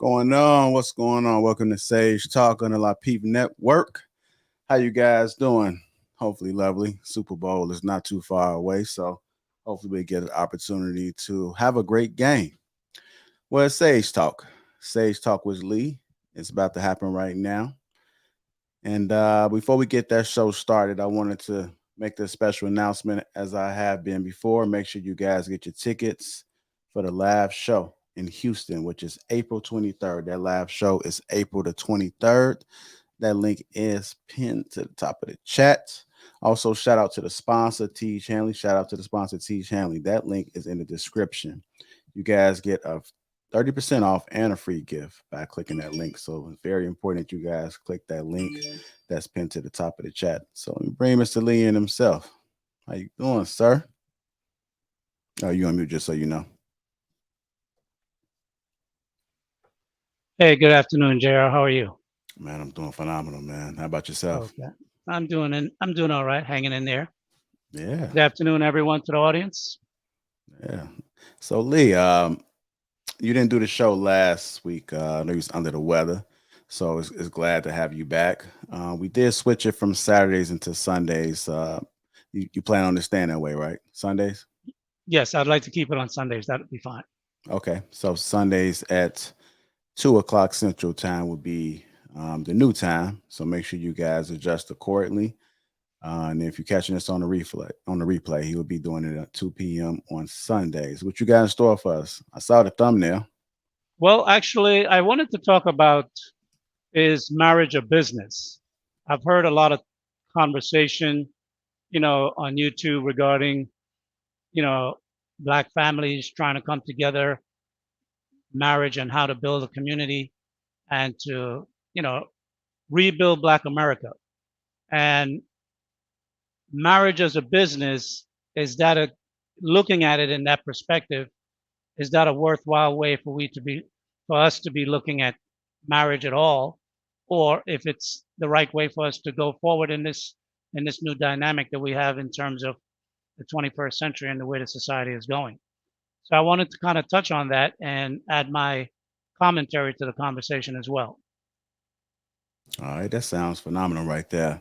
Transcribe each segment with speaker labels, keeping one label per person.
Speaker 1: Going on? What's going on? Welcome to Sage Talk on the Lapeef Network. How you guys doing? Hopefully lovely. Super Bowl is not too far away, so hopefully we get an opportunity to have a great game. Well, it's Sage Talk. Sage Talk with Lee. It's about to happen right now. And before we get that show started, I wanted to make this special announcement as I have been before. Make sure you guys get your tickets for the live show in Houston, which is April 23rd. That live show is April the 23rd. That link is pinned to the top of the chat. Also, shout out to the sponsor, T. Hanley. Shout out to the sponsor, T. Hanley. That link is in the description. You guys get a 30% off and a free gift by clicking that link. So it's very important that you guys click that link that's pinned to the top of the chat. So let me bring Mr. Lee in himself. How you doing, sir? Oh, you on mute just so you know.
Speaker 2: Hey, good afternoon, JR. How are you?
Speaker 1: Man, I'm doing phenomenal, man. How about yourself?
Speaker 2: Okay. I'm doing all right, hanging in there.
Speaker 1: Yeah,
Speaker 2: Good afternoon, everyone to the audience.
Speaker 1: yeah. So Lee, you didn't do the show last week. I know you was under the weather, so it's glad to have you back. We did switch it from Saturdays into Sundays. You plan on it staying that way, right? Sundays.
Speaker 2: Yes, I'd like to keep it on Sundays. That would be fine.
Speaker 1: Okay, so Sundays at 2 o'clock Central Time would be the new time. So make sure you guys adjust accordingly. And if you're catching this on the replay, he will be doing it at 2 p.m. on Sundays. What you got in store for us? I saw the thumbnail.
Speaker 2: Well, actually, I wanted to talk about is marriage a business? I've heard a lot of conversation, on YouTube regarding, you know, black families trying to come together, marriage and how to build a community and to, rebuild Black America. And marriage as a business, is that a looking at it in that perspective, is that a worthwhile way for us to be looking at marriage at all, or if it's the right way for us to go forward in this new dynamic that we have in terms of the 21st century and the way the society is going. So I wanted to kind of touch on that and add my commentary to the conversation as well.
Speaker 1: All right, that sounds phenomenal right there.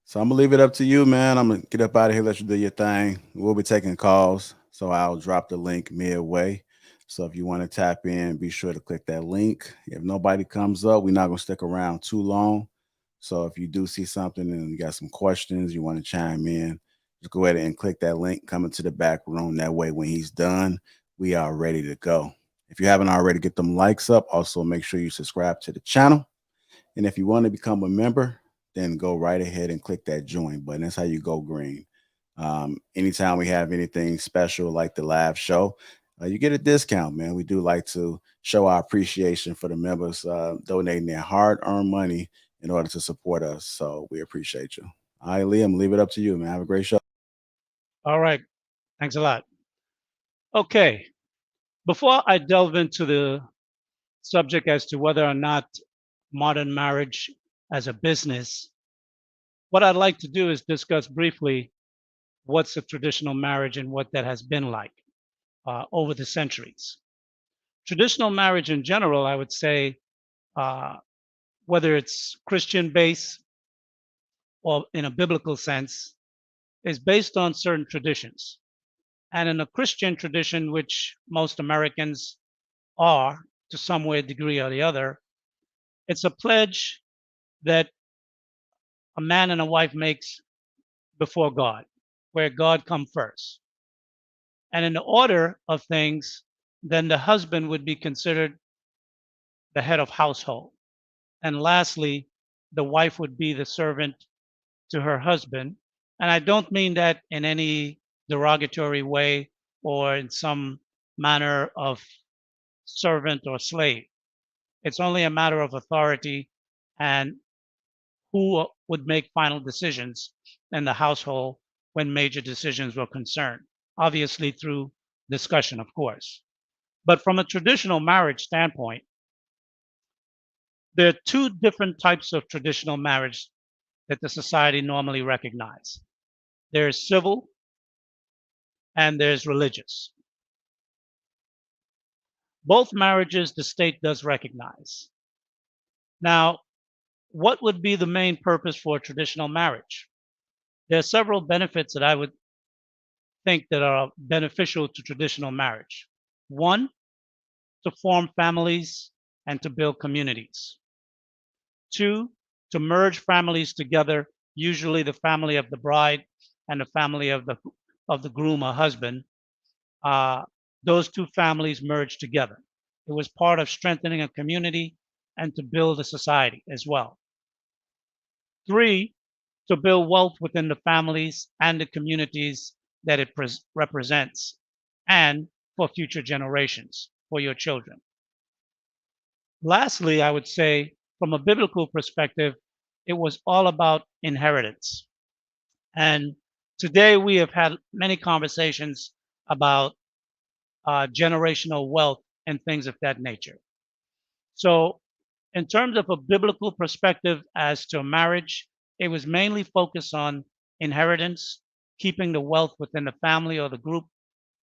Speaker 1: So I'm gonna leave it up to you, man. I'm gonna get up out of here, let you do your thing. We'll be taking calls, so I'll drop the link midway. So if you want to tap in, be sure to click that link. If nobody comes up, we're not gonna stick around too long. So if you do see something and you got some questions, you want to chime in, just go ahead and click that link, come into the back room. That way, when he's done, we are ready to go. If you haven't already, get them likes up. Also, make sure you subscribe to the channel. And if you want to become a member, then go right ahead and click that join button. That's how you go green. Anytime we have anything special like the live show, you get a discount, man. We do like to show our appreciation for the members donating their hard earned money in order to support us. So we appreciate you. All right, Liam, leave it up to you, man. Have a great show.
Speaker 2: All right. Thanks a lot. Okay. Before I delve into the subject as to whether or not modern marriage as a business, what I'd like to do is discuss briefly what's a traditional marriage and what that has been like over the centuries. Traditional marriage in general, I would say, uh, whether it's Christian based or in a biblical sense, is based on certain traditions. And in a Christian tradition, which most Americans are to some way, degree or the other, it's a pledge that a man and a wife makes before God, where God come first. And in the order of things, then the husband would be considered the head of household. And lastly, the wife would be the servant to her husband. And I don't mean that in any derogatory way or in some manner of servant or slave. It's only a matter of authority and who would make final decisions in the household when major decisions were concerned, obviously through discussion, of course. But from a traditional marriage standpoint, there are two different types of traditional marriage that the society normally recognize. There's civil and there's religious. Both marriages the state does recognize. Now, what would be the main purpose for a traditional marriage? There are several benefits that I would think that are beneficial to traditional marriage. One, to form families and to build communities. Two, to merge families together, usually the family of the bride and the family of the groom or husband. Uh, those two families merged together. It was part of strengthening a community and to build a society as well. Three, to build wealth within the families and the communities that it represents, and for future generations, for your children. Lastly, I would say from a biblical perspective, it was all about inheritance. And today we have had many conversations about generational wealth and things of that nature. So, in terms of a biblical perspective as to marriage, it was mainly focused on inheritance, keeping the wealth within the family or the group,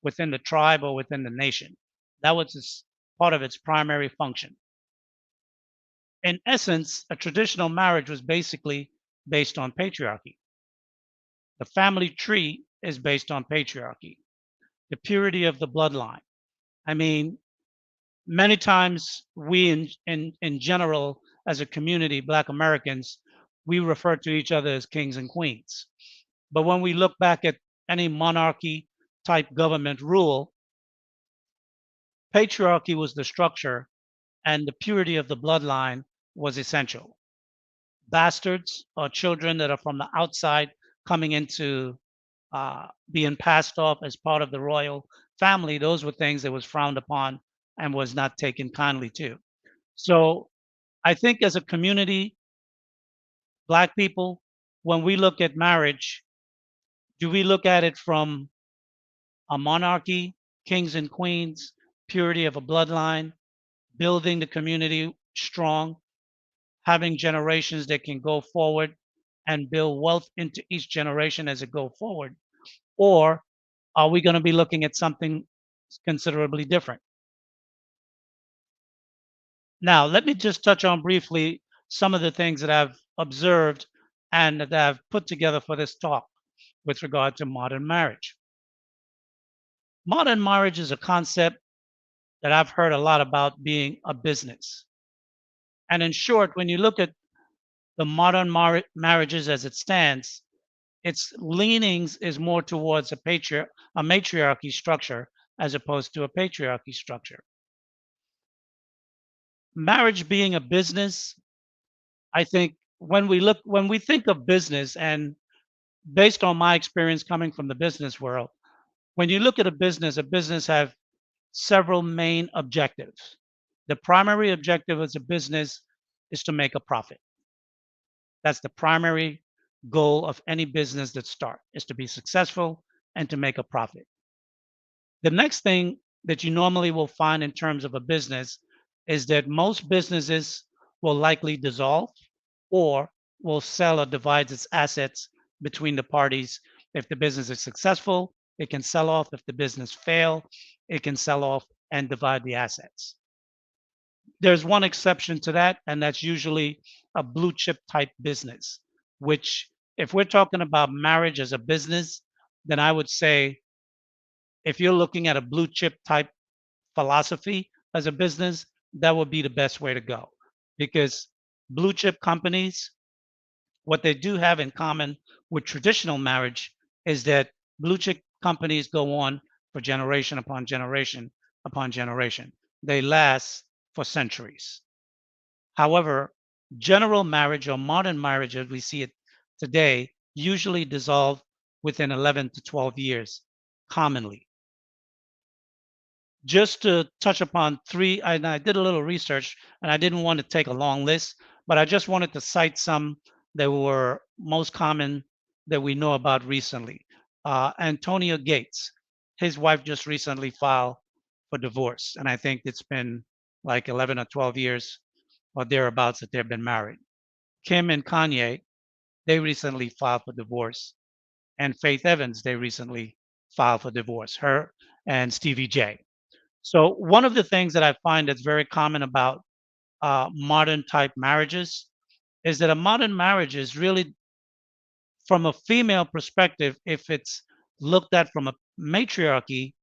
Speaker 2: within the tribe or within the nation. That was part of its primary function. In essence, a traditional marriage was basically based on patriarchy. The family tree is based on patriarchy, the purity of the bloodline. I mean, many times we in general as a community, Black Americans, we refer to each other as kings and queens. But when we look back at any monarchy type government rule, patriarchy was the structure and the purity of the bloodline was essential. Bastards or children that are from the outside coming into being passed off as part of the royal family, those were things that was frowned upon and was not taken kindly to. So I think as a community, Black people, when we look at marriage, do we look at it from a monarchy, kings and queens, purity of a bloodline, building the community strong, having generations that can go forward and build wealth into each generation as it go forward? Or are we going to be looking at something considerably different? Now, let me just touch on briefly some of the things that I've observed and that I've put together for this talk with regard to modern marriage. Modern marriage is a concept that I've heard a lot about being a business. And in short, when you look at the modern marriages as it stands, its leanings is more towards a matriarchy structure as opposed to a patriarchy structure. Marriage being a business, I think when we think of business, and based on my experience coming from the business world, when you look at a business have several main objectives. The primary objective as a business is to make a profit. That's the primary goal of any business that start is to be successful and to make a profit. The next thing that you normally will find in terms of a business is that most businesses will likely dissolve or will sell or divide its assets between the parties. If the business is successful, it can sell off. If the business fail, it can sell off and divide the assets. There's one exception to that, and that's usually a blue chip type business, which if we're talking about marriage as a business, then I would say if you're looking at a blue chip type philosophy as a business, that would be the best way to go. Because blue chip companies, what they do have in common with traditional marriage is that blue chip companies go on for generation upon generation upon generation. They last for centuries. However, general marriage or modern marriage as we see it today usually dissolve within 11 to 12 years commonly. Just to touch upon three, and I did a little research and I didn't want to take a long list, but I just wanted to cite some that were most common that we know about recently. Antonio Gates, his wife just recently filed for divorce, and I think it's been like 11 or 12 years or thereabouts that they've been married. Kim and Kanye, they recently filed for divorce, and Faith Evans, they recently filed for divorce, her and Stevie J. So one of the things that I find that's very common about modern type marriages is that a modern marriage is really, from a female perspective, if it's looked at from a matriarchy,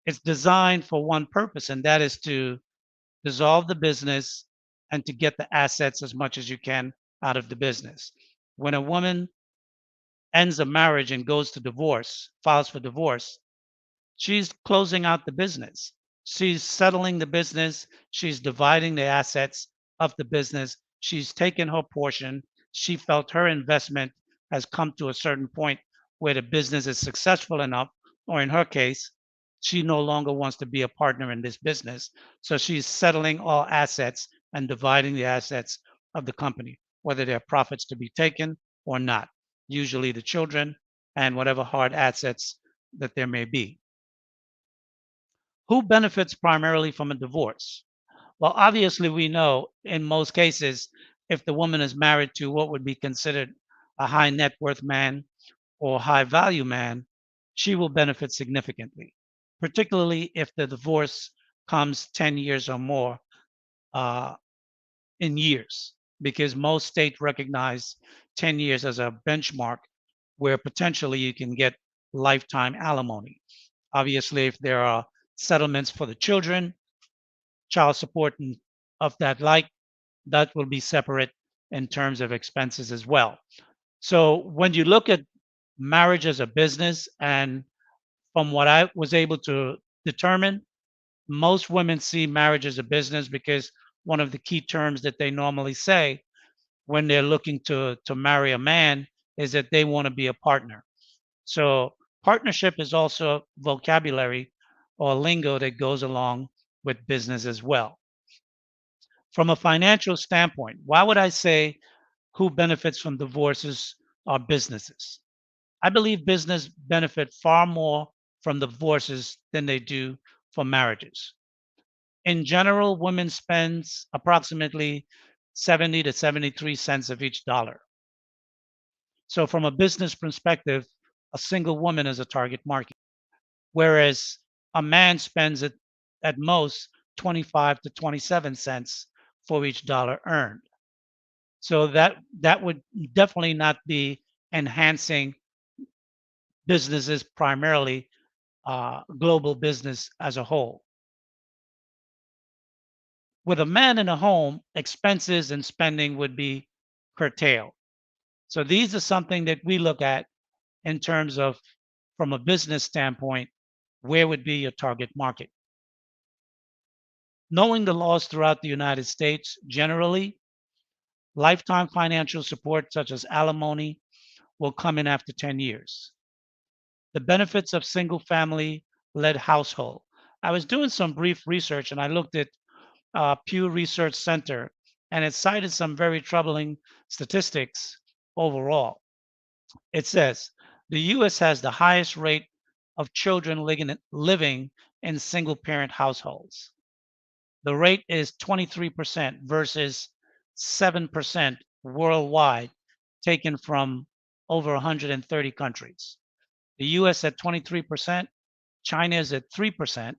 Speaker 2: it's designed for one purpose, and that is to dissolve the business and to get the assets as much as you can out of the business. When a woman ends a marriage and goes to divorce, files for divorce, she's closing out the business. She's settling the business. She's dividing the assets of the business. She's taken her portion. She felt her investment has come to a certain point where the business is successful enough, or in her case, she no longer wants to be a partner in this business. So she's settling all assets and dividing the assets of the company, whether there are profits to be taken or not, usually the children and whatever hard assets that there may be. Who benefits primarily from a divorce? Well, obviously, we know in most cases, if the woman is married to what would be considered a high net worth man or high value man, she will benefit significantly, particularly if the divorce comes 10 years or more uh, in years, because most states recognize 10 years as a benchmark where potentially you can get lifetime alimony. Obviously, if there are settlements for the children, child support and of that like, that will be separate in terms of expenses as well. So when you look at marriage as a business, and from what I was able to determine, most women see marriage as a business because one of the key terms that they normally say when they're looking to marry a man is that they want to be a partner. So partnership is also vocabulary or lingo that goes along with business as well. From a financial standpoint, why would I say who benefits from divorces are businesses? I believe business benefit far more from divorces than they do from marriages. In general, women spends approximately 70 to 73 cents of each dollar. So from a business perspective, a single woman is a target market, whereas a man spends at most 25 to 27 cents for each dollar earned. So that would definitely not be enhancing businesses, primarily global business as a whole. With a man in a home, expenses and spending would be curtailed. So these are something that we look at in terms of, from a business standpoint, where would be your target market. Knowing the laws throughout the United States, generally, lifetime financial support such as alimony will come in after 10 years. The benefits of single family led household. I was doing some brief research and I looked at Pew Research Center, and it cited some very troubling statistics overall. It says the US has the highest rate of children living in single parent households. The rate is 23% versus 7% worldwide, taken from over 130 countries. The US at 23%, China is at 3%,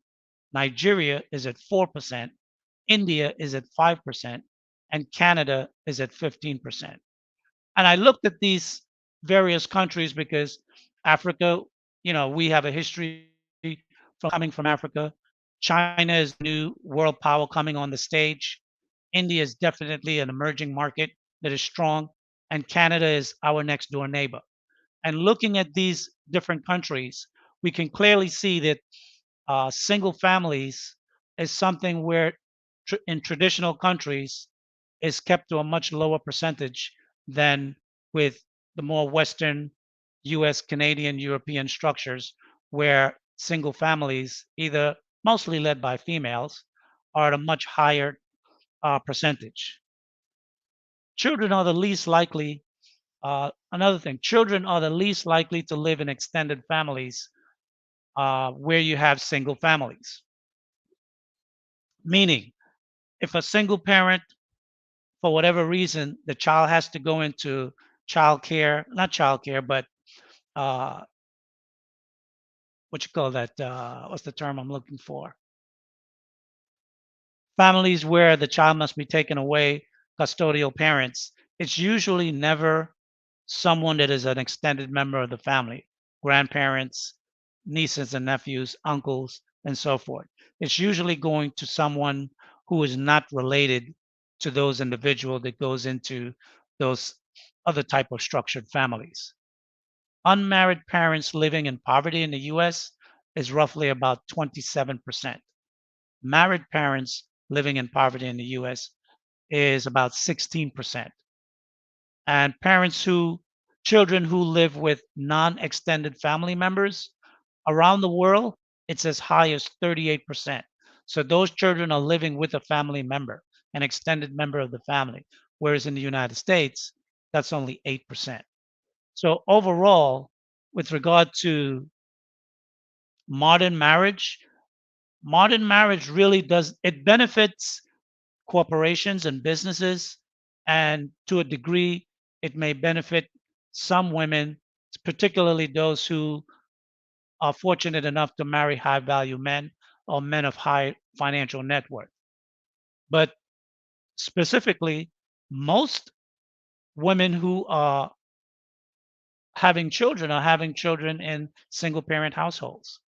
Speaker 2: Nigeria is at 4%, India is at 5%, and Canada is at 15%. And I looked at these various countries because Africa, we have a history from coming from Africa. China is new world power coming on the stage. India is definitely an emerging market that is strong, and Canada is our next door neighbor. And looking at these different countries, we can clearly see that single families is something where in traditional countries is kept to a much lower percentage than with the more Western US, Canadian, European structures where single families, either mostly led by females, are at a much higher percentage. Children are the least likely, another thing, children are the least likely to live in extended families where you have single families. Meaning, if a single parent, for whatever reason, the child has to go into child care, not child care, but uh, what you call that? What's the term I'm looking for? families where the child must be taken away, custodial parents, it's usually never someone that is an extended member of the family, grandparents, nieces and nephews, uncles, and so forth. It's usually going to someone who is not related to those individual that goes into those other type of structured families. Unmarried parents living in poverty in the US is roughly about 27%. Married parents living in poverty in the US is about 16%. And children who live with non-extended family members around the world, it's as high as 38%. So those children are living with a family member, an extended member of the family, whereas in the United States, that's only 8%. So overall, with regard to modern marriage, modern marriage really does it benefits corporations and businesses, and to a degree, it may benefit some women, particularly those who are fortunate enough to marry high value men or men of high financial net worth. But specifically, most women who are having children in single parent households.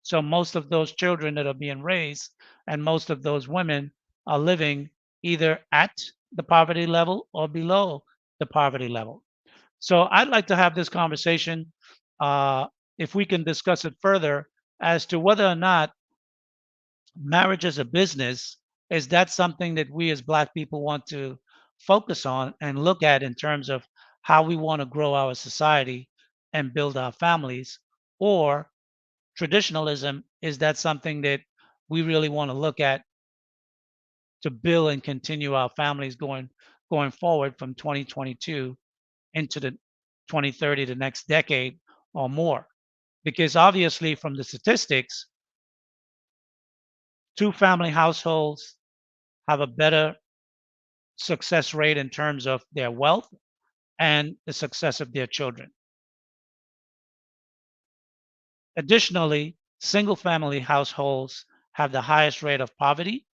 Speaker 2: So most of those children that are being raised and most of those women are living either at the poverty level or below the poverty level. So I'd like to have this conversation, uh, if we can discuss it further, as to whether or not marriage as a business is that something that we as Black people want to focus on and look at in terms of how we want to grow our society and build our families, or traditionalism is that something that we really want to look at to build and continue our families going forward from 2022 into the 2030, the next decade or more. Because obviously, from the statistics, two family households have a better success rate in terms of their wealth and the success of their children. Additionally, single family households have the highest rate of poverty,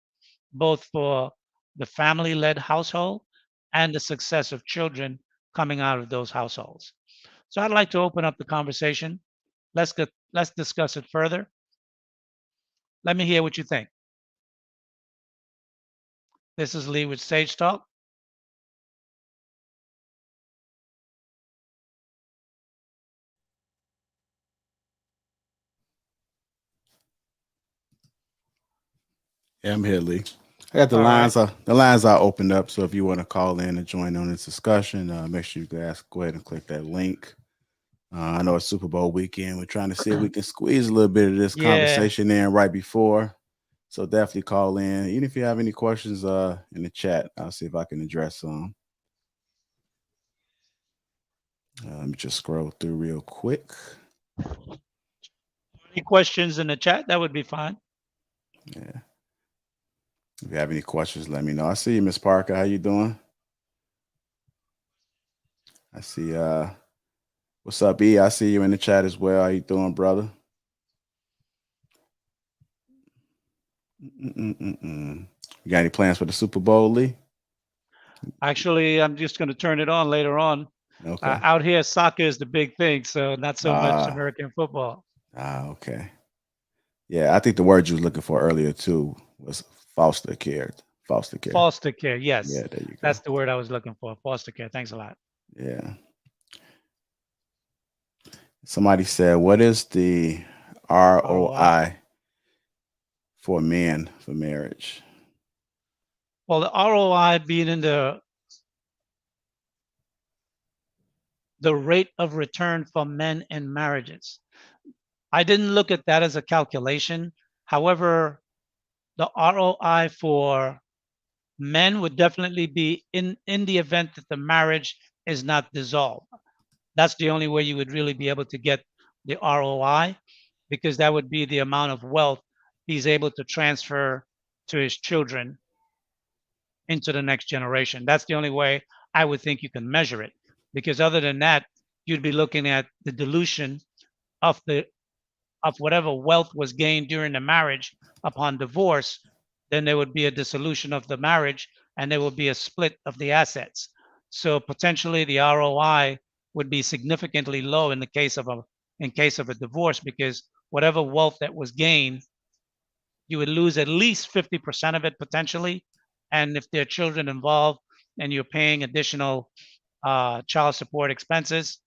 Speaker 2: both for the family led household and the success of children coming out of those households. So I'd like to open up the conversation. Let's discuss it further. Let me hear what you think. This is Lee with Sage Talk.
Speaker 1: Yeah, I'm here, Lee. I got the
Speaker 2: All right.
Speaker 1: lines. The lines are opened up. So if you want to call in and join on this discussion, make sure you guys go ahead and click that link. I know it's Super Bowl weekend. We're trying to see if we can squeeze a little bit of this
Speaker 2: Yeah.
Speaker 1: conversation in right before. So definitely call in. Even if you have any questions in the chat, I'll see if I can address some. Let me just scroll through real quick.
Speaker 2: Any questions in the chat? That would be fine.
Speaker 1: Yeah. If you have any questions, let me know. I see you, Miss Parker. How you doing? I see what's up, E? I see you in the chat as well. How you doing, brother? Mm-mm-mm-mm. You got any plans for the Super Bowl, Lee?
Speaker 2: Actually, I'm just going to turn it on later on.
Speaker 1: Okay.
Speaker 2: Out here, soccer is the big thing, so not so much
Speaker 1: Ah,
Speaker 2: American football.
Speaker 1: okay. Yeah, I think the word you was looking for earlier too was foster care. Foster care.
Speaker 2: Foster care, yes,
Speaker 1: Yeah, there you go.
Speaker 2: that's the word I was looking for. Foster care. Thanks a lot.
Speaker 1: Yeah. Somebody said, "What is the
Speaker 2: ROI.
Speaker 1: ROI for men for marriage?"
Speaker 2: Well, the ROI being in the rate of return for men in marriages. I didn't look at that as a calculation. However, the ROI for men would definitely be in the event that the marriage is not dissolved. That's the only way you would really be able to get the ROI, because that would be the amount of wealth he's able to transfer to his children into the next generation. That's the only way I would think you can measure it. Because other than that, you'd be looking at the dilution of the of whatever wealth was gained during the marriage upon divorce then there would be a dissolution of the marriage and there would be a split of the assets. So potentially the ROI would be significantly low in case of a divorce, because whatever wealth that was gained, you would lose at least 50% of it potentially. And if there are children involved and you're paying additional child support expenses,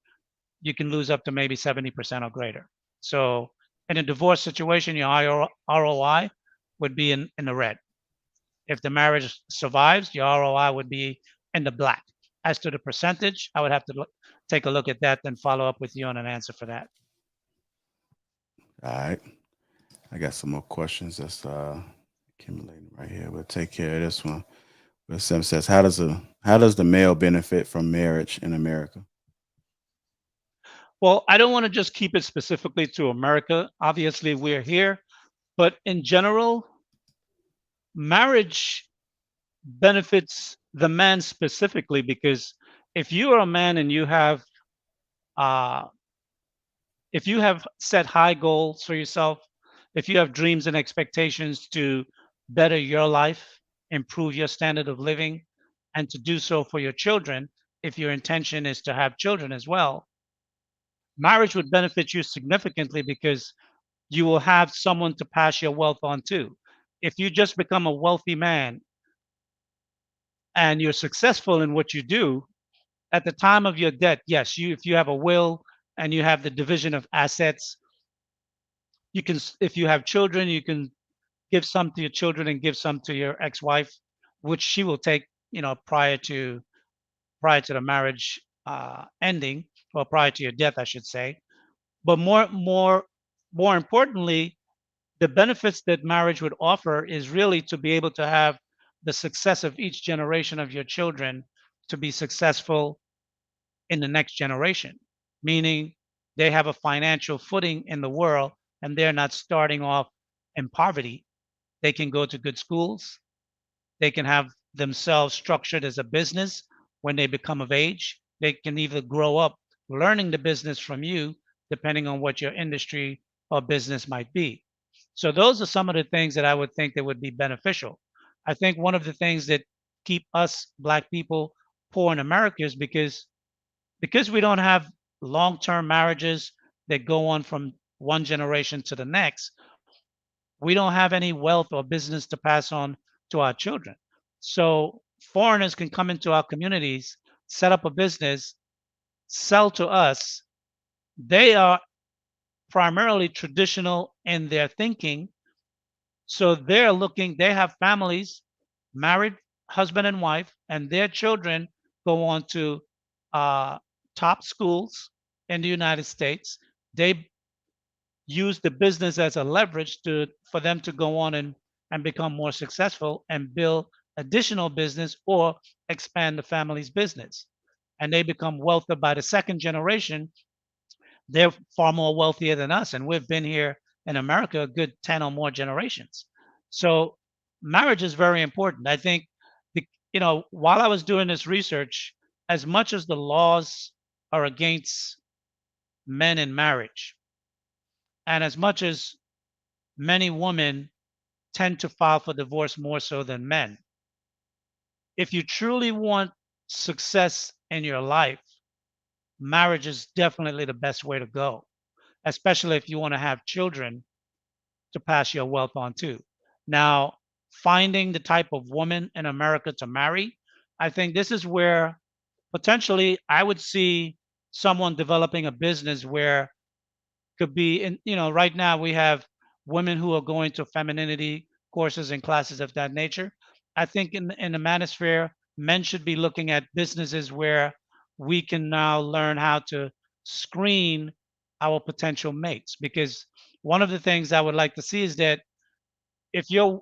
Speaker 2: you can lose up to maybe 70% or greater. So in a divorce situation, your ROI would be in the red. If the marriage survives, your ROI would be in the black. As to the percentage, I would have to take a look at that, then follow up with you on an answer for that.
Speaker 1: All right. I got some more questions that's accumulating right here. We'll take care of this one. But Sam says, how does the male benefit from marriage in America?
Speaker 2: Well, I don't want to just keep it specifically to America. Obviously, we're here, but in general, marriage benefits the man specifically, because if you are a man and uh, if you have set high goals for yourself, if you have dreams and expectations to better your life, improve your standard of living, and to do so for your children, if your intention is to have children as well, marriage would benefit you significantly, because you will have someone to pass your wealth on to. If you just become a wealthy man and you're successful in what you do, at the time of your death, yes, you if you have a will and you have the division of assets, you can if you have children, you can give some to your children and give some to your ex-wife, which she will take, prior to the marriage ending, or prior to your death, I should say. But more importantly, the benefits that marriage would offer is really to be able to have the success of each generation of your children to be successful in the next generation, meaning they have a financial footing in the world and they're not starting off in poverty. They can go to good schools. They can have themselves structured as a business when they become of age. They can either grow up learning the business from you, depending on what your industry or business might be. So those are some of the things that I would think that would be beneficial. I think one of the things that keep us black people poor in America is because we don't have long-term marriages that go on from one generation to the next. We don't have any wealth or business to pass on to our children. So foreigners can come into our communities, set up a business, sell to us. They are primarily traditional in their thinking. So they have families, married husband and wife, and their children go on to uh, top schools in the United States. They use the business as a leverage to for them to go on and become more successful and build additional business or expand the family's business. And they become wealthy by the second generation. They're far more wealthier than us, and we've been here in America a good 10 or more generations. So marriage is very important. I think while I was doing this research, as much as the laws are against men in marriage, and as much as many women tend to file for divorce more so than men, if you truly want success in your life, marriage is definitely the best way to go, especially if you want to have children to pass your wealth on to. Now, finding the type of woman in America to marry, I think this is where potentially I would see someone developing a business where could be in, right now we have women who are going to femininity courses and classes of that nature. I think in the manosphere, men should be looking at businesses where we can now learn how to screen our potential mates, because one of the things I would like to see is that if you're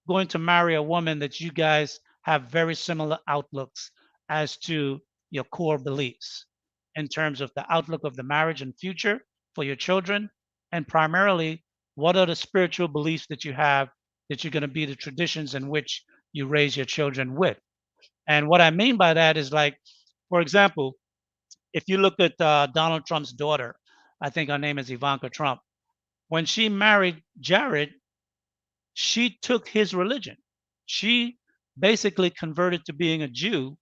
Speaker 2: going to marry a woman, that you guys have very similar outlooks as to your core beliefs in terms of the outlook of the marriage and future for your children, and primarily what are the spiritual beliefs that you have, that you're going to be the traditions in which you raise your children with. And what I mean by that is, like, for example, if you look at Donald Trump's daughter, I think her name is Ivanka Trump. When she married Jared, she took his religion. She basically converted to being a Jew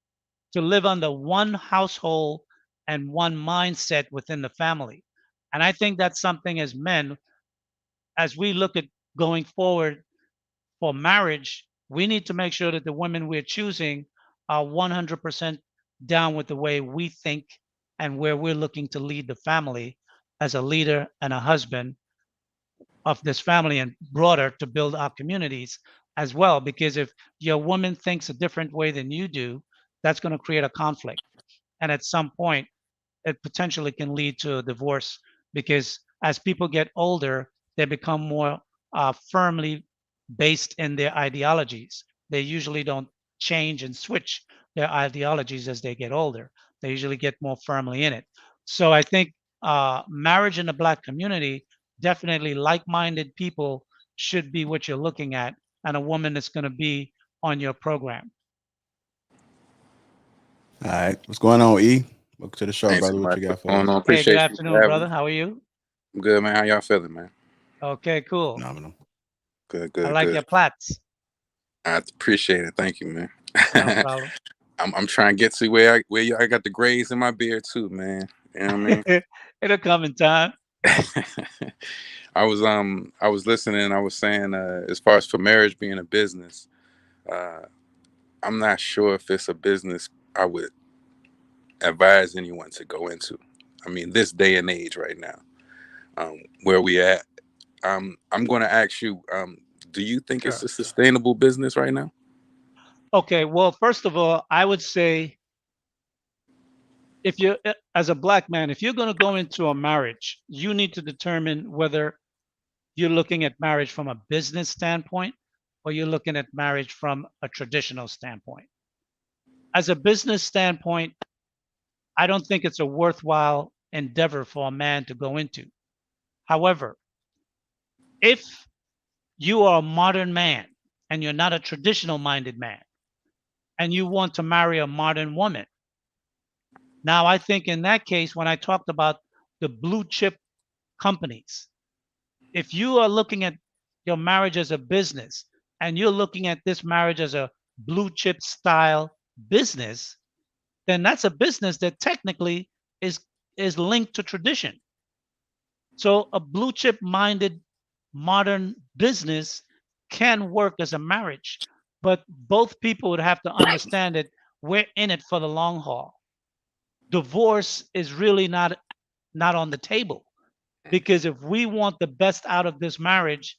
Speaker 2: to live under one household and one mindset within the family. And I think that's something as men, as we look at going forward for marriage, we need to make sure that the women we're choosing are 100% down with the way we think and where we're looking to lead the family as a leader and a husband of this family and broader to build our communities as well. Because if your woman thinks a different way than you do, that's going to create a conflict. And at some point, it potentially can lead to a divorce because as people get older, they become more firmly based in their ideologies. They usually don't change and switch their ideologies as they get older. They usually get more firmly in it. So I think marriage in the Black community, definitely like-minded people should be what you're looking at, and a woman that's going to be on your program.
Speaker 1: All right. What's going on, E? Welcome to the show,
Speaker 3: Thanks so
Speaker 1: brother. What
Speaker 3: much.
Speaker 1: you
Speaker 3: What's
Speaker 1: got for
Speaker 3: going
Speaker 1: us?
Speaker 3: on?
Speaker 2: Hey, good
Speaker 3: Appreciate you for
Speaker 2: afternoon,
Speaker 3: having
Speaker 2: brother.
Speaker 3: me.
Speaker 2: How are you?
Speaker 3: I'm good, man. How y'all feeling, man?
Speaker 2: Okay, cool.
Speaker 1: Phenomenal.
Speaker 3: Good,
Speaker 2: I
Speaker 3: good,
Speaker 2: like
Speaker 3: good.
Speaker 2: your plaits.
Speaker 3: I appreciate it. Thank you, man.
Speaker 2: No problem.
Speaker 3: I'm trying to get to I got the grays in my beard too, man. You know what
Speaker 2: It'll come in time.
Speaker 3: I mean? I was listening. I was saying as far as for marriage being a business, uh, I'm not sure if it's a business I would advise anyone to go into. I mean, this day and age right now, where we at. I'm going to ask you. Do you think it's
Speaker 2: Sure.
Speaker 3: a sustainable business right now?
Speaker 2: Okay. Well, first of all, I would say if you, as a Black man, if you're going to go into a marriage, you need to determine whether you're looking at marriage from a business standpoint or you're looking at marriage from a traditional standpoint. As a business standpoint, I don't think it's a worthwhile endeavor for a man to go into. However, if you are a modern man and you're not a traditional minded man and you want to marry a modern woman, now I think in that case, when I talked about the blue chip companies, if you are looking at your marriage as a business and you're looking at this marriage as a blue chip style business, then that's a business that technically is is linked to tradition. So a blue chip minded modern business can work as a marriage, but both people would have to understand that we're in it for the long haul. Divorce is really not on the table because if we want the best out of this marriage,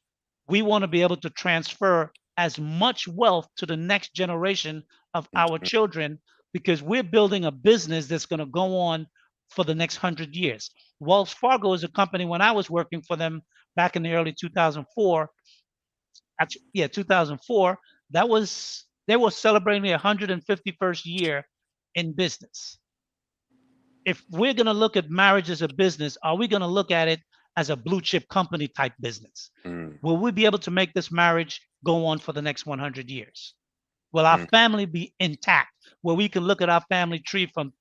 Speaker 2: we want to be able to transfer as much wealth to the next generation of our children because we're building a business that's going to go on for the next 100 years. Wells Fargo is a company when I was working for them back in the early 2004, actually, yeah, 2004, that was they were celebrating their 151st year in business. If we're going to look at marriage as a business, are we going to look at it as a blue chip company type business?
Speaker 3: Mm,
Speaker 2: Will we be able to make this marriage go on for the next 100 years? Will our
Speaker 3: mm,
Speaker 2: family be intact where we can look at our family tree from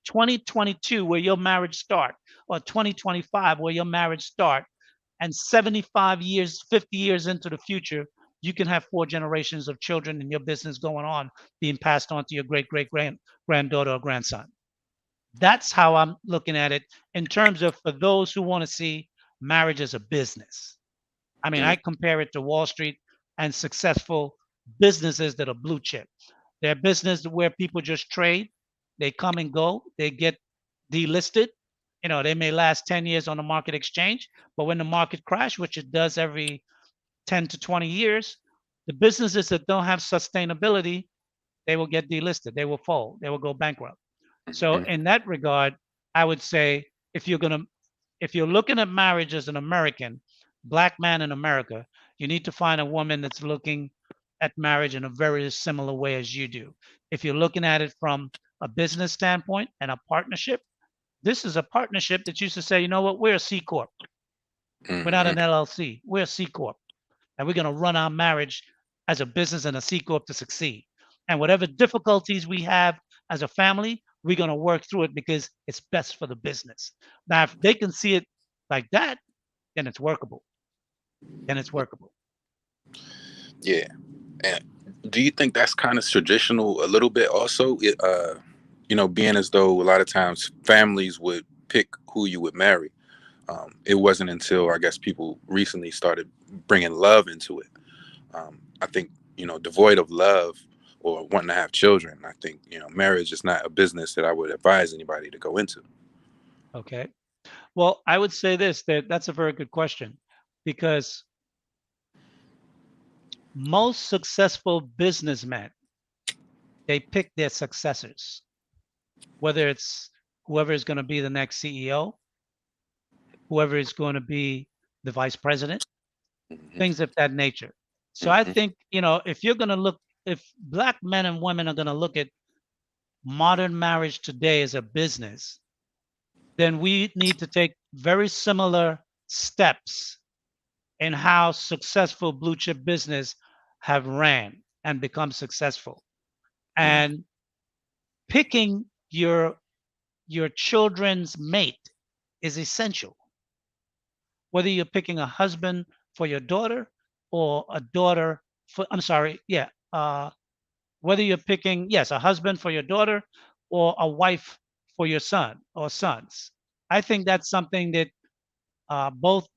Speaker 2: 2022 where your marriage start or 2025 where your marriage start and 75 years, 50 years into the future, you can have four generations of children and your business going on being passed on to your granddaughter or grandson. That's how I'm looking at it in terms of for those who want to see marriage as a business. I mean,
Speaker 3: mm,
Speaker 2: I compare it to Wall Street and successful businesses that are blue chip. They're business where people just trade, they come and go, they get delisted. You know, they may last 10 years on the market exchange, but when the market crash, which it does every 10 to 20 years, the businesses that don't have sustainability, they will get delisted, they will fold, they will go bankrupt. So
Speaker 3: mm,
Speaker 2: in that regard, I would say if you're gonna if you're looking at marriage as an American, Black man in America, you need to find a woman that's looking at marriage in a very similar way as you do. If you're looking at it from a business standpoint and a partnership, this is a partnership that used to say, you know what, we're a C corp. We're not
Speaker 3: mm,
Speaker 2: an LLC. We're a C corp, and we're going to run our marriage as a business and a C corp to succeed. And whatever difficulties we have as a family, we're going to work through it because it's best for the business. Now, if they can see it like that, then it's workable. Then it's workable.
Speaker 3: Yeah. And do you think that's kind of traditional a little bit also? Being as though a lot of times families would pick who you would marry. It wasn't until I guess people recently started bringing love into it. I think, devoid of love or wanting to have children, I think, marriage is not a business that I would advise anybody to go into.
Speaker 2: Okay. Well, I would say this, that that's a very good question, because most successful businessmen, they pick their successors, whether it's whoever is going to be the next CEO, whoever is going to be the vice president,
Speaker 3: Hmm.
Speaker 2: things of that nature. So I
Speaker 3: Hmm.
Speaker 2: think, if you're going to look, if black men and women are going to look at modern marriage today as a business, then we need to take very similar steps in how successful blue chip business have ran and become successful. And picking your children's mate is essential. Whether you're picking a husband for your daughter or a daughter for, I'm sorry, yeah, whether you're picking, yes, a husband for your daughter or a wife for your son or sons. I think that's something that both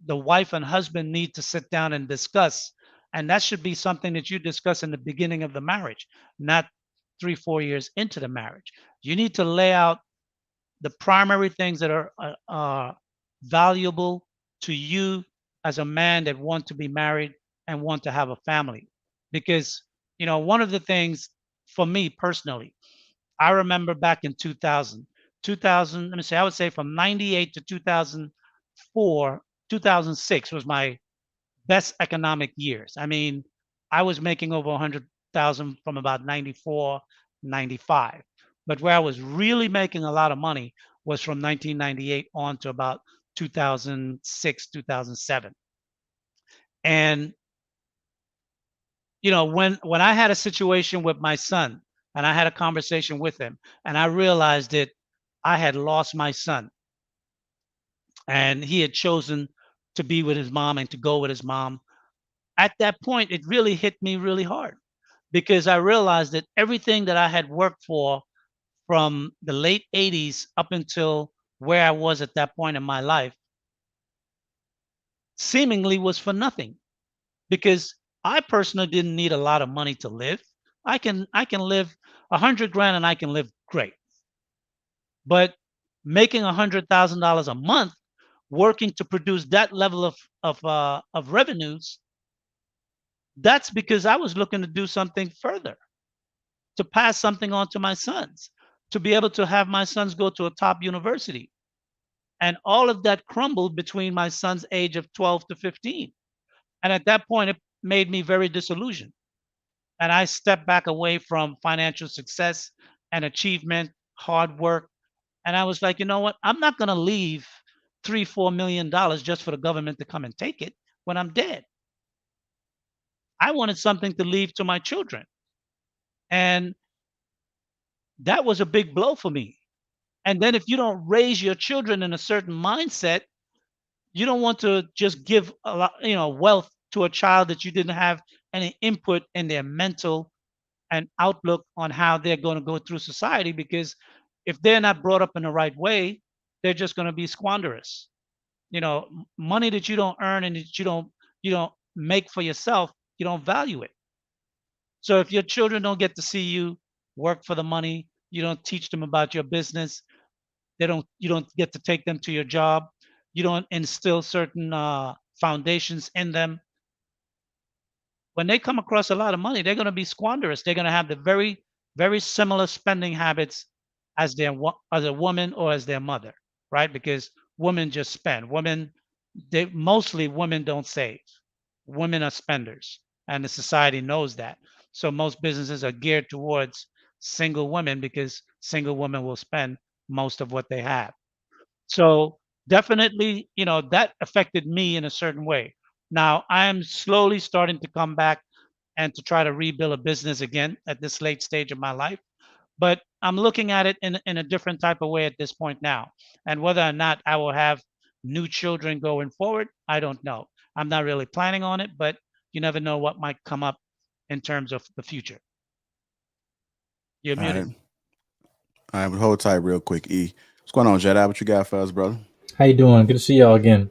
Speaker 2: the wife and husband need to sit down and discuss. And that should be something that you discuss in the beginning of the marriage, not 3, 4 years into the marriage. You need to lay out the primary things that are valuable to you as a man that want to be married and want to have a family. Because, one of the things for me personally, I remember back in 2000, let me say, I would say from 98 to 2004, 2006 was my best economic years. I mean, I was making over 100,000 from about 94, 95. But where I was really making a lot of money was from 1998 on to about 2006, 2007. And when I had a situation with my son and I had a conversation with him and I realized that I had lost my son and he had chosen to be with his mom and to go with his mom. At that point, it really hit me really hard because I realized that everything that I had worked for from the late 80s up until where I was at that point in my life seemingly was for nothing because I personally didn't need a lot of money to live. I can live 100 grand and I can live great. But making $100,000 a month, working to produce that level of revenues, that's because I was looking to do something further, to pass something on to my sons, to be able to have my sons go to a top university. And all of that crumbled between my son's age of 12 to 15. And at that point, it made me very disillusioned. And I stepped back away from financial success and achievement, hard work. And I was like, you know what? I'm not going to leave 3, $4 million just for the government to come and take it when I'm dead. I wanted something to leave to my children. And that was a big blow for me. And then if you don't raise your children in a certain mindset, you don't want to just give a lot, wealth to a child that you didn't have any input in their mental and outlook on how they're going to go through society. Because if they're not brought up in the right way, they're just going to be squanderous. Money that you don't earn and that you don't make for yourself, you don't value it. So if your children don't get to see you work for the money, you don't teach them about your business, you don't get to take them to your job, you don't instill certain foundations in them. When they come across a lot of money, they're going to be squanderous. They're going to have the very, very similar spending habits as as a woman or as their mother, right? Because women just spend. Women don't save. Women are spenders, and the society knows that. So most businesses are geared towards single women because single women will spend most of what they have. So definitely, that affected me in a certain way. Now I am slowly starting to come back and to try to rebuild a business again at this late stage of my life. But I'm looking at it in a different type of way at this point now. And whether or not I will have new children going forward, I don't know. I'm not really planning on it, but You never know what might come up in terms of the future. You're
Speaker 1: All right.
Speaker 2: muted.
Speaker 1: All right, but hold tight real quick, E. What's going on, Jedi? What you got for us, brother?
Speaker 4: How you doing? Good to see y'all again.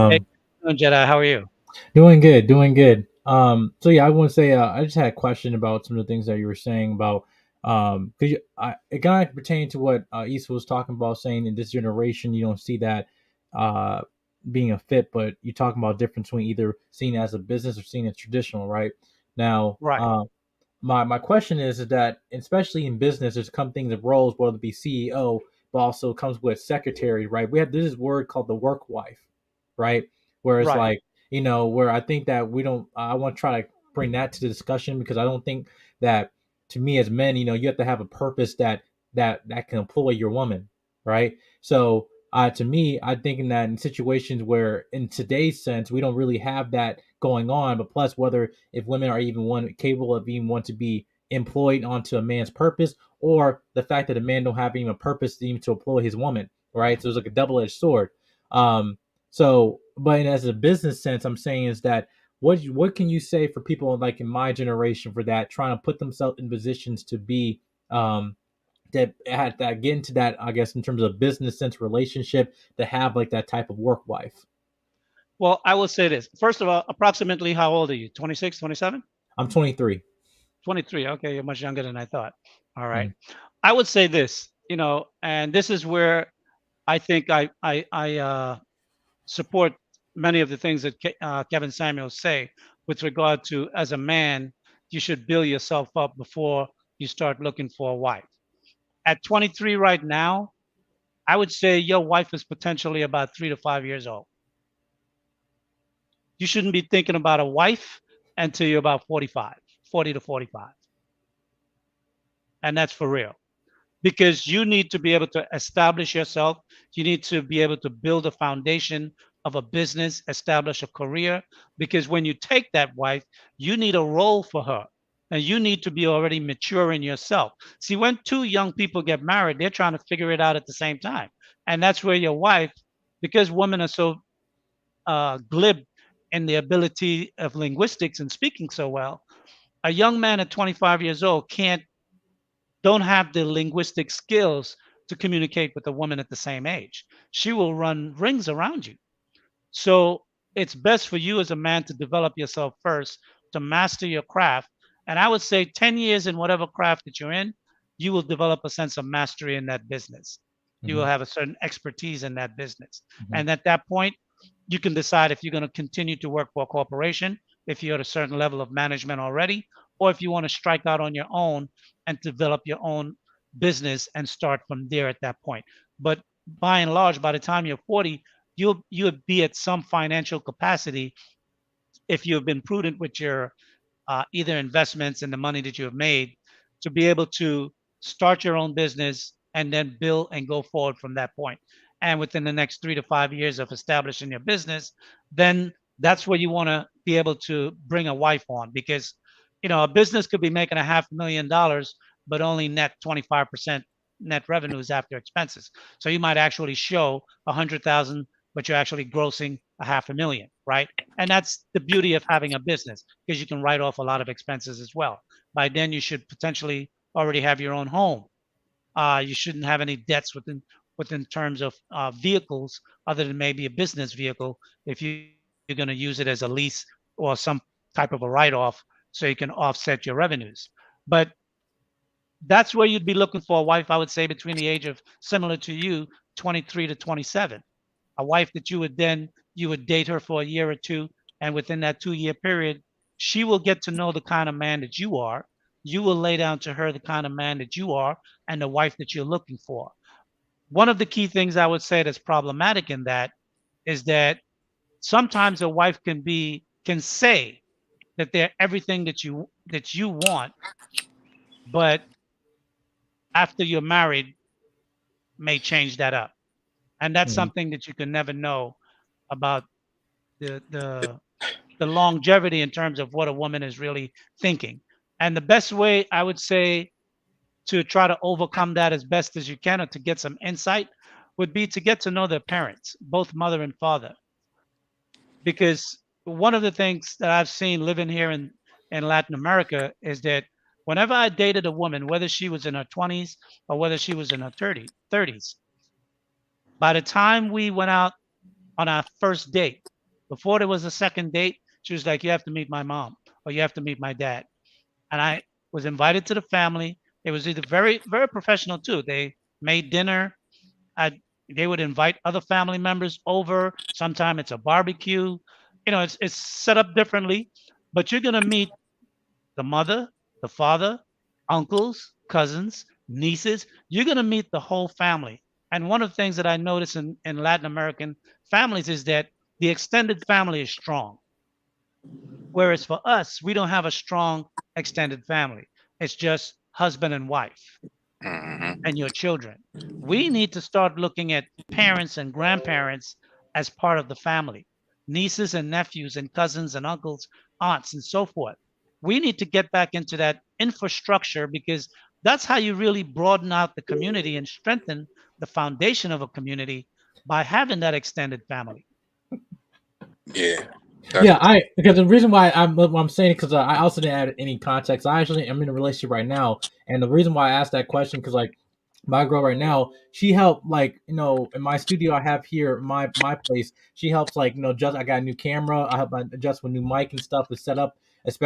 Speaker 2: Hey,
Speaker 4: Um,
Speaker 2: Jedi, how are you?
Speaker 4: doing good, doing good. So yeah, I want to say I just had a question about some of the things that you were saying about because it kind of pertained to what Issa was talking about, saying in this generation you don't see that uh being a fit, but you talking about difference between either seen as a business or seen as traditional, right? Now,
Speaker 2: Right,
Speaker 4: my question is that especially in business, there's come things of roles, whether it be CEO, but also comes with secretary, right? We have this word called the work wife, right? Where it's
Speaker 2: right.
Speaker 4: like, where I think that we don't. I want to try to bring that to the discussion because I don't think that to me as men, you have to have a purpose that can employ your woman, right? So to me, I'm thinking that in situations where, in today's sense, we don't really have that going on. But plus, whether if women are even one capable of even want to be employed onto a man's purpose, or the fact that a man don't have even a purpose even to employ his woman, right? So it's like a double-edged sword. Um, so, but as a business sense, I'm saying is that what can you say for people like in my generation for that trying to put themselves in positions to be that had that get into that, I guess, in terms of business sense relationship to have like that type of work wife.
Speaker 2: Well, I will say this. First of all, approximately how old are you? 26, 27?
Speaker 4: I'm 23.
Speaker 2: 23. Okay, you're much younger than I thought. All right.
Speaker 4: Mm,
Speaker 2: I would say this, and this is where I think I support many of the things that Kevin Samuels say with regard to as a man, you should build yourself up before you start looking for a wife. At 23 right now, I would say your wife is potentially about 3 to 5 years old. You shouldn't be thinking about a wife until you're about 45, 40 to 45. And that's for real. Because you need to be able to establish yourself. You need to be able to build a foundation of a business, establish a career. Because when you take that wife, you need a role for her. And you need to be already mature in yourself. See, when two young people get married, they're trying to figure it out at the same time. And that's where your wife, because women are so glib in the ability of linguistics and speaking so well, a young man at 25 years old don't have the linguistic skills to communicate with a woman at the same age. She will run rings around you. So it's best for you as a man to develop yourself first, to master your craft. And I would say 10 years in whatever craft that you're in, you will develop a sense of mastery in that business. You will
Speaker 4: mhm,
Speaker 2: have a certain expertise in that business.
Speaker 4: mhm,
Speaker 2: And at that point, you can decide if you're going to continue to work for a corporation, if you're at a certain level of management already, or if you want to strike out on your own and develop your own business and start from there at that point. But by and large, by the time you're 40, you'll be at some financial capacity if you've been prudent with your either investments and the money that you have made to be able to start your own business and then build and go forward from that point. And within the next 3 to 5 years of establishing your business, then that's where you want to be able to bring a wife on because, a business could be making $500,000, but only net 25% net revenues after expenses. So you might actually show 100,000, but you're actually grossing a 500,000, right? And that's the beauty of having a business because you can write off a lot of expenses as well. By then, you should potentially already have your own home. You shouldn't have any debts within terms of vehicles other than maybe a business vehicle if you're going to use it as a lease or some type of a write-off so you can offset your revenues. But that's where you'd be looking for a wife, I would say, between the age of similar to you, 23 to 27. A wife that you would date her for a year or two, and within that 2 year period, she will get to know the kind of man that you are. You will lay down to her the kind of man that you are and the wife that you're looking for. One of the key things I would say that's problematic in that is that sometimes a wife can say that they're everything that you want, but after you're married may change that up. And that's
Speaker 4: mhm,
Speaker 2: something that you can never know about the the the longevity in terms of what a woman is really thinking. And the best way I would say to try to overcome that as best as you can or to get some insight would be to get to know their parents, both mother and father. Because one of the things that I've seen living here in Latin America is that whenever I dated a woman, whether she was in her 20s or whether she was in her 30s, by the time we went out on our first date, before there was a second date, she was like, "You have to meet my mom or you have to meet my dad." And I was invited to the family. It was either very, very professional too. They made dinner. I, they would invite other family members over. Sometimes it's a barbecue. It's set up differently, but you're gonna meet the mother, the father, uncles, cousins, nieces. You're gonna meet the whole family. And one of the things that I notice in Latin American families is that the extended family is strong. Whereas for us, we don't have a strong extended family. It's just husband and wife
Speaker 3: Hmm.
Speaker 2: and your children. We need to start looking at parents and grandparents as part of the family, nieces and nephews and cousins and uncles, aunts, and so forth. We need to get back into that infrastructure because that's how you really broaden out the community and strengthen the foundation of a community by having that extended family.
Speaker 3: Yeah, that's
Speaker 4: Yeah,
Speaker 3: for
Speaker 4: I because the reason why I'm saying it because I also didn't add any context. I actually am in a relationship right now, and the reason why I asked that question because like my girl right now, she helped like in my studio I have here my place. She helps like just I got a new camera. I help adjust with new mic and stuff to set up,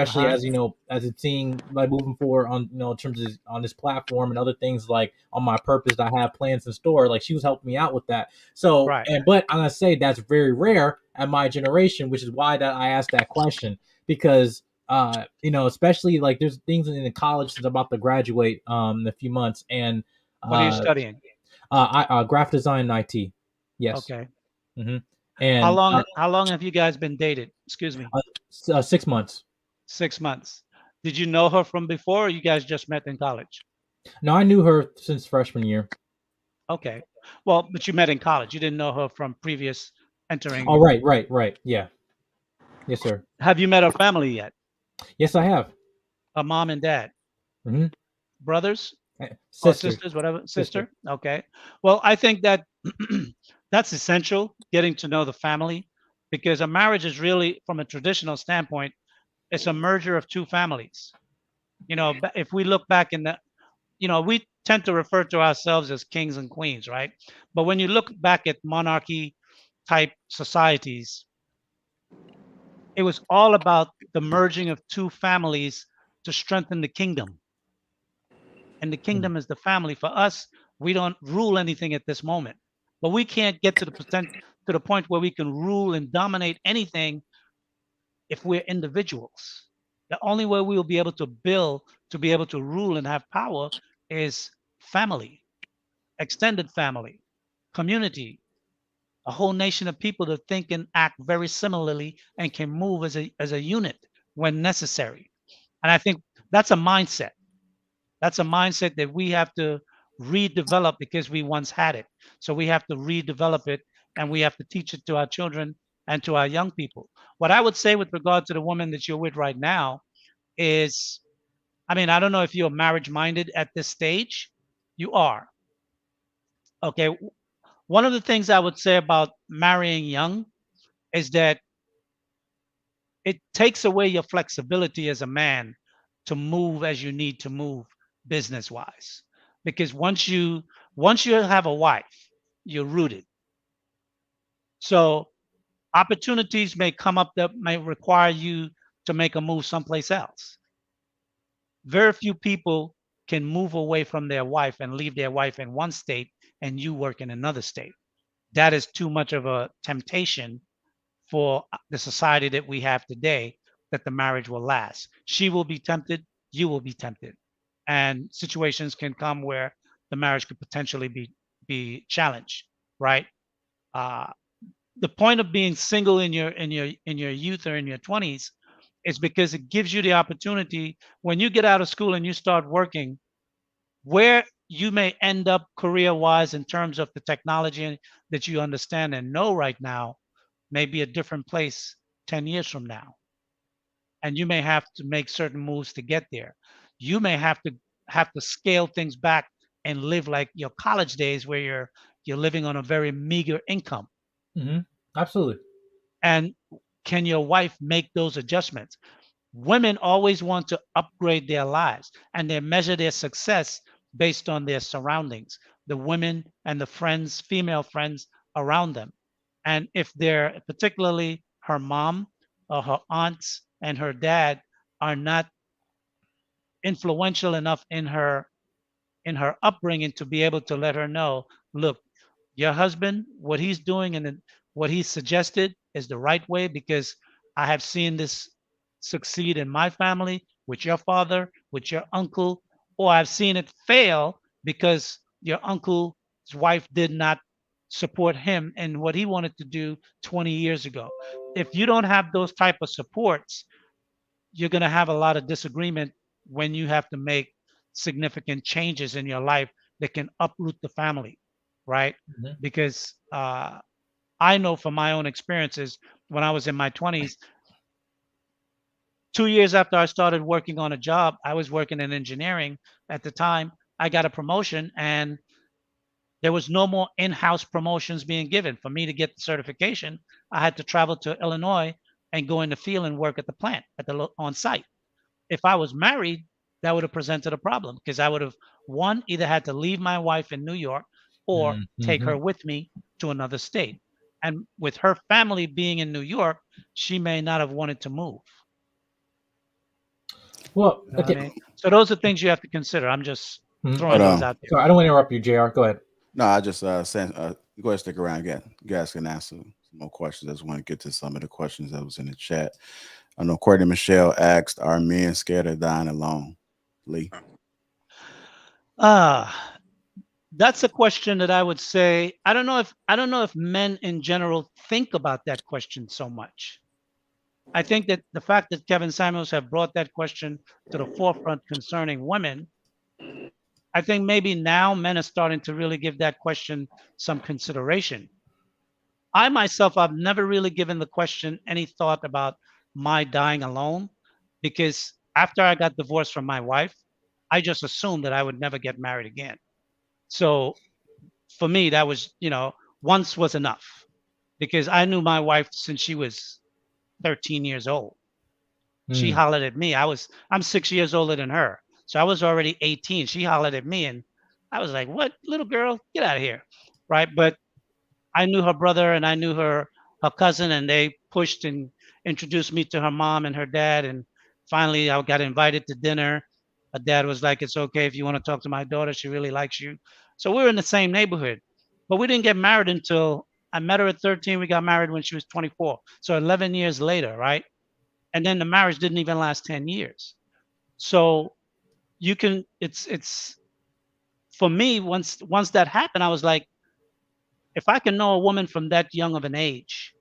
Speaker 2: Uh
Speaker 4: especially
Speaker 2: huh.
Speaker 4: as as it's seeing like moving forward on in terms of on this platform and other things like on my purpose that I have plans in store. Like she was helping me out with that. So,
Speaker 2: Right.
Speaker 4: but I'm gonna say that's very rare at my generation, which is why that I asked that question because especially like there's things in the college that's about to graduate in a few months, and
Speaker 2: What are you
Speaker 4: uh,
Speaker 2: studying?
Speaker 4: graphic design and IT, yes,
Speaker 2: Okay.
Speaker 4: hmm
Speaker 2: How
Speaker 4: and
Speaker 2: long? How long have you guys been dated? Excuse me.
Speaker 4: 6 months.
Speaker 2: 6 months. Did you know her from before, or you guys just met in college?
Speaker 4: No, I knew her since freshman year.
Speaker 2: Okay. Well, but you met in college. You didn't know her from previous
Speaker 4: Oh,
Speaker 2: entering.
Speaker 4: right, yeah, yes, sir,
Speaker 2: Have you met her family yet?
Speaker 4: yes, I have.
Speaker 2: Her mom and dad,
Speaker 4: hmm
Speaker 2: brothers or
Speaker 4: Sister,
Speaker 2: sisters, whatever,
Speaker 4: sister.
Speaker 2: sister? Okay. Well, I think that that's essential, getting to know the family, because a marriage is really, from a traditional standpoint, it's a merger of two families. If we look back in the we tend to refer to ourselves as kings and queens, right? But when you look back at monarchy type societies, it was all about the merging of two families to strengthen the kingdom. And the
Speaker 4: Mm.
Speaker 2: kingdom is the family. For us, we don't rule anything at this moment. But we can't get to the point where we can rule and dominate anything if we're individuals. The only way we will be able to build, to be able to rule and have power, is family, extended family, community, a whole nation of people that think and act very similarly and can move as a unit when necessary. And I think that's a mindset. That's a mindset that we have to redevelop because we once had it. So we have to redevelop it and we have to teach it to our children and to our young people. What I would say with regard to the woman that you're with right now is, I mean, I don't know if you're marriage minded at this stage. You are. Okay. One of the things I would say about marrying young is that it takes away your flexibility as a man to move as you need to move business wise, because once you have a wife, you're rooted. So opportunities may come up that may require you to make a move someplace else. Very few people can move away from their wife and leave their wife in one state and you work in another state. That is too much of a temptation for the society that we have today, that the marriage will last. She will be tempted, you will be tempted. And situations can come where the marriage could potentially be challenged, right? Uh, the point of being single in your youth or in your 20s is because it gives you the opportunity when you get out of school and you start working, where you may end up career wise in terms of the technology that you understand and know right now may be a different place 10 years from now. And you may have to make certain moves to get there. You may have to scale things back and live like your college days where you're living on a very meager income.
Speaker 4: hmm Absolutely.
Speaker 2: And can your wife make those adjustments? Women always want to upgrade their lives, and they measure their success based on their surroundings, the women and the friends, female friends around them. And if they're, particularly her mom or her aunts and her dad, are not influential enough in her upbringing to be able to let her know, look, your husband, what he's doing and what he suggested is the right way, because I have seen this succeed in my family, with your father, with your uncle, or I've seen it fail because your uncle's wife did not support him in what he wanted to do 20 years ago. If you don't have those type of supports, you're going to have a lot of disagreement when you have to make significant changes in your life that can uproot the family, right?
Speaker 4: Mhm.
Speaker 2: Because I know from my own experiences, when I was in my 20s, 2 years after I started working on a job, I was working in engineering at the time. I got a promotion, and there was no more in-house promotions being given. For me to get the certification, I had to travel to Illinois and go in the field and work at the plant, at the on site. If I was married, that would have presented a problem, because I would have, one, either had to leave my wife in New York or take her
Speaker 4: Mhm.
Speaker 2: with me to another state. And with her family being in New York, she may not have wanted to move.
Speaker 4: Well,
Speaker 2: You know what I
Speaker 4: okay.
Speaker 2: mean? So those are things you have to consider. I'm just
Speaker 4: Mhm.
Speaker 2: throwing
Speaker 1: But
Speaker 2: those out there.
Speaker 4: So I don't want to interrupt you, Jr. Go ahead.
Speaker 1: no, I just saying, go ahead and stick around again. You guys can answer some more questions. I just want to get to some of the questions that was in the chat. I know Courtney Michelle asked, "Are men scared of dying alone?" Lee.
Speaker 2: Ah, that's a question that I would say I don't know if men in general think about that question so much. I think that the fact that Kevin Samuels have brought that question to the forefront concerning women, I think maybe now men are starting to really give that question some consideration. I myself, I've never really given the question any thought about my dying alone, because after I got divorced from my wife, I just assumed that I would never get married again. So for me, that was, once was enough, because I knew my wife since she was 13 years old. She
Speaker 4: Mm.
Speaker 2: hollered at me. I'm 6 years older than her. So I was already 18. She hollered at me, and I was like, "What, little girl? Get out of here." Right? But I knew her brother and I knew her cousin, and they pushed and introduced me to her mom and her dad. And finally, I got invited to dinner. Her dad was like, "It's okay if you want to talk to my daughter. She really likes you." So we were in the same neighborhood, but we didn't get married until I met her at 13. We got married when she was 24. So 11 years later, right? And then the marriage didn't even last 10 years. So you can, it's for me, once that happened, I was like, if I can know a woman from that young of an age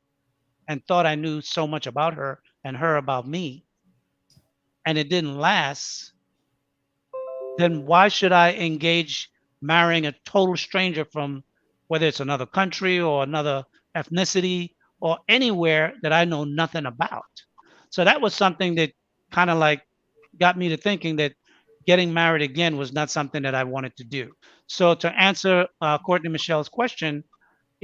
Speaker 2: and thought I knew so much about her and her about me, and it didn't last, then why should I engage marrying a total stranger from, whether it's another country or another ethnicity or anywhere that I know nothing about? So that was something that kind of like got me to thinking that getting married again was not something that I wanted to do. So to answer Courtney Michelle's question,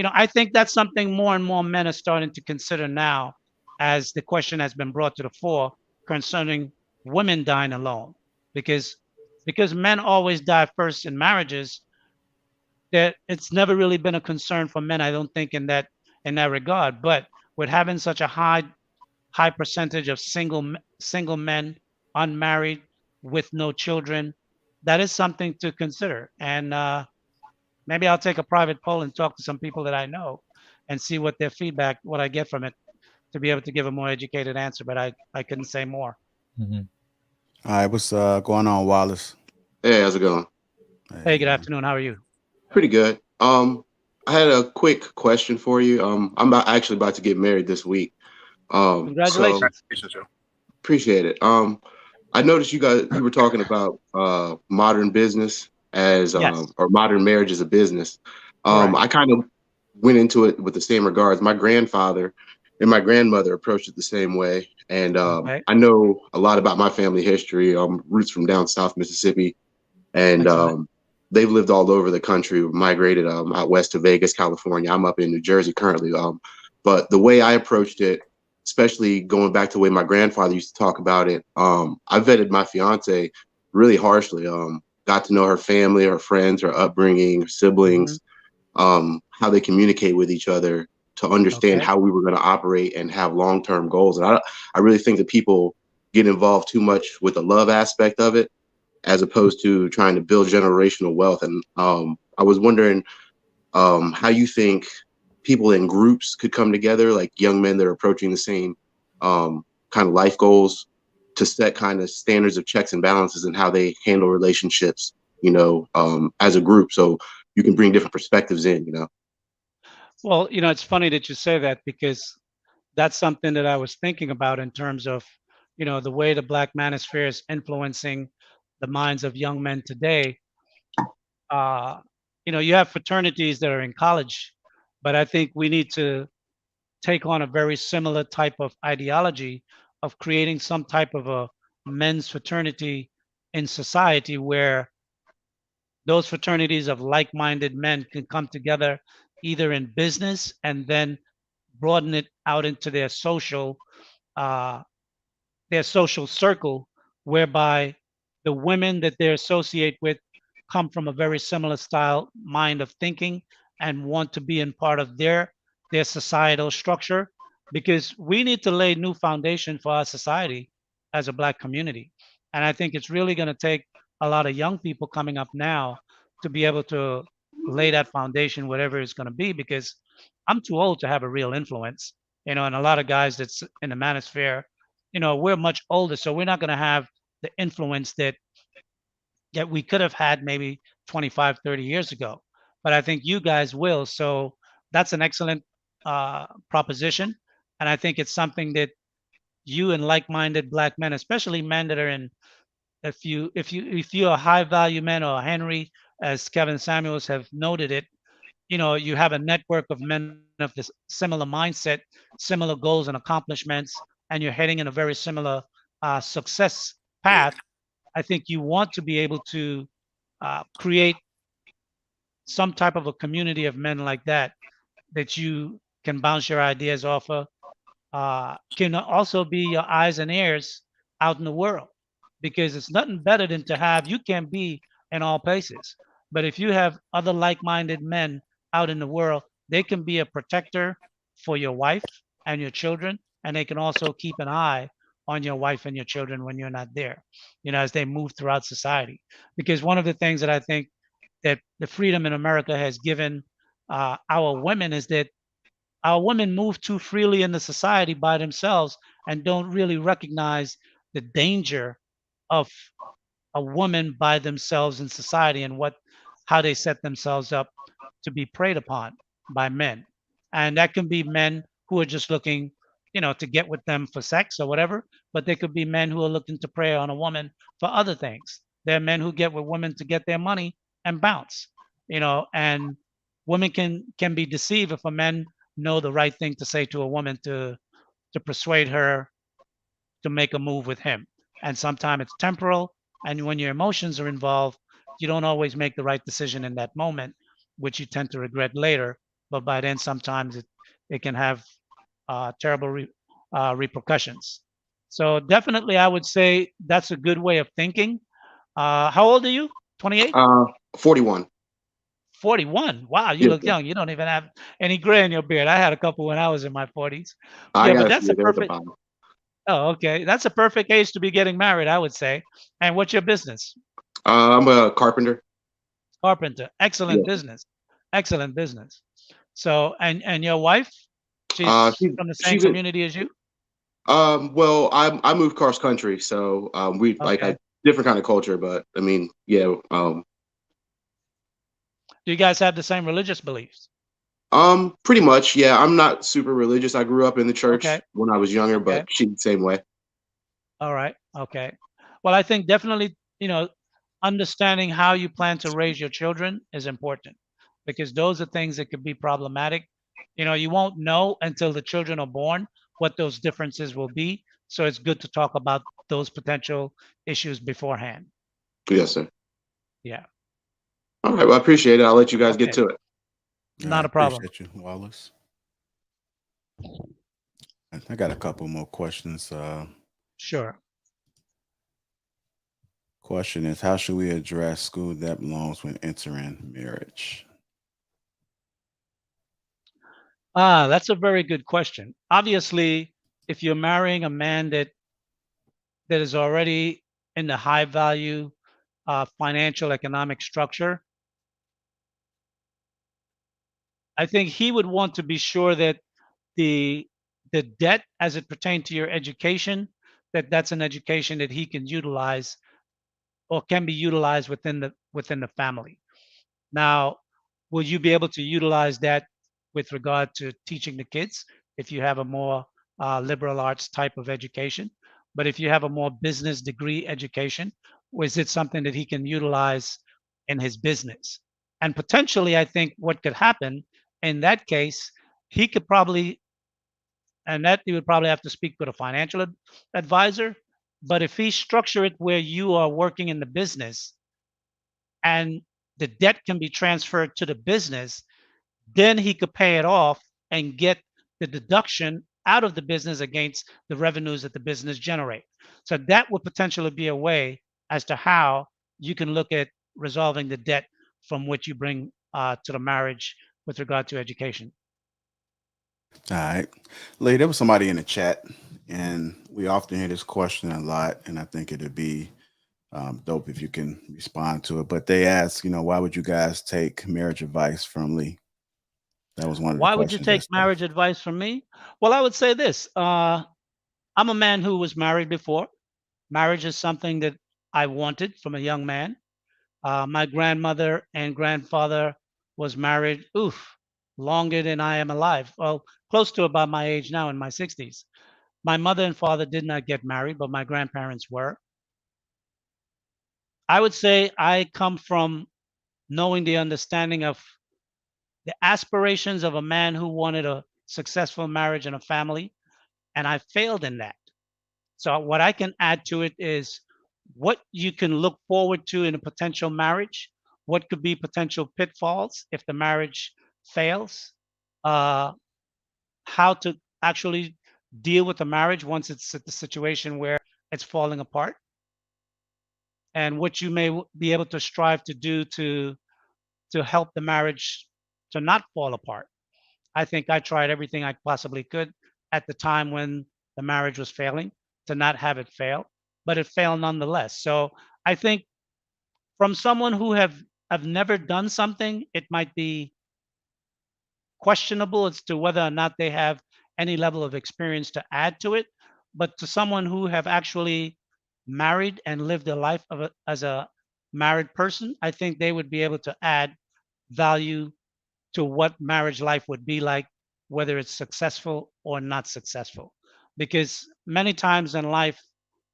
Speaker 2: I think that's something more and more men are starting to consider now, as the question has been brought to the fore concerning women dying alone, because men always die first in marriages. That it's never really been a concern for men, I don't think, in that regard. But with having such a high percentage of single men, unmarried, with no children, that is something to consider. And maybe I'll take a private poll and talk to some people that I know and see what their feedback, what I get from it, to be able to give a more educated answer. But I couldn't say more.
Speaker 4: Mhm.
Speaker 1: All right, what's going on, Wallace?
Speaker 5: Hey, how's it going?
Speaker 2: Hey, good
Speaker 1: Hey,
Speaker 2: afternoon. How are you?
Speaker 5: Pretty good. I had a quick question for you. Actually about to get married this week. So
Speaker 2: Congratulations.
Speaker 3: Congratulations, Joe.
Speaker 5: appreciate it. I noticed you were talking about modern business as
Speaker 2: Yes.
Speaker 5: or modern marriage as a business.
Speaker 2: Correct.
Speaker 5: I kind of went into it with the same regards. My grandfather and my grandmother approached it the same way, and
Speaker 2: Okay.
Speaker 5: I know a lot about my family history. Roots from down South Mississippi, and
Speaker 2: Excellent.
Speaker 5: they've lived all over the country, migrated out west to Vegas, California. I'm up in New Jersey currently. But the way I approached it especially going back to the way my grandfather used to talk about it. I vetted my fiance really harshly. Got to know her family, her friends, her upbringing, her siblings, how they communicate with each other, to understand how we were going to operate and have long-term goals. And I really think that people get involved too much with the love aspect of it, as opposed to trying to build generational wealth. And I was wondering how you think people in groups could come together, like young men that are approaching the same kind of life goals, to set kind of standards of checks and balances and how they handle relationships, as a group. So you can bring different perspectives in.
Speaker 2: Well, it's funny that you say that, because that's something that I was thinking about in terms of, the way the Black manosphere is influencing the minds of young men today. You have fraternities that are in college, but I think we need to take on a very similar type of ideology of creating some type of a men's fraternity in society, where those fraternities of like-minded men can come together either in business and then broaden it out into uh, their social circle, whereby the women that they associate with come from a very similar style mind of thinking and want to be in part of their societal structure, because we need to lay new foundation for our society as a Black community. And I think it's really going to take a lot of young people coming up now to be able to lay that foundation, whatever it's going to be, because I'm too old to have a real influence, and a lot of guys that's in the manosphere, we're much older, so we're not going to have the influence that we could have had maybe 25, 30 years ago. But I think you guys will. So that's an excellent proposition. And I think it's something that you and like-minded Black men, especially men that are in, if you're a high value man, or Henry, as Kevin Samuels have noted it, you have a network of men of this similar mindset, similar goals and accomplishments, and you're heading in a very similar success path. I think you want to be able to create some type of a community of men like that you can bounce your ideas off of, can also be your eyes and ears out in the world, because it's nothing better than to have, you can be in all places, but if you have other like-minded men out in the world, they can be a protector for your wife and your children, and they can also keep an eye on your wife and your children when you're not there, as they move throughout society. Because one of the things that I think that the freedom in America has given our women is that our women move too freely in the society by themselves and don't really recognize the danger of a woman by themselves in society, and how they set themselves up to be preyed upon by men. And that can be men who are just looking, to get with them for sex or whatever, but they could be men who are looking to prey on a woman for other things. There are men who get with women to get their money and bounce, and women can be deceived if a men know the right thing to say to a woman to persuade her to make a move with him. And sometimes it's temporal. And when your emotions are involved, you don't always make the right decision in that moment, which you tend to regret later. But by then, sometimes it can have terrible repercussions. So definitely, I would say that's a good way of thinking. How old are you? 28?
Speaker 5: 41.
Speaker 2: 41. Wow, you
Speaker 5: Yes,
Speaker 2: look
Speaker 5: sir.
Speaker 2: young. You don't even have any gray in your beard. I had a couple when I was in my 40s.
Speaker 5: I
Speaker 2: Yeah,
Speaker 5: got
Speaker 2: but
Speaker 5: a
Speaker 2: that's
Speaker 5: few
Speaker 2: a
Speaker 5: there at the
Speaker 2: perfect.
Speaker 5: bottom.
Speaker 2: Oh, okay. That's a perfect age to be getting married, I would say. And what's your business?
Speaker 5: I'm a carpenter.
Speaker 2: Carpenter. Excellent
Speaker 5: Yeah.
Speaker 2: business. Excellent business. So, and your wife,
Speaker 5: Uh,
Speaker 2: she's
Speaker 5: she's
Speaker 2: from the same
Speaker 5: she's a
Speaker 2: community as you?
Speaker 5: well, I moved cross country, so we like a
Speaker 2: Okay.
Speaker 5: different kind of culture, but I mean, yeah,
Speaker 2: Do you guys have the same religious beliefs?
Speaker 5: pretty much, yeah. I'm not super religious. I grew up in the church
Speaker 2: Okay.
Speaker 5: when I was younger,
Speaker 2: Okay.
Speaker 5: but she's the same way.
Speaker 2: All right. Okay. Well, I think definitely, understanding how you plan to raise your children is important, because those are things that could be problematic. You won't know until the children are born what those differences will be. So it's good to talk about those potential issues beforehand.
Speaker 5: Yes, sir.
Speaker 2: Yeah.
Speaker 5: All right, well, I appreciate it. I'll let you guys get
Speaker 2: Okay.
Speaker 5: to it.
Speaker 2: Not a problem.
Speaker 1: Appreciate you, Wallace. I got a couple more questions.
Speaker 2: Sure.
Speaker 1: Question is, how should we address school debt loans when entering marriage?
Speaker 2: That's a very good question. Obviously, if you're marrying a man that is already in the high value financial economic structure, I think he would want to be sure that the the debt as it pertains to your education, that's an education that he can utilize or can be utilized within the family. Now, will you be able to utilize that with regard to teaching the kids if you have a more liberal arts type of education? But if you have a more business degree education, was it something that he can utilize in his business? And potentially, I think what could happen in that case, he could probably, and that you would probably have to speak with a financial advisor. But if he structure it where you are working in the business and the debt can be transferred to the business, then he could pay it off and get the deduction out of the business against the revenues that the business generate. So that would potentially be a way as to how you can look at resolving the debt from which you bring to the marriage with regard to education.
Speaker 1: All right. Lee, there was somebody in the chat, and we often hear this question a lot, and I think it'd be dope if you can respond to it. But they ask, why would you guys take marriage advice from Lee? That was one of the
Speaker 2: Why would you
Speaker 1: questions
Speaker 2: take
Speaker 1: yesterday.
Speaker 2: marriage advice from me? Well, I would say this. I'm a man who was married before. Marriage is something that I wanted from a young man. My grandmother and grandfather was married, longer than I am alive. Well, close to about my age now in my 60s. My mother and father did not get married, but my grandparents were. I would say I come from knowing the understanding of the aspirations of a man who wanted a successful marriage and a family, and I failed in that. So what I can add to it is what you can look forward to in a potential marriage, what could be potential pitfalls if the marriage fails, uh, how to actually deal with the marriage once it's at the situation where it's falling apart, and what you may be able to strive to do to help the marriage to not fall apart. I think I tried everything I possibly could at the time when the marriage was failing to not have it fail, but it failed nonetheless. So I think from someone who have never done something, it might be questionable as to whether or not they have any level of experience to add to it. But to someone who have actually married and lived a life as a married person, I think they would be able to add value to what marriage life would be like, whether it's successful or not successful. Because many times in life,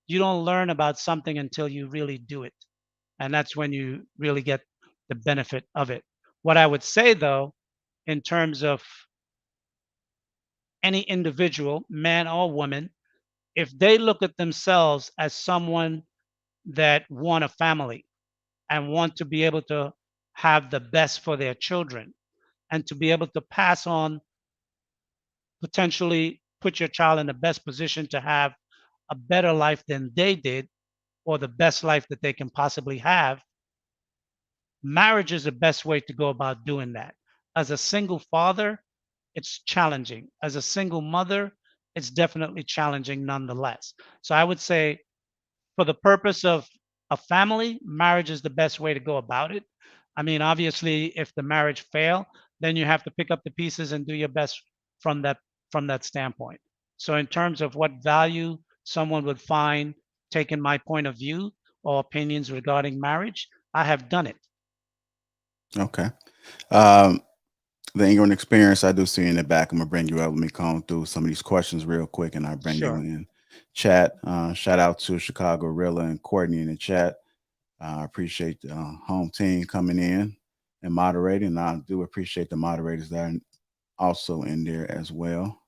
Speaker 2: you don't learn about something until you really do it. And that's when you really get the benefit of it. What I would say, though, in terms of any individual, man or woman, if they look at themselves as someone that want a family and want to be able to have the best for their children and to be able to pass on, potentially put your child in the best position to have a better life than they did or the best life that they can possibly have, marriage is the best way to go about doing that. As a single father, it's challenging. As a single mother, it's definitely challenging nonetheless. So I would say for the purpose of a family, marriage is the best way to go about it. I mean, obviously, if the marriage fail, then you have to pick up the pieces and do your best from that from that standpoint. So in terms of what value someone would find taking my point of view or opinions regarding marriage, I have done it.
Speaker 1: Okay. Um, the Ingram experience I do see in the back. I'm gonna bring you up. Let me comb through some of these questions real quick, and I'll bring you
Speaker 2: Sure.
Speaker 1: in. Chat. Shout out to Chicago Rilla and Courtney in the chat. I appreciate the home team coming in and moderating. I do appreciate the moderators that are also in there as well.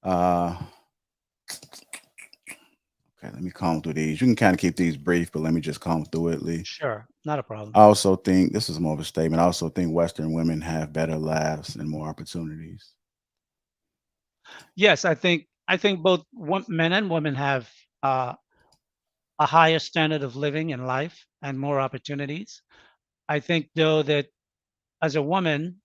Speaker 1: Uh, okay, let me comb through these. You can kind of keep these brief, but let me just comb through it, Lee.
Speaker 2: Sure. Not a problem.
Speaker 1: I also think this is more of a statement. I also think Western women have better lives and more opportunities.
Speaker 2: Yes, I think I think both men and women have uh, a higher standard of living in life and more opportunities. I think, though, that as a woman,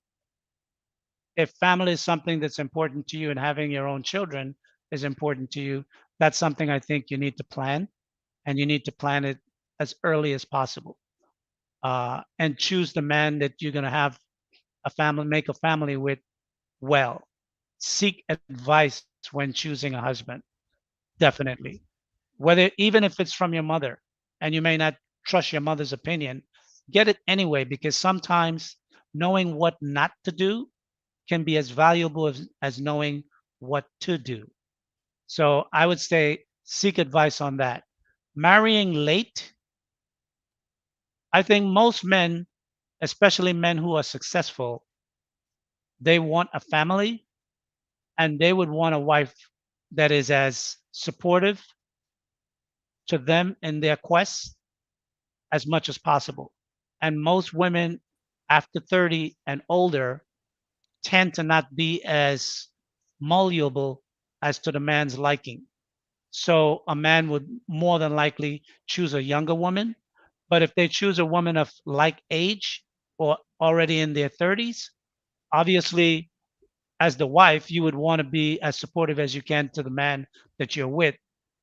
Speaker 2: if family is something that's important to you and having your own children is important to you, that's something I think you need to plan, and you need to plan it as early as possible. And choose the man that you're going to have a family, make a family with well. Seek advice when choosing a husband, definitely. Whether even if it's from your mother and you may not trust your mother's opinion, get it anyway, because sometimes knowing what not to do can be as valuable as knowing what to do. So I would say seek advice on that. Marrying late, I think most men, especially men who are successful, they want a family and they would want a wife that is as supportive to them in their quest as much as possible. And most women after 30 and older tend to not be as malleable as to the man's liking. So a man would more than likely choose a younger woman. But if they choose a woman of like age or already in their 30s, obviously, as the wife, you would want to be as supportive as you can to the man that you're with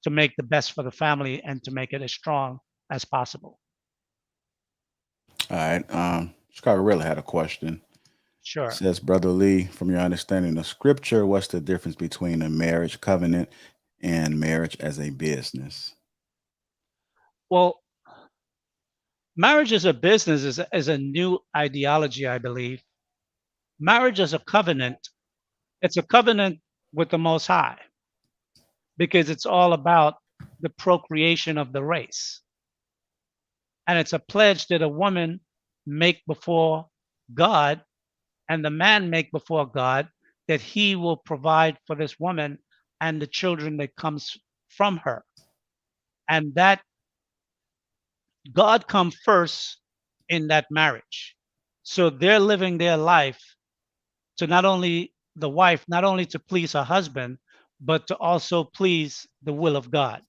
Speaker 2: to make the best for the family and to make it as strong as possible.
Speaker 1: All right. Chicago really had a question.
Speaker 2: Sure.
Speaker 1: Says, Brother Lee, from your understanding of scripture, what's the difference between a marriage covenant and marriage as a business?
Speaker 2: Well, marriage as a business is a new ideology, I believe. Marriage as a covenant, it's a covenant with the Most High because it's all about the procreation of the race. And it's a pledge that a woman make before God and the man make before God that he will provide for this woman and the children that comes from her. And that God come first in that marriage. So they're living their life to not only the wife, not only to please her husband, but to also please the will of God.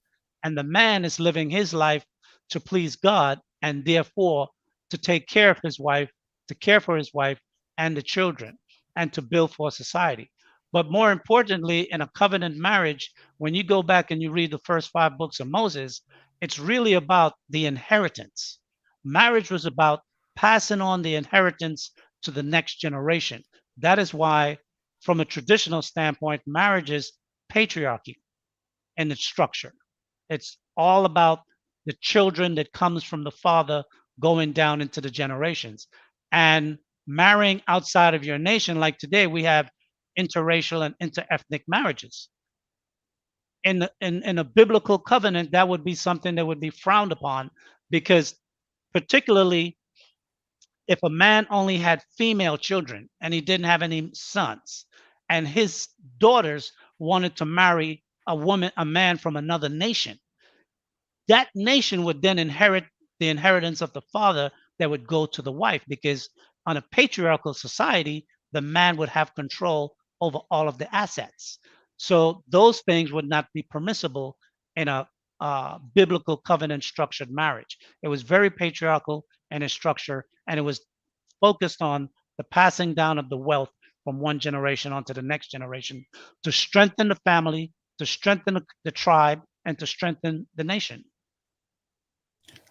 Speaker 2: And the man is living his life to please God and therefore to take care of his wife, to care for his wife and the children, and to build for society. But more importantly, in a covenant marriage, when you go back and you read the first 5 books of Moses, it's really about the inheritance. Marriage was about passing on the inheritance to the next generation. That is why, from a traditional standpoint, marriage is patriarchy in its structure. It's all about the children that comes from the father going down into the generations. And marrying outside of your nation, like today, we have interracial and interethnic marriages. In a biblical covenant, that would be something that would be frowned upon because, particularly if a man only had female children and he didn't have any sons, and his daughters wanted to marry a man from another nation, that nation would then inherit the inheritance of the father that would go to the wife because on a patriarchal society, the man would have control over all of the assets. So those things would not be permissible in a biblical covenant structured marriage. It was very patriarchal in its structure, and it was focused on the passing down of the wealth from one generation onto the next generation to strengthen the family, to strengthen the tribe, and to strengthen the nation.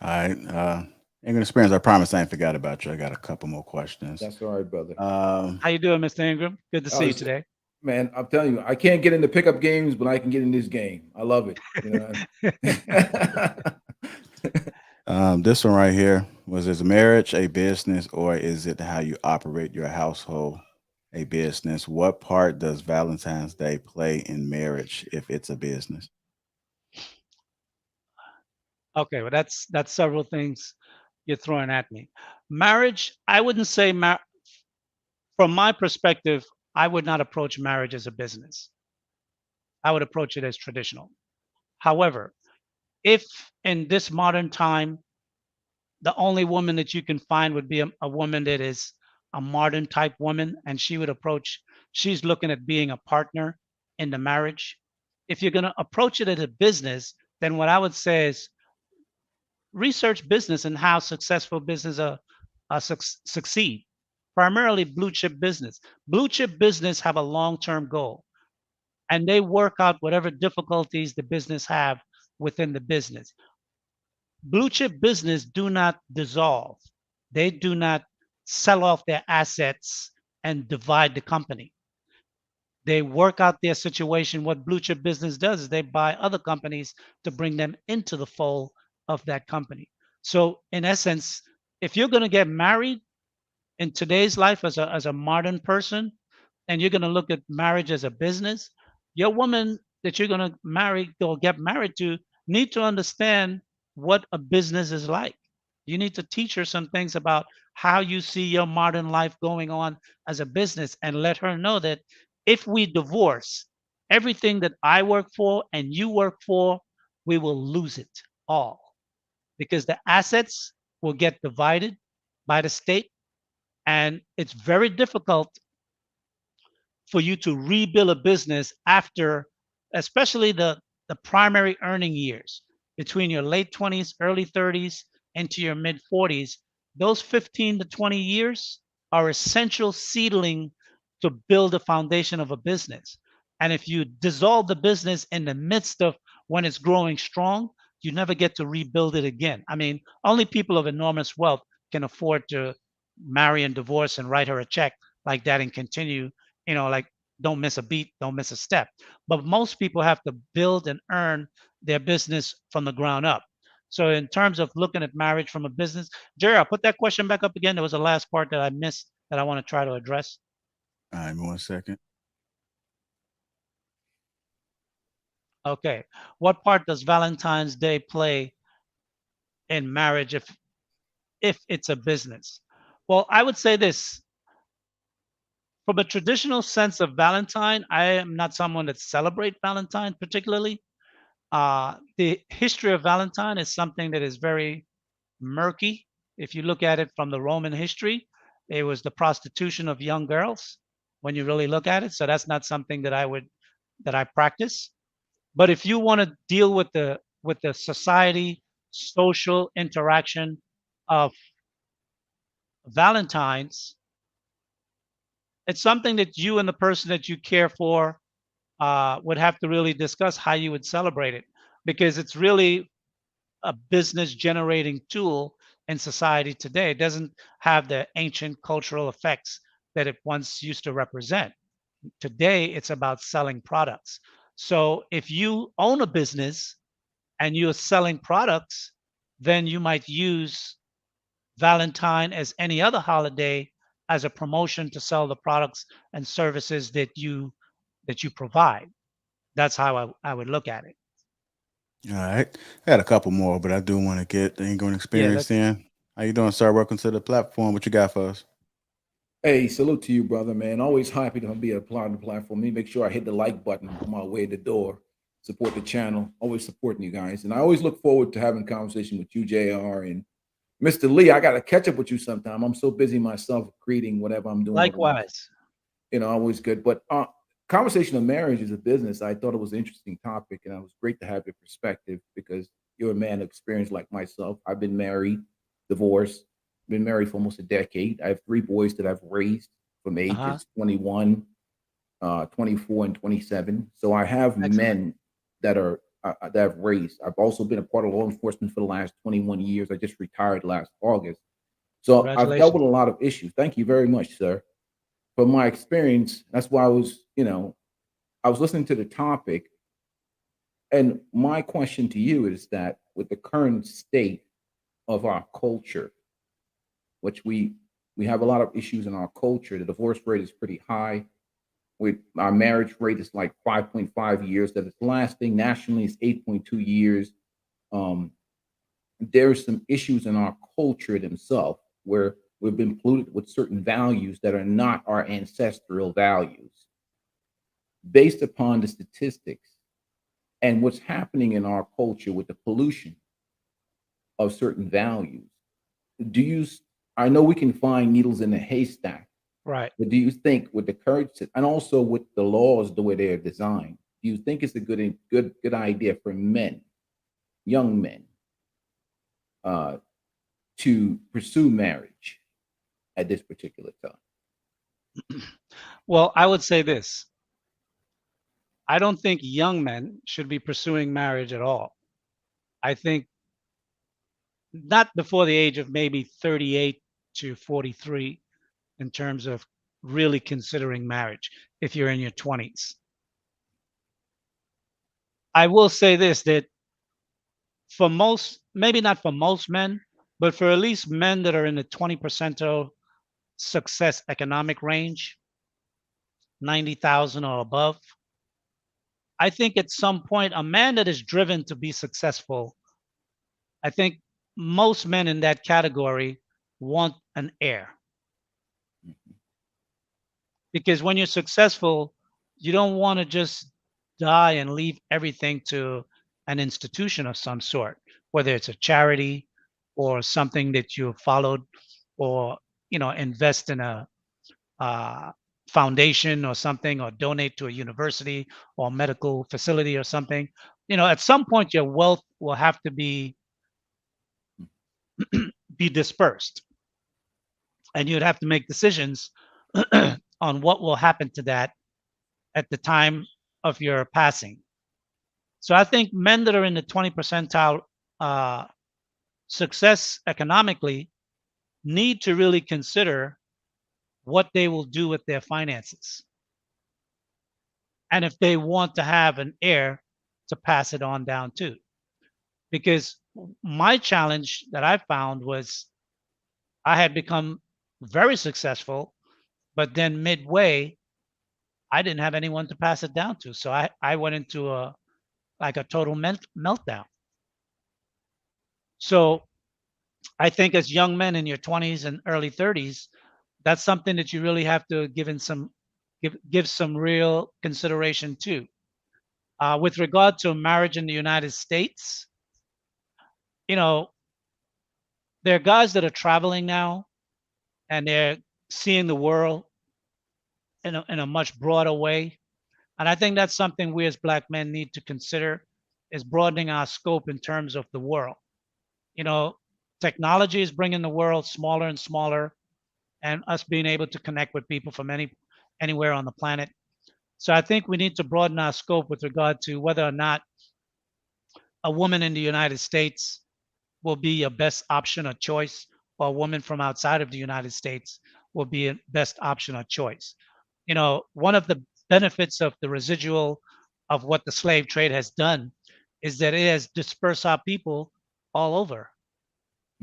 Speaker 1: All right. England Experience, I promise I ain't forgot about you. I got a couple more questions.
Speaker 6: That's all right, brother.
Speaker 2: How you doing, Mr. Ingram? Good to see you today.
Speaker 6: Man, I'm telling you, I can't get into pickup games, but I can get in this game. I love it. You know?
Speaker 1: This one right here was: is marriage a business or is it how you operate your household a business? What part does Valentine's Day play in marriage if it's a business?
Speaker 2: Okay, well, that's several things you're throwing at me. Marriage, I wouldn't say from my perspective, I would not approach marriage as a business. I would approach it as traditional. However, if in this modern time, the only woman that you can find would be a woman that is a modern type woman, and she's looking at being a partner in the marriage, if you're going to approach it as a business, then what I would say is research business and how successful business succeed. Primarily blue chip business. Blue chip business have a long-term goal, and they work out whatever difficulties the business have within the business. Blue chip business do not dissolve. They do not sell off their assets and divide the company. They work out their situation. What blue chip business does is they buy other companies to bring them into the fold of that company. So in essence, if you're going to get married in today's life as a modern person, and you're going to look at marriage as a business, your woman that you're going to marry or get married to need to understand what a business is like. You need to teach her some things about how you see your modern life going on as a business, and let her know that if we divorce, everything that I work for and you work for, we will lose it all, because the assets will get divided by the state, and it's very difficult for you to rebuild a business after, especially the primary earning years between your late 20s, early 30s, into your mid 40s. Those 15 to 20 years are essential seedling to build a foundation of a business. And if you dissolve the business in the midst of when it's growing strong, you never get to rebuild it again. I mean, only people of enormous wealth can afford to marry and divorce and write her a check like that and continue, like don't miss a beat, don't miss a step. But most people have to build and earn their business from the ground up. So in terms of looking at marriage from a business, Jerry, I'll put that question back up again. There was a last part that I missed that I want to try to address.
Speaker 1: All right, 1 second.
Speaker 2: Okay. What part does Valentine's Day play in marriage if it's a business? Well, I would say this. From a traditional sense of Valentine, I am not someone that celebrate Valentine particularly. The history of Valentine is something that is very murky. If you look at it from the Roman history, it was the prostitution of young girls when you really look at it. So that's not something that I practice. But if you want to deal with the society, social interaction of Valentine's, it's something that you and the person that you care for would have to really discuss how you would celebrate it, because it's really a business generating tool in society today. It doesn't have the ancient cultural effects that it once used to represent. Today, it's about selling products. So if you own a business and you're selling products, then you might use Valentine as any other holiday as a promotion to sell the products and services that you provide. That's how I would look at it.
Speaker 1: All right. I got a couple more, but I do want to get the Ingram
Speaker 2: Yeah,
Speaker 1: experience in. How you doing, sir? Welcome to the platform. What you got for us?
Speaker 6: Hey, salute to you, brother, man. Always happy to be a part of the platform. Let me make sure I hit the like button on my way to the door. Support the channel. Always supporting you guys. And I always look forward to having a conversation with you, JR, and Mr. Lee. I got to catch up with you sometime. I'm so busy myself creating whatever I'm doing.
Speaker 2: Likewise.
Speaker 6: Always good. But conversation of marriage is a business. I thought it was an interesting topic, and it was great to have your perspective because you're a man of experience like myself. I've been married, divorced, been married for almost a decade. I have 3 boys that I've raised from ages 21, 24, and 27. So I have
Speaker 2: Excellent.
Speaker 6: men that are that I've raised. I've also been a part of law enforcement for the last 21 years. I just retired last August. So I've dealt with a lot of issues. Thank you very much, sir. From my experience, that's why I was listening to the topic. And my question to you is that with the current state of our culture, which we have a lot of issues in our culture, the divorce rate is pretty high. Our marriage rate is like 5.5 years that it's lasting. Nationally, it's 8.2 years. There's some issues in our culture themselves where we've been polluted with certain values that are not our ancestral values. Based upon the statistics and what's happening in our culture with the pollution of certain values, I know we can find needles in a haystack,
Speaker 2: Right.
Speaker 6: but do you think with the current and also with the laws the way they are designed, do you think it's a good idea for men, young men, to pursue marriage at this particular time?
Speaker 2: Well, I would say this. I don't think young men should be pursuing marriage at all. I think not before the age of maybe 38 to 43 in terms of really considering marriage if you're in your 20s. I will say this, that for most, maybe not for most men, but for at least men that are in the 20 percentile success economic range, 90,000 or above, I think at some point, a man that is driven to be successful, I think most men in that category want an heir. Because when you're successful, you don't want to just die and leave everything to an institution of some sort, whether it's a charity or something that you followed, or invest in a foundation or something, or donate to a university or medical facility or something. At some point your wealth will have to be dispersed, and you'd have to make decisions on what will happen to that at the time of your passing. So I think men that are in the 20 percentile success economically need to really consider what they will do with their finances, and if they want to have an heir to pass it on down to. Because my challenge that I found was I had become very successful, but then midway, I didn't have anyone to pass it down to. So I went into a total meltdown. So I think as young men in your 20s and early 30s, that's something that you really have to give some real consideration to. With regard to marriage in the United States, there are guys that are traveling now, and they're seeing the world in a much broader way. And I think that's something we as Black men need to consider, is broadening our scope in terms of the world. Technology is bringing the world smaller and smaller, and us being able to connect with people from anywhere on the planet. So I think we need to broaden our scope with regard to whether or not a woman in the United States will be your best option or choice, or a woman from outside of the United States will be a best option or choice. One of the benefits of the residual of what the slave trade has done is that it has dispersed our people all over.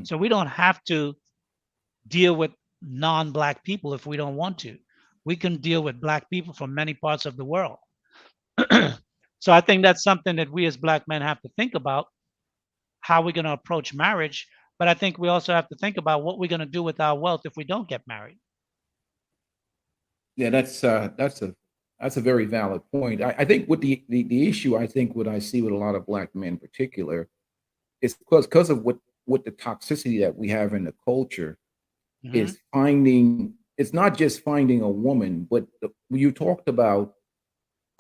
Speaker 2: So we don't have to deal with non-Black people if we don't want to. We can deal with Black people from many parts of the world. So I think that's something that we as Black men have to think about, how we're going to approach marriage. But I think we also have to think about what we're going to do with our wealth if we don't get married.
Speaker 6: Yeah, that's a very valid point. I think with the issue, I think what I see with a lot of Black men in particular is because of what the toxicity that we have in the culture is finding. It's not just finding a woman, but you talked about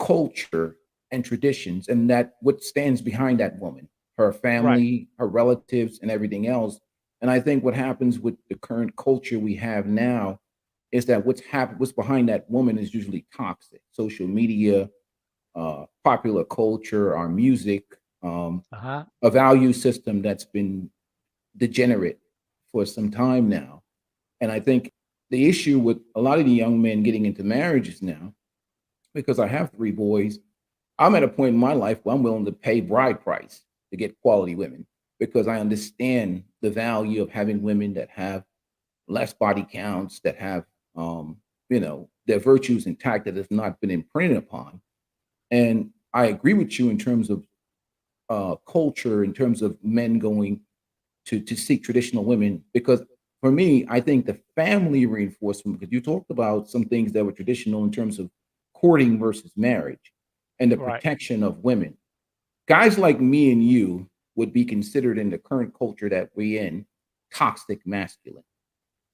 Speaker 6: culture and traditions, and that what stands behind that woman, her family, her relatives, and everything else. And I think what happens with the current culture we have now is that what's behind that woman is usually toxic. Social media, popular culture, our music, a value system that's been degenerate for some time now. And I think the issue with a lot of the young men getting into marriages now, because I have 3 boys, I'm at a point in my life where I'm willing to pay bride price to get quality women, because I understand the value of having women that have less body counts, that have their virtues intact, that has not been imprinted upon. And I agree with you in terms of culture, in terms of men going to seek traditional women, because for me, I think the family reinforcement, because you talked about some things that were traditional in terms of courting versus marriage and the protection of women. Guys like me and you would be considered in the current culture that we're in toxic masculine,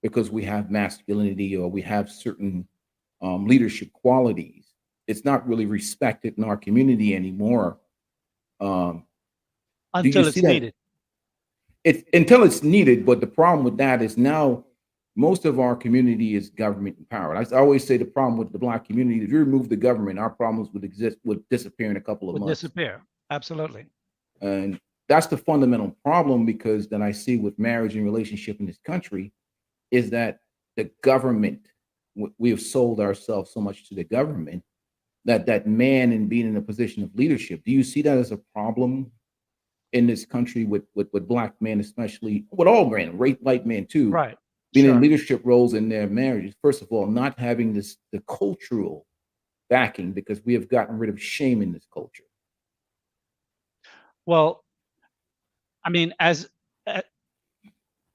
Speaker 6: because we have masculinity or we have certain leadership qualities. it's not really respected in our community anymore. Do you
Speaker 2: Until
Speaker 6: see
Speaker 2: it's
Speaker 6: that?
Speaker 2: needed.
Speaker 6: It's until it's needed, but the problem with that is now most of our community is government empowered. I always say the problem with the Black community, if you remove the government, our problems would disappear in a couple of
Speaker 2: Would
Speaker 6: months.
Speaker 2: disappear. Absolutely.
Speaker 6: And that's the fundamental problem, because then I see with marriage and relationship in this country is that the government, we have sold ourselves so much to the government that man and being in a position of leadership. Do you see that as a problem in this country with Black men, especially with all men, white men too,
Speaker 2: Right.
Speaker 6: being in
Speaker 2: Sure.
Speaker 6: leadership roles in their marriages? First of all, not having the cultural backing, because we have gotten rid of shame in this culture.
Speaker 2: Well, I mean, at,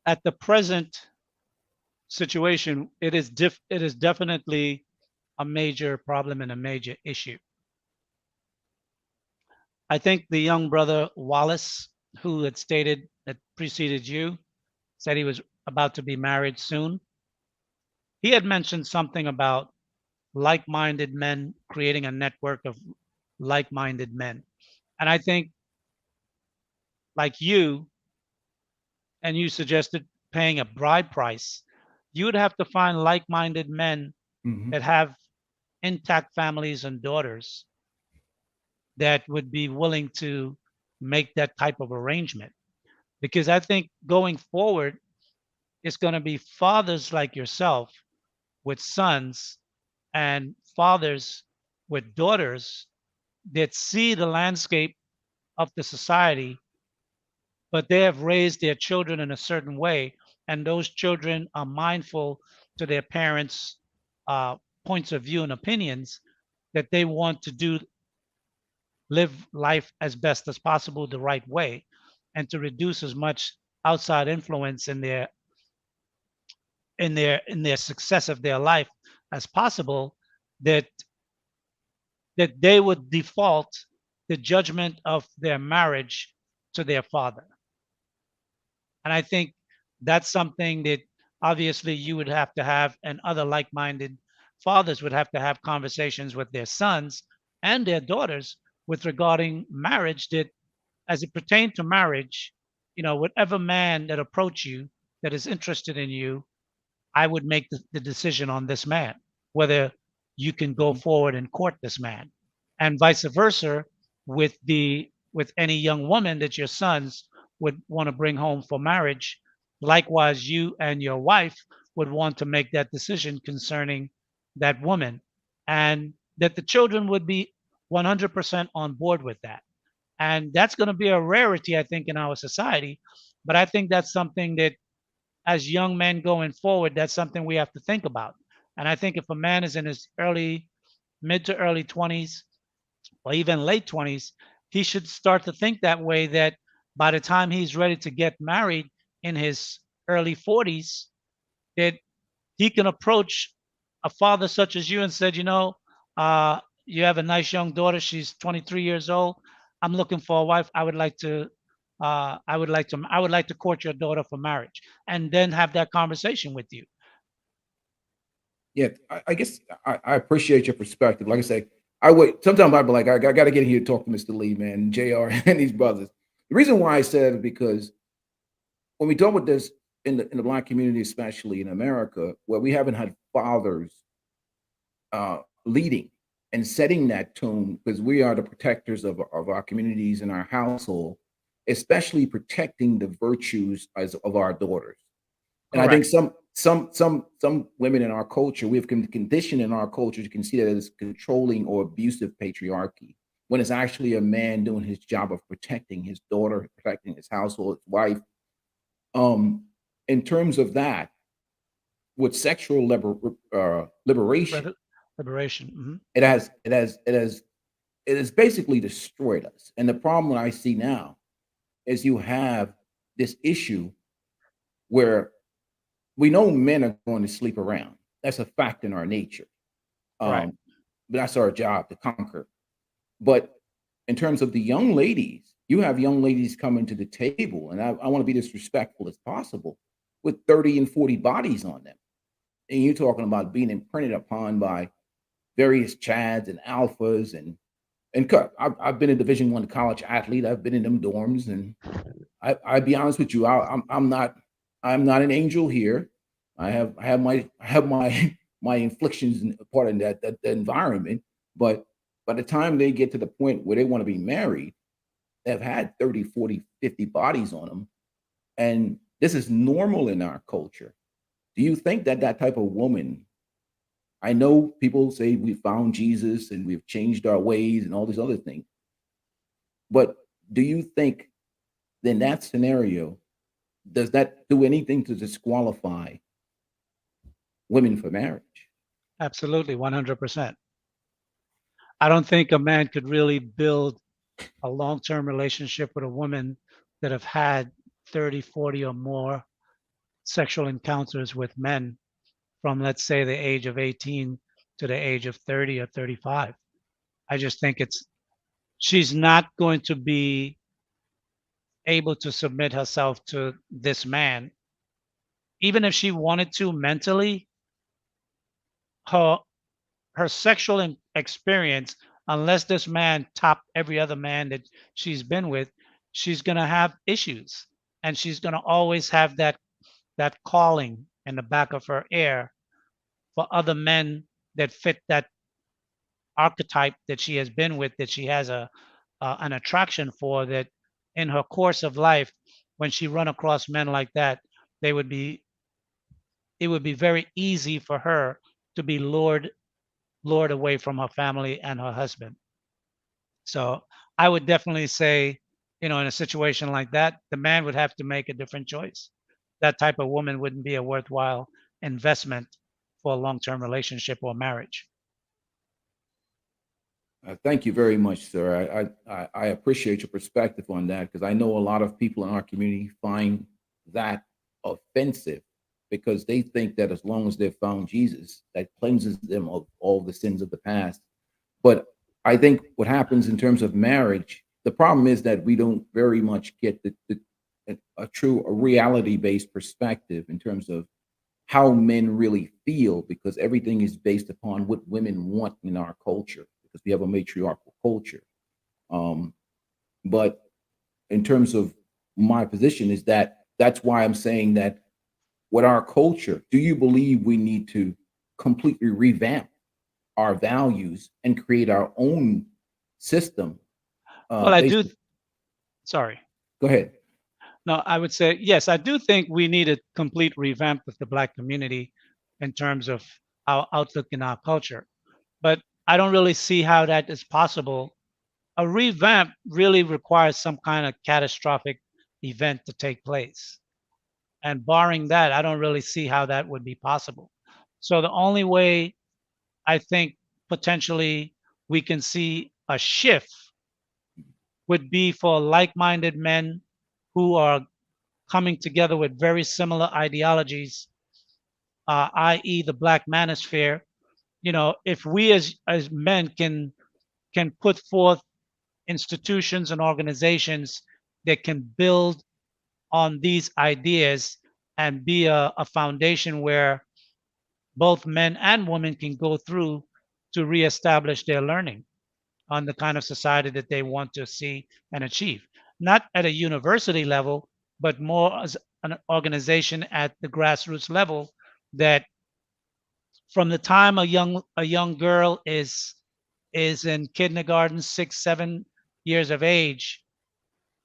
Speaker 2: at the present situation, it is definitely a major problem and a major issue. I think the young brother Wallace, who had stated that preceded you, said he was about to be married soon. He had mentioned something about like-minded men creating a network of like-minded men. And I think, like and you suggested paying a bride price, you would have to find like-minded men that have intact families and daughters that would be willing to make that type of arrangement. Because I think going forward, it's going to be fathers like yourself with sons and fathers with daughters that see the landscape of the society, but they have raised their children in a certain way, and those children are mindful to their parents' points of view and opinions, that they want to live life as best as possible the right way, and to reduce as much outside influence in their success of their life as possible, that they would default the judgment of their marriage to their father. And I think that's something that obviously you would have to have, and other like-minded fathers would have to have conversations with their sons and their daughters with regarding marriage, that as it pertained to marriage, whatever man that approach you that is interested in you, I would make the decision on this man, whether you can go forward and court this man, and vice versa with any young woman that your sons would want to bring home for marriage. Likewise, you and your wife would want to make that decision concerning that woman, and that the children would be 100% on board with that. And that's going to be a rarity, I think, in our society. But I think that's something that, as young men going forward, that's something we have to think about. And I think if a man is in his mid to early 20s, or even late 20s, he should start to think that way, that by the time he's ready to get married in his early 40s, that he can approach a father such as you and said, you have a nice young daughter. She's 23 years old. I'm looking for a wife. I would like to court your daughter for marriage, and then have that conversation with you.
Speaker 6: Yeah, I guess I appreciate your perspective. Like I say, I would sometimes I'd be like, I got to get here to talk to Mr. Lee, man, JR, and these brothers. The reason why I said it, because when we talk with this in the Black community, especially in America, where we haven't had fathers leading and setting that tone, because we are the protectors of our communities and our household, especially protecting the virtues of our daughters. And
Speaker 2: Correct.
Speaker 6: I think some women in our culture, we have conditioned in our culture to consider that as controlling or abusive patriarchy, when it's actually a man doing his job of protecting his daughter, protecting his household, his wife. In terms of that, with sexual liberation,
Speaker 2: Liberation.
Speaker 6: it has basically destroyed us. And the problem I see now is you have this issue where we know men are going to sleep around. That's a fact in our nature.
Speaker 2: Right.
Speaker 6: That's our job to conquer. But in terms of the young ladies, you have young ladies coming to the table, and I want to be disrespectful as possible, with 30 and 40 bodies on them. And you're talking about being imprinted upon by various Chads and Alphas and I've been a Division I college athlete. I've been in them dorms, and I be honest with you, I'm not an angel here. I have my my inflictions and part of that environment. But by the time they get to the point where they want to be married, they've had 30, 40, 50 bodies on them, and this is normal in our culture. Do you think that that type of woman? I know people say we found Jesus and we've changed our ways and all these other things, but do you think in that scenario, does that do anything to disqualify women for marriage?
Speaker 2: Absolutely, 100%. I don't think a man could really build a long-term relationship with a woman that have had 30, 40 or more sexual encounters with men from, let's say, the age of 18 to the age of 30 or 35. I just think she's not going to be able to submit herself to this man. Even if she wanted to mentally, her her sexual experience, unless this man topped every other man that she's been with, she's gonna have issues, and she's gonna always have that calling in the back of her ear for other men that fit that archetype that she has been with, that she has an attraction for. That in her course of life, when she run across men like that, they would be it would be very easy for her to be lured away from her family and her husband. So I would definitely say, in a situation like that, the man would have to make a different choice. That type of woman wouldn't be a worthwhile investment for a long-term relationship or marriage.
Speaker 6: Thank you very much, sir. I appreciate your perspective on that, because I know a lot of people in our community find that offensive, because they think that as long as they've found Jesus, that cleanses them of all the sins of the past. But I think what happens in terms of marriage, the problem is that we don't very much get a true reality-based perspective in terms of how men really feel, because everything is based upon what women want in our culture, because we have a matriarchal culture. But in terms of my position is that's why I'm saying that with our culture, do you believe we need to completely revamp our values and create our own system?
Speaker 2: Well, I do. Sorry.
Speaker 6: Go ahead.
Speaker 2: No, I would say yes. I do think we need a complete revamp of the Black community in terms of our outlook in our culture, but I don't really see how that is possible. A revamp really requires some kind of catastrophic event to take place. And barring that, I don't really see how that would be possible. So the only way I think potentially we can see a shift would be for like-minded men who are coming together with very similar ideologies, i.e., the Black manosphere. If we as men can put forth institutions and organizations that can build on these ideas and be a foundation where both men and women can go through to reestablish their learning on the kind of society that they want to see and achieve. Not at a university level, but more as an organization at the grassroots level, that from the time a young girl is in kindergarten, 6, 7 years of age,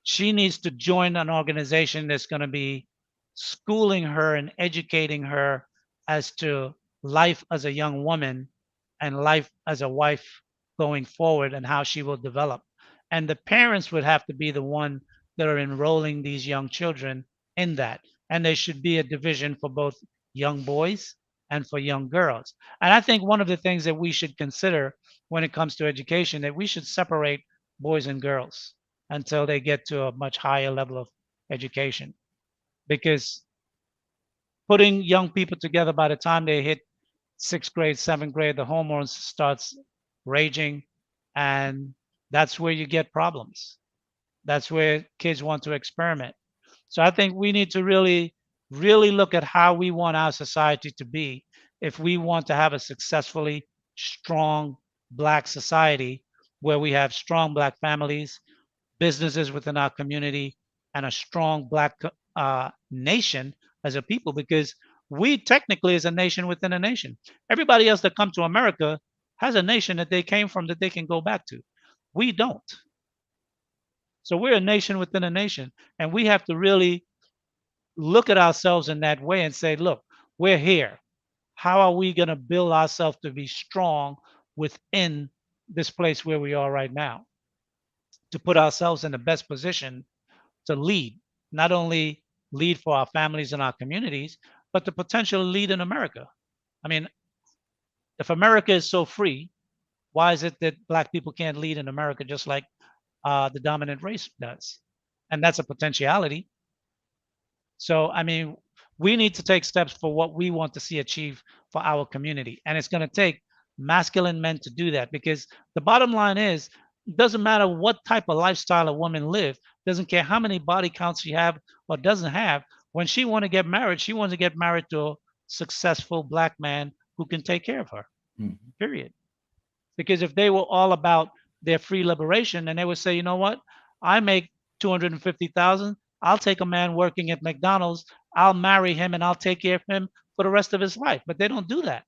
Speaker 2: she needs to join an organization that's going to be schooling her and educating her as to life as a young woman and life as a wife going forward, and how she will develop. And the parents would have to be the one that are enrolling these young children in that. And there should be a division for both young boys and for young girls. And I think one of the things that we should consider when it comes to education, that we should separate boys and girls until they get to a much higher level of education. Because putting young people together, by the time they hit 6th grade, 7th grade, the hormones starts raging, and that's where you get problems. That's where kids want to experiment. So I think we need to really, really look at how we want our society to be if we want to have a successfully strong Black society where we have strong Black families, businesses within our community, and a strong Black nation as a people, because we technically is a nation within a nation. Everybody else that come to America has a nation that they came from that they can go back to. We don't. So we're a nation within a nation, and we have to really look at ourselves in that way and say, look, we're here. How are we going to build ourselves to be strong within this place where we are right now, to put ourselves in the best position to lead, not only lead for our families and our communities, but to potentially lead in America? I mean, if America is so free, why is it that Black people can't lead in America just like the dominant race does? And that's a potentiality. So, I mean, we need to take steps for what we want to see achieved for our community. And it's going to take masculine men to do that, because the bottom line is, it doesn't matter what type of lifestyle a woman live, doesn't care how many body counts she have or doesn't have. When she want to get married, she wants to get married to a successful Black man who can take care of her. Mm-hmm. Period. Because if they were all about their free liberation, and they would say, you know what, I make 250,000. I'll take a man working at McDonald's. I'll marry him and I'll take care of him for the rest of his life. But they don't do that.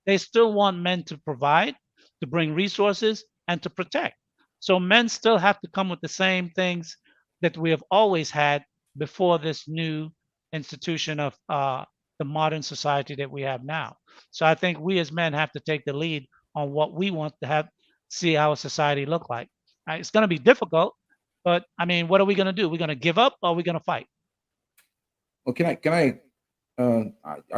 Speaker 2: They still want men to provide, to bring resources, and to protect. So men still have to come with the same things that we have always had before this new institution of the modern society that we have now. So I think we as men have to take the lead on what we want to see our society look like. It's going to be difficult, but I mean, what are we going to do? We're going to give up, or are we going to fight?
Speaker 6: Well,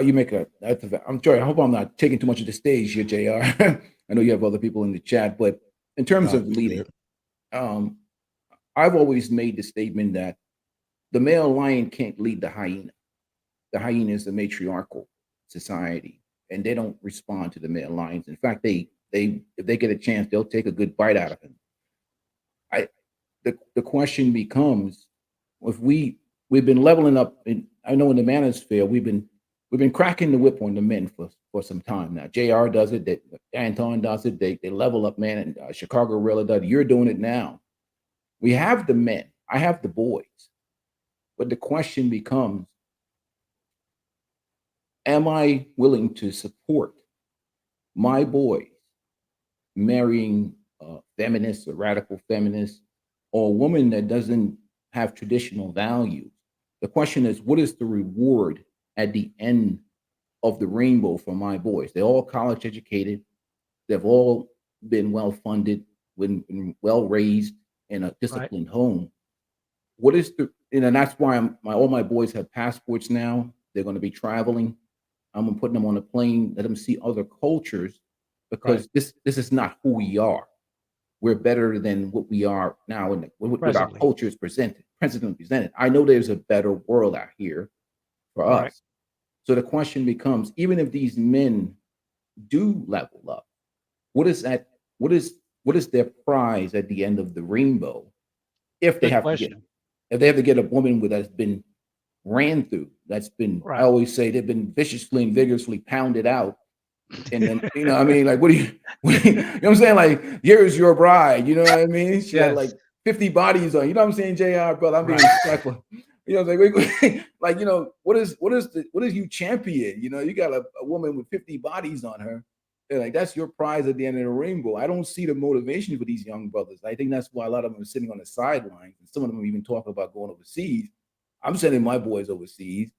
Speaker 6: you make I'm sorry, I hope I'm not taking too much of the stage here, JR. I know you have other people in the chat, but in terms of leading, I've always made the statement that the male lion can't lead the hyena. The hyena is a matriarchal society, and they don't respond to the male lions. In fact, if they get a chance, they'll take a good bite out of him. The question becomes, if we've been leveling up, and I know in the manosphere we've been cracking the whip on the men for some time now. JR does it, that Anton does it. They level up, man, and Chicago Gorilla does. You're doing it now. We have the men. I have the boys, but the question becomes, am I willing to support my boys marrying a feminist, a radical feminist, or a woman that doesn't have traditional values? The question is, what is the reward at the end of the rainbow for my boys? They're all college educated. They've all been well funded, been well raised in a disciplined home. What is and that's why all my boys have passports now. They're going to be traveling. I'm going to put them on a plane, let them see other cultures, because this is not who we are. We're better than what we are now, and what our culture is presented. I know there's a better world out here for us. So the question becomes, even if these men do level up, what is their prize at the end of the rainbow? If they have to get a woman that's been ran through, that's been, I always say, they've been viciously and vigorously pounded out. And then, I mean, like, you know what I'm saying? Like, here's your bride, you know what I mean? She had like 50 bodies on, you know what I'm saying, JR, brother? I'm being respectful. You know, like, what is you champion? You know, you got a woman with 50 bodies on her. They're like, that's your prize at the end of the rainbow. I don't see the motivation for these young brothers. I think that's why a lot of them are sitting on the sidelines, and some of them even talking about going overseas. I'm sending my boys overseas.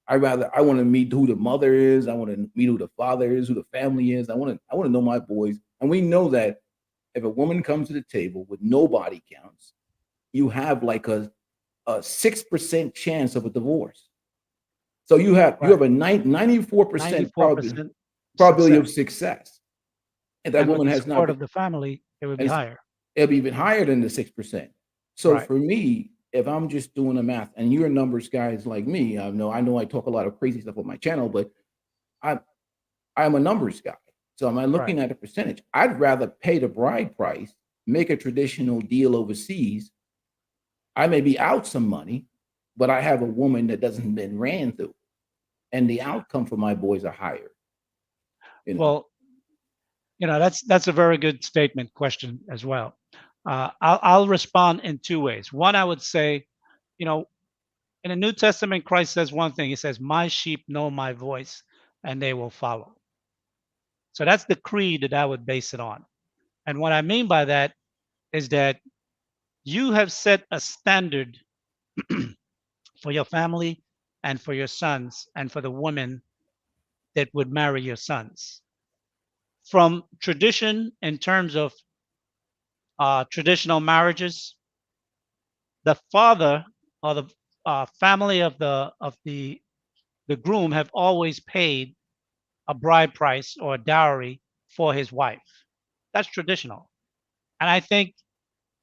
Speaker 6: I want to meet who the mother is. I want to meet who the father is, who the family is. I want to know my boys. And we know that if a woman comes to the table with no body counts, you have like a 6% chance of a divorce. So you have a 94% probability of success. And that woman has not
Speaker 2: part of the family, it would be higher.
Speaker 6: It'll be even higher than the 6%. So for me, if I'm just doing the math, and you're numbers guys like me, I know I talk a lot of crazy stuff on my channel, but I'm a numbers guy. So am I looking at a percentage? I'd rather pay the bride price, make a traditional deal overseas. I may be out some money, but I have a woman that doesn't been ran through, and the outcome for my boys are higher.
Speaker 2: Well, That's a very good statement question as well. I'll respond in two ways. One, I would say, you know, in the New Testament, Christ says one thing. He says, "My sheep know my voice, and they will follow." So that's the creed that I would base it on. And what I mean by that is that you have set a standard for your family and for your sons and for the women that would marry your sons. From tradition, in terms of traditional marriages, the father or the family of the groom have always paid a bride price or a dowry for his wife. That's traditional. And I think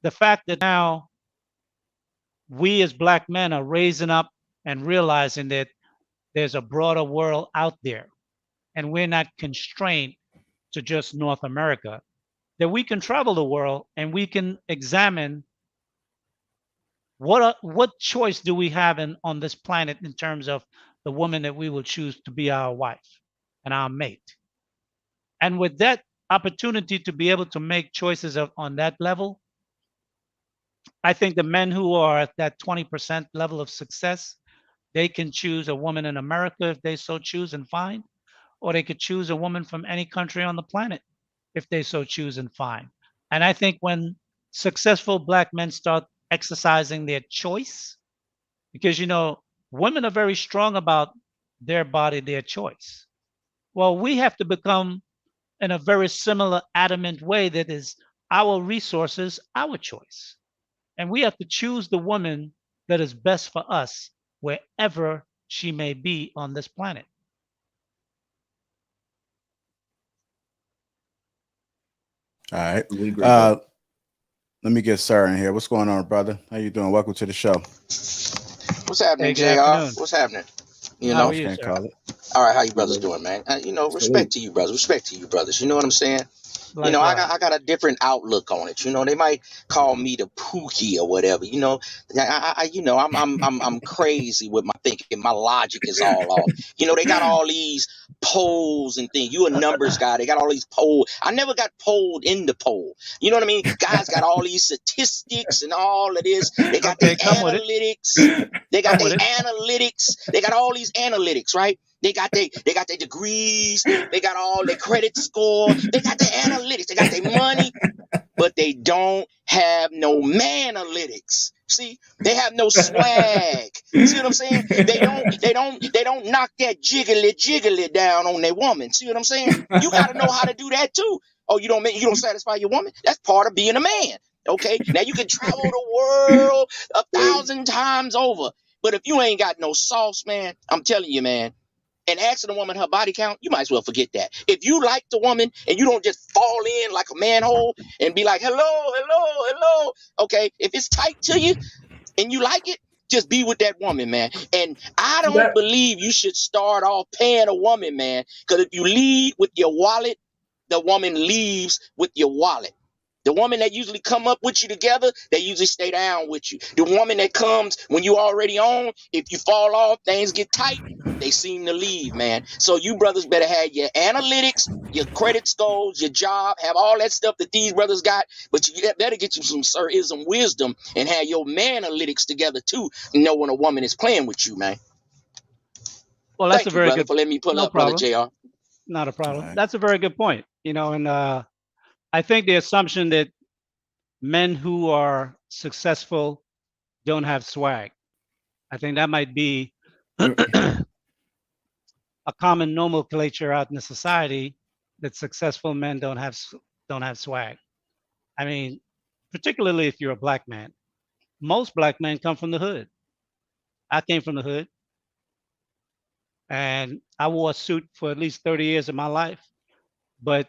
Speaker 2: the fact that now we as black men are raising up and realizing that there's a broader world out there and we're not constrained to just North America, that we can travel the world and we can examine what choice do we have on this planet in terms of the woman that we will choose to be our wife and our mate. And with that opportunity to be able to make choices on that level, I think the men who are at that 20% level of success, they can choose a woman in America if they so choose and find, or they could choose a woman from any country on the planet if they so choose and find. And I think when successful black men start exercising their choice, because women are very strong about their body, their choice. Well, we have to become in a very similar adamant way that is our resources, our choice. And we have to choose the woman that is best for us wherever she may be on this planet.
Speaker 1: All right.
Speaker 6: We agree.
Speaker 1: Let me get Sarah in here. What's going on, brother? How you doing? Welcome to the show.
Speaker 7: What's happening,
Speaker 2: Hey, good
Speaker 7: JR?
Speaker 2: afternoon.
Speaker 7: What's happening?
Speaker 2: How are you,
Speaker 1: Can't
Speaker 2: sir?
Speaker 1: call it.
Speaker 7: All right, how you brothers doing, man? Respect to you, brothers. Respect to you, brothers. You know what I'm saying?
Speaker 2: Likewise.
Speaker 7: I got a different outlook on it. They might call me the Pookie or whatever. I'm crazy with my thinking. My logic is all off. They got all these polls and things. You a numbers guy. They got all these polls. I never got polled in the poll. You know what I mean? Guys got all these statistics and all of this. They got
Speaker 2: Okay,
Speaker 7: the
Speaker 2: come with it.
Speaker 7: analytics. They got
Speaker 2: Come
Speaker 7: their
Speaker 2: with it.
Speaker 7: analytics. They got all these analytics, right? They got their degrees. They got all their credit score. They got their analytics. They got their money, but they don't have no manalytics. See, they have no swag. See what I'm saying? They don't knock that jiggly down on their woman. See what I'm saying? You got to know how to do that too. Oh, you don't satisfy your woman? That's part of being a man. Okay, now you can travel the world 1,000 times over, but if you ain't got no sauce, man, I'm telling you, man. And asking a woman her body count, you might as well forget that. If you like the woman and you don't just fall in like a manhole and be like, hello, okay, if it's tight to you and you like it, just be with that woman, man. And I don't believe you should start off paying a woman, man, because if you lead with your wallet, the woman leaves with your wallet. The woman that usually come up with you together, they usually stay down with you. The woman that comes when you already on, if you fall off, things get tight, they seem to leave, man. So you brothers better have your analytics, your credit scores, your job, have all that stuff that these brothers got. But you better get you some wisdom and have your manalytics together too. Know when a woman is playing with you, man.
Speaker 2: Well, that's
Speaker 7: Thank
Speaker 2: a
Speaker 7: you,
Speaker 2: very
Speaker 7: brother,
Speaker 2: good.
Speaker 7: for letting me pull
Speaker 2: No
Speaker 7: up, brother
Speaker 2: problem.
Speaker 7: JR.
Speaker 2: Not a problem.
Speaker 1: Right.
Speaker 2: That's a very good point. And I think the assumption that men who are successful don't have swag. I think that might be a common nomenclature out in the society that successful men don't have swag. I mean, particularly if you're a black man. Most black men come from the hood. I came from the hood, and I wore a suit for at least 30 years of my life, but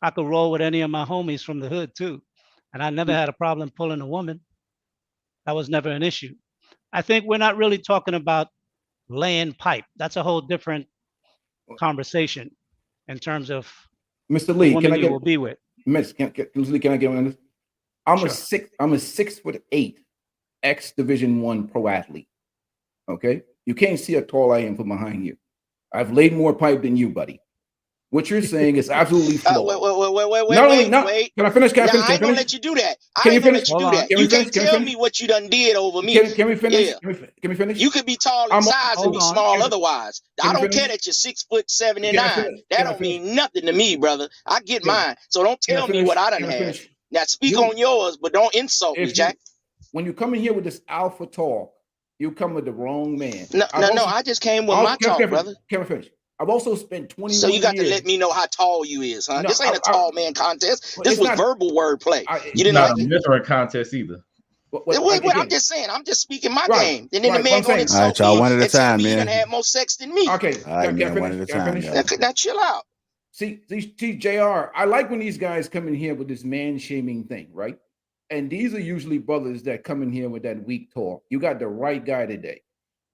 Speaker 2: I could roll with any of my homies from the hood too. And I never had a problem pulling a woman. That was never an issue. I think we're not really talking about laying pipe. That's a whole different conversation in terms of
Speaker 6: Mr.
Speaker 2: the
Speaker 6: Lee,
Speaker 2: woman you will be with.
Speaker 6: Can I get on this? I'm
Speaker 2: Sure.
Speaker 6: a 6'8" ex-Division I pro athlete. Okay, you can't see how tall I am from behind you. I've laid more pipe than you, buddy. What you're saying is absolutely flawed.
Speaker 7: Wait.
Speaker 6: Can I finish? Can I finish?
Speaker 7: I ain't gonna let you do that.
Speaker 6: Can you finish?
Speaker 7: You can't tell me what you done did over me.
Speaker 6: Can we finish?
Speaker 7: Yeah.
Speaker 6: Can we finish?
Speaker 7: You could be tall in size and be small otherwise. I don't care that you're 6'7" and 9. That don't mean nothing to me, brother. I get mine. So don't tell me what I done had. Now speak on yours, but don't insult me, Jack.
Speaker 6: When you come in here with this alpha talk, you come with the wrong man.
Speaker 7: No, I just came with my talk, brother.
Speaker 6: Can I finish? I've also spent 21 years.
Speaker 7: So you got to let me know how tall you is, huh? No, this ain't a tall man contest. This was verbal wordplay. You didn't
Speaker 8: like it? Not a contest either.
Speaker 7: I'm just saying. I'm just speaking my game. And then the man going to insult
Speaker 1: me. All right, y'all, one at a time, man.
Speaker 7: You done had more sex than me.
Speaker 6: Okay.
Speaker 1: All right, man, one at a time.
Speaker 7: Now chill out.
Speaker 6: See, JR, I like when these guys come in here with this man-shaming thing, right? And these are usually brothers that come in here with that weak talk. You got the right guy today.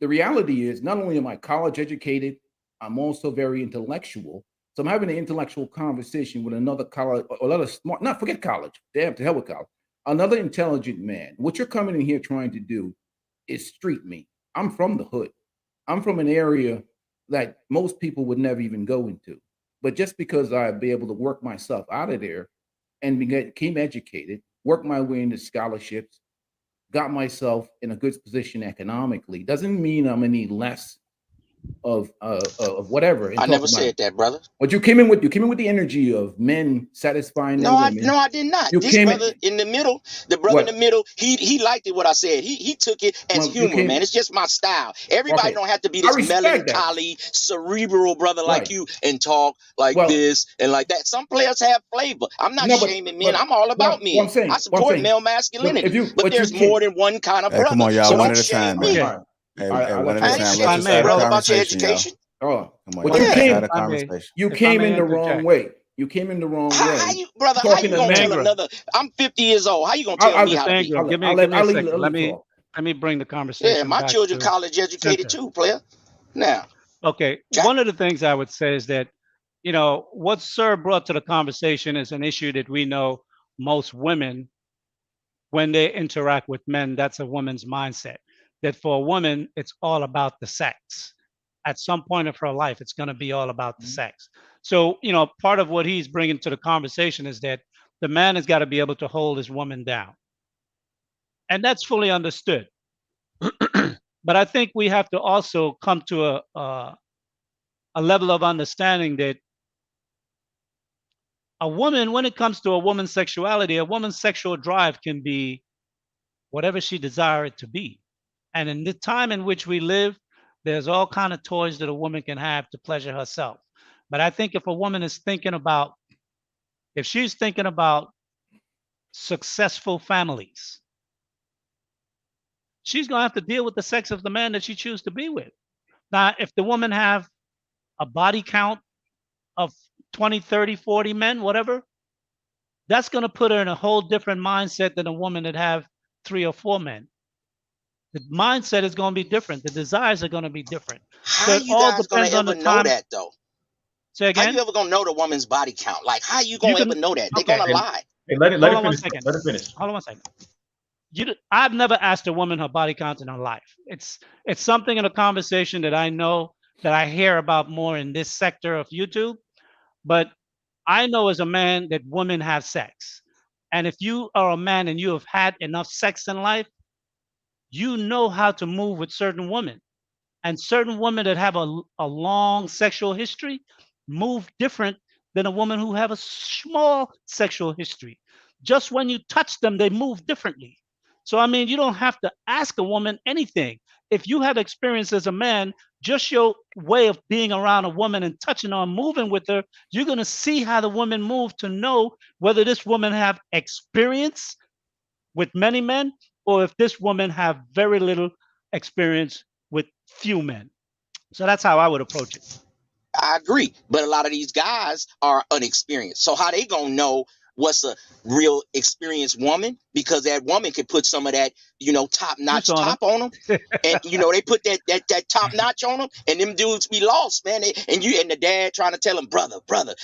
Speaker 6: The reality is, not only am I college educated, I'm also very intellectual. So I'm having an intellectual conversation with another college, or another smart, not forget college, damn to hell with college, another intelligent man. What you're coming in here trying to do is street me. I'm from the hood. I'm from an area that most people would never even go into. But just because I'd be able to work myself out of there and became educated, work my way into scholarships, got myself in a good position economically, doesn't mean I'm any less of whatever.
Speaker 7: I never said that, brother.
Speaker 6: But you came in with the energy of men satisfying their women.
Speaker 7: No, I did not. This brother in the middle, the brother in the middle, he liked it what I said. He took it as humor, man. It's just my style. Everybody don't have to be this melancholy, cerebral brother like you and talk like this and like that. Some players have flavor. I'm not shaming men. I'm all about men. I support male masculinity. But there's more than one kind of brother.
Speaker 1: Come on, y'all,
Speaker 7: so
Speaker 1: one at a time, man.
Speaker 7: Hey, about your education.
Speaker 6: You came in the wrong way. You came in the wrong way.
Speaker 7: How you gonna tell another? I'm 50 years old. How you gonna tell me how to be?
Speaker 2: Give me a second. Let me bring the conversation.
Speaker 7: Yeah, my children college educated too, player. Now.
Speaker 2: Okay. Jack. One of the things I would say is that, what Sir brought to the conversation is an issue that we know most women, when they interact with men, that's a woman's mindset. That for a woman, it's all about the sex. At some point of her life, it's going to be all about the sex. So, part of what he's bringing to the conversation is that the man has got to be able to hold his woman down. And that's fully understood. But I think we have to also come to a level of understanding that a woman, when it comes to a woman's sexuality, a woman's sexual drive can be whatever she desires it to be. And in the time in which we live, there's all kind of toys that a woman can have to pleasure herself. But I think if a woman is if she's thinking about successful families, she's going to have to deal with the sex of the man that she chooses to be with. Now, if the woman have a body count of 20, 30, 40 men, whatever, that's going to put her in a whole different mindset than a woman that have 3 or 4 men. The mindset is going to be different. The desires are going to be different.
Speaker 7: How you guys going to ever know that, though?
Speaker 2: Say again?
Speaker 7: How you ever going to know the woman's body count? Like, how you going to ever know that? They're going to lie.
Speaker 8: Hey, let it finish. Let it finish.
Speaker 2: Hold on 1 second. I've never asked a woman her body count in her life. It's something in a conversation that I know that I hear about more in this sector of YouTube. But I know as a man that women have sex. And if you are a man and you have had enough sex in life, you know how to move with certain women. And certain women that have a long sexual history move different than a woman who have a small sexual history. Just when you touch them, they move differently. So, I mean, you don't have to ask a woman anything. If you have experience as a man, just your way of being around a woman and touching her and moving with her, you're going to see how the woman move to know whether this woman have experience with many men or if this woman have very little experience with few men. So that's how I would approach it.
Speaker 7: I agree. But a lot of these guys are unexperienced. So how they going to know what's a real experienced woman? Because that woman could put some of that, top-notch top on them. And, they put that top-notch on them. And them dudes be lost, man. And the dad trying to tell him, brother,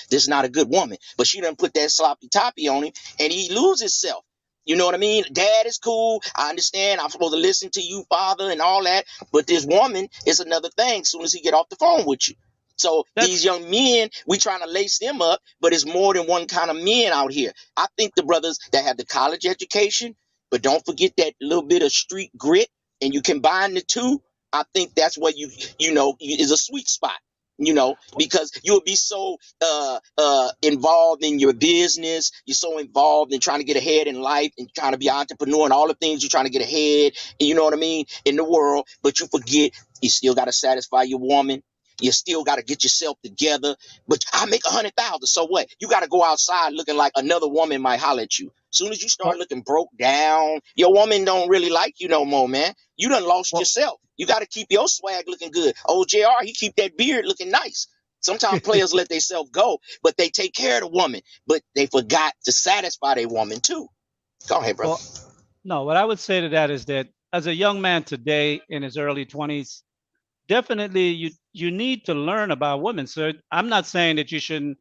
Speaker 7: this is not a good woman. But she done put that sloppy toppy on him. And he loses himself. You know what I mean? Dad is cool. I understand. I'm supposed to listen to you, father, and all that. But this woman is another thing as soon as he get off the phone with you. So these young men, we trying to lace them up, but it's more than one kind of men out here. I think the brothers that have the college education, but don't forget that little bit of street grit, and you combine the two, I think that's what is a sweet spot. Because you'll be so involved in your business, you're so involved in trying to get ahead in life and trying to be an entrepreneur and all the things you're trying to get ahead, you know what I mean, in the world, but you forget you still got to satisfy your woman. You still got to get yourself together. But I make 100,000. So what? You got to go outside looking like another woman might holler at you. Soon as you start looking broke down, your woman don't really like you no more, man. You done lost yourself. You got to keep your swag looking good. Old JR, he keep that beard looking nice. Sometimes players let themselves go, but they take care of the woman. But they forgot to satisfy their woman too. Go ahead, brother.
Speaker 2: Well, no, what I would say to that is that as a young man today in his early 20s, definitely you need to learn about women. So I'm not saying that you shouldn't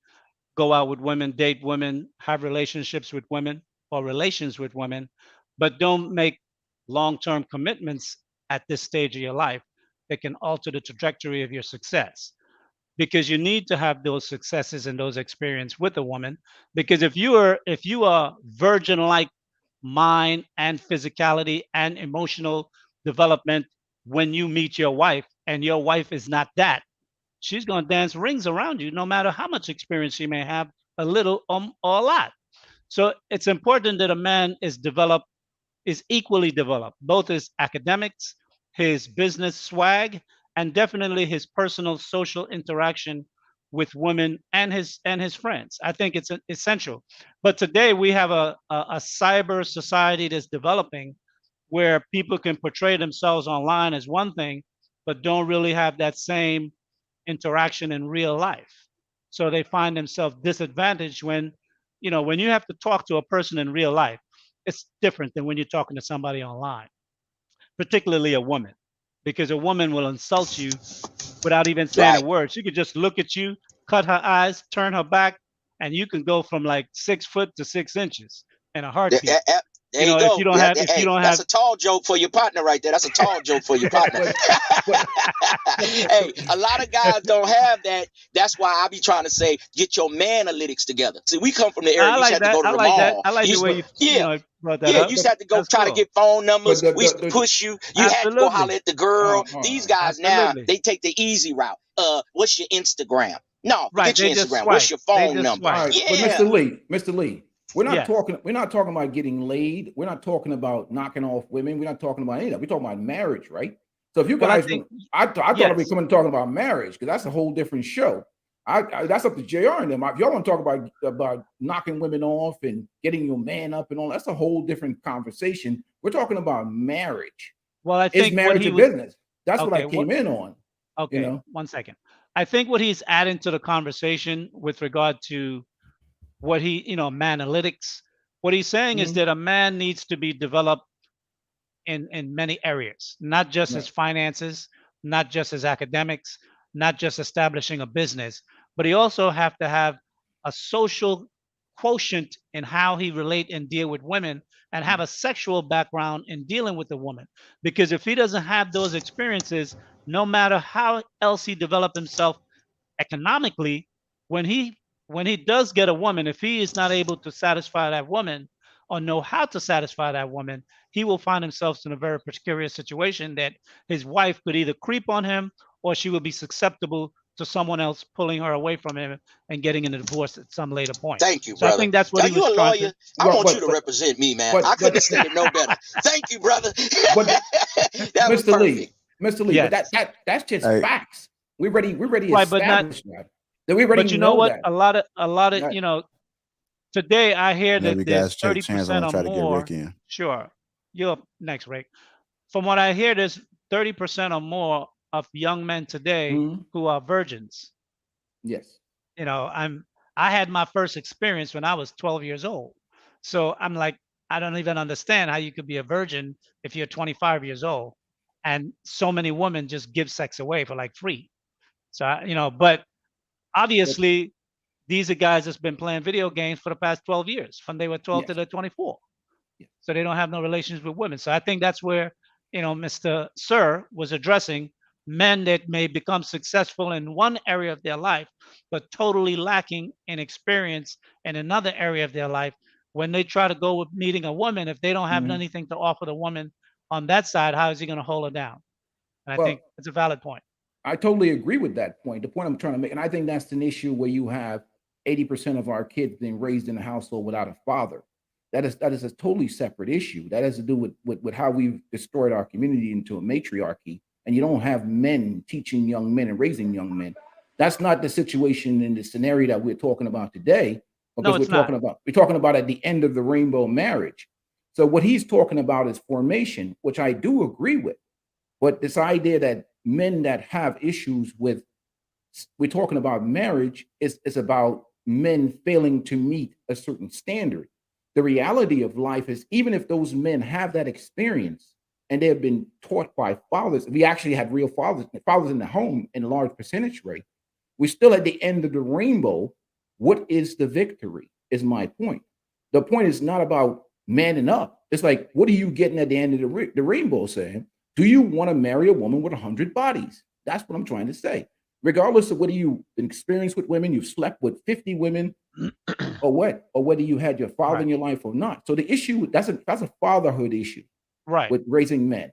Speaker 2: go out with women, date women, have relationships with women or relations with women, but don't make long-term commitments at this stage of your life that can alter the trajectory of your success. Because you need to have those successes and those experiences with a woman. Because if you are virgin-like mind and physicality and emotional development when you meet your wife, and your wife is not that, she's going to dance rings around you no matter how much experience she may have, a little or a lot. So it's important that a man is equally developed, both his academics, his business swag, and definitely his personal social interaction with women and his friends. I think it's essential. But today we have a cyber society that's developing where people can portray themselves online as one thing, but don't really have that same interaction in real life. So they find themselves disadvantaged when you have to talk to a person in real life. It's different than when you're talking to somebody online, particularly a woman, because a woman will insult you without even saying a word. She could just look at you, cut her eyes, turn her back, and you can go from like 6 foot to 6 inches in a heartbeat.
Speaker 7: There you go. That's a tall joke for your partner right there. That's a tall joke for your partner. Hey, a lot of guys don't have that. That's why I be trying to say, get your man-alytics together. See, we come from the area. You had to go to the mall.
Speaker 2: I like the way you brought that up.
Speaker 7: You just had to go try to get phone numbers. We used to push you. You had to go holler at the girl. These guys now, they take the easy route. What's your Instagram? No, forget your Instagram. What's your phone number?
Speaker 6: Right. But Mr. Lee, we're not talking about getting laid. We're not talking about knocking off women. We're not talking about any of that. We're talking about marriage, right? So if you guys, I thought we'd be coming talking about marriage, because that's a whole different show. That's up to JR and them. If y'all want to talk about knocking women off and getting your man up and all, that's a whole different conversation. We're talking about marriage.
Speaker 2: Well, I think
Speaker 6: is marriage a business? That's what I came in on.
Speaker 2: Okay, 1 second. I think what he's adding to the conversation with regard to what man analytics, what he's saying is that a man needs to be developed in many areas, not just his finances, not just his academics, not just establishing a business, but he also have to have a social quotient in how he relate and deal with women, and have a sexual background in dealing with the woman. Because if he doesn't have those experiences, no matter how else he develop himself economically, when he does get a woman, if he is not able to satisfy that woman or know how to satisfy that woman, he will find himself in a very precarious situation that his wife could either creep on him, or she will be susceptible to someone else pulling her away from him and getting in a divorce at some later point.
Speaker 7: Thank you,
Speaker 2: so
Speaker 7: brother.
Speaker 2: I think that's what he was trying to.
Speaker 7: I want you to represent me, man. I couldn't have said it no better. Thank you, brother. That was perfect.
Speaker 6: Mr. Lee, yes. but that's just facts. We're ready
Speaker 2: right,
Speaker 6: established that.
Speaker 2: But you know what? That. A lot of today I hear that there's 30% or more. Sure, you're up next, Rick. From what I hear, there's 30% or more of young men today who are virgins.
Speaker 6: Yes.
Speaker 2: I had my first experience when I was 12 years old. So I'm like, I don't even understand how you could be a virgin if you're 25 years old. And so many women just give sex away for like free. So, but obviously these are guys that's been playing video games for the past 12 years, from they were 12 to they're 24. So they don't have no relations with women. So I think that's where, Mr. Sir was addressing men that may become successful in one area of their life, but totally lacking in experience in another area of their life. When they try to go with meeting a woman, if they don't have anything to offer the woman on that side, how is he going to hold her down? And I think it's a valid point.
Speaker 6: I totally agree with that point. The point I'm trying to make, and I think that's an issue where you have 80% of our kids being raised in a household without a father. That is a totally separate issue. That has to do with how we've destroyed our community into a matriarchy, and you don't have men teaching young men and raising young men. That's not the situation in the scenario that we're talking about today, because
Speaker 2: No,
Speaker 6: we're talking about at the end of the rainbow marriage. So what he's talking about is formation, which I do agree with. But this idea that men that have issues with, we're talking about marriage, is about men failing to meet a certain standard. The reality of life is, even if those men have that experience and they have been taught by fathers, we actually had real fathers in the home in a large percentage rate, we're still at the end of the rainbow. What is the victory is my point. The point is not about manning up. It's like, what are you getting at the end of the rainbow, Sam? Do you want to marry a woman with 100 bodies? That's what I'm trying to say. Regardless of whether you've been experienced with women, you've slept with 50 women, or what, or whether you had your father in your life or not. So the issue, that's a fatherhood issue,
Speaker 2: right,
Speaker 6: with raising men.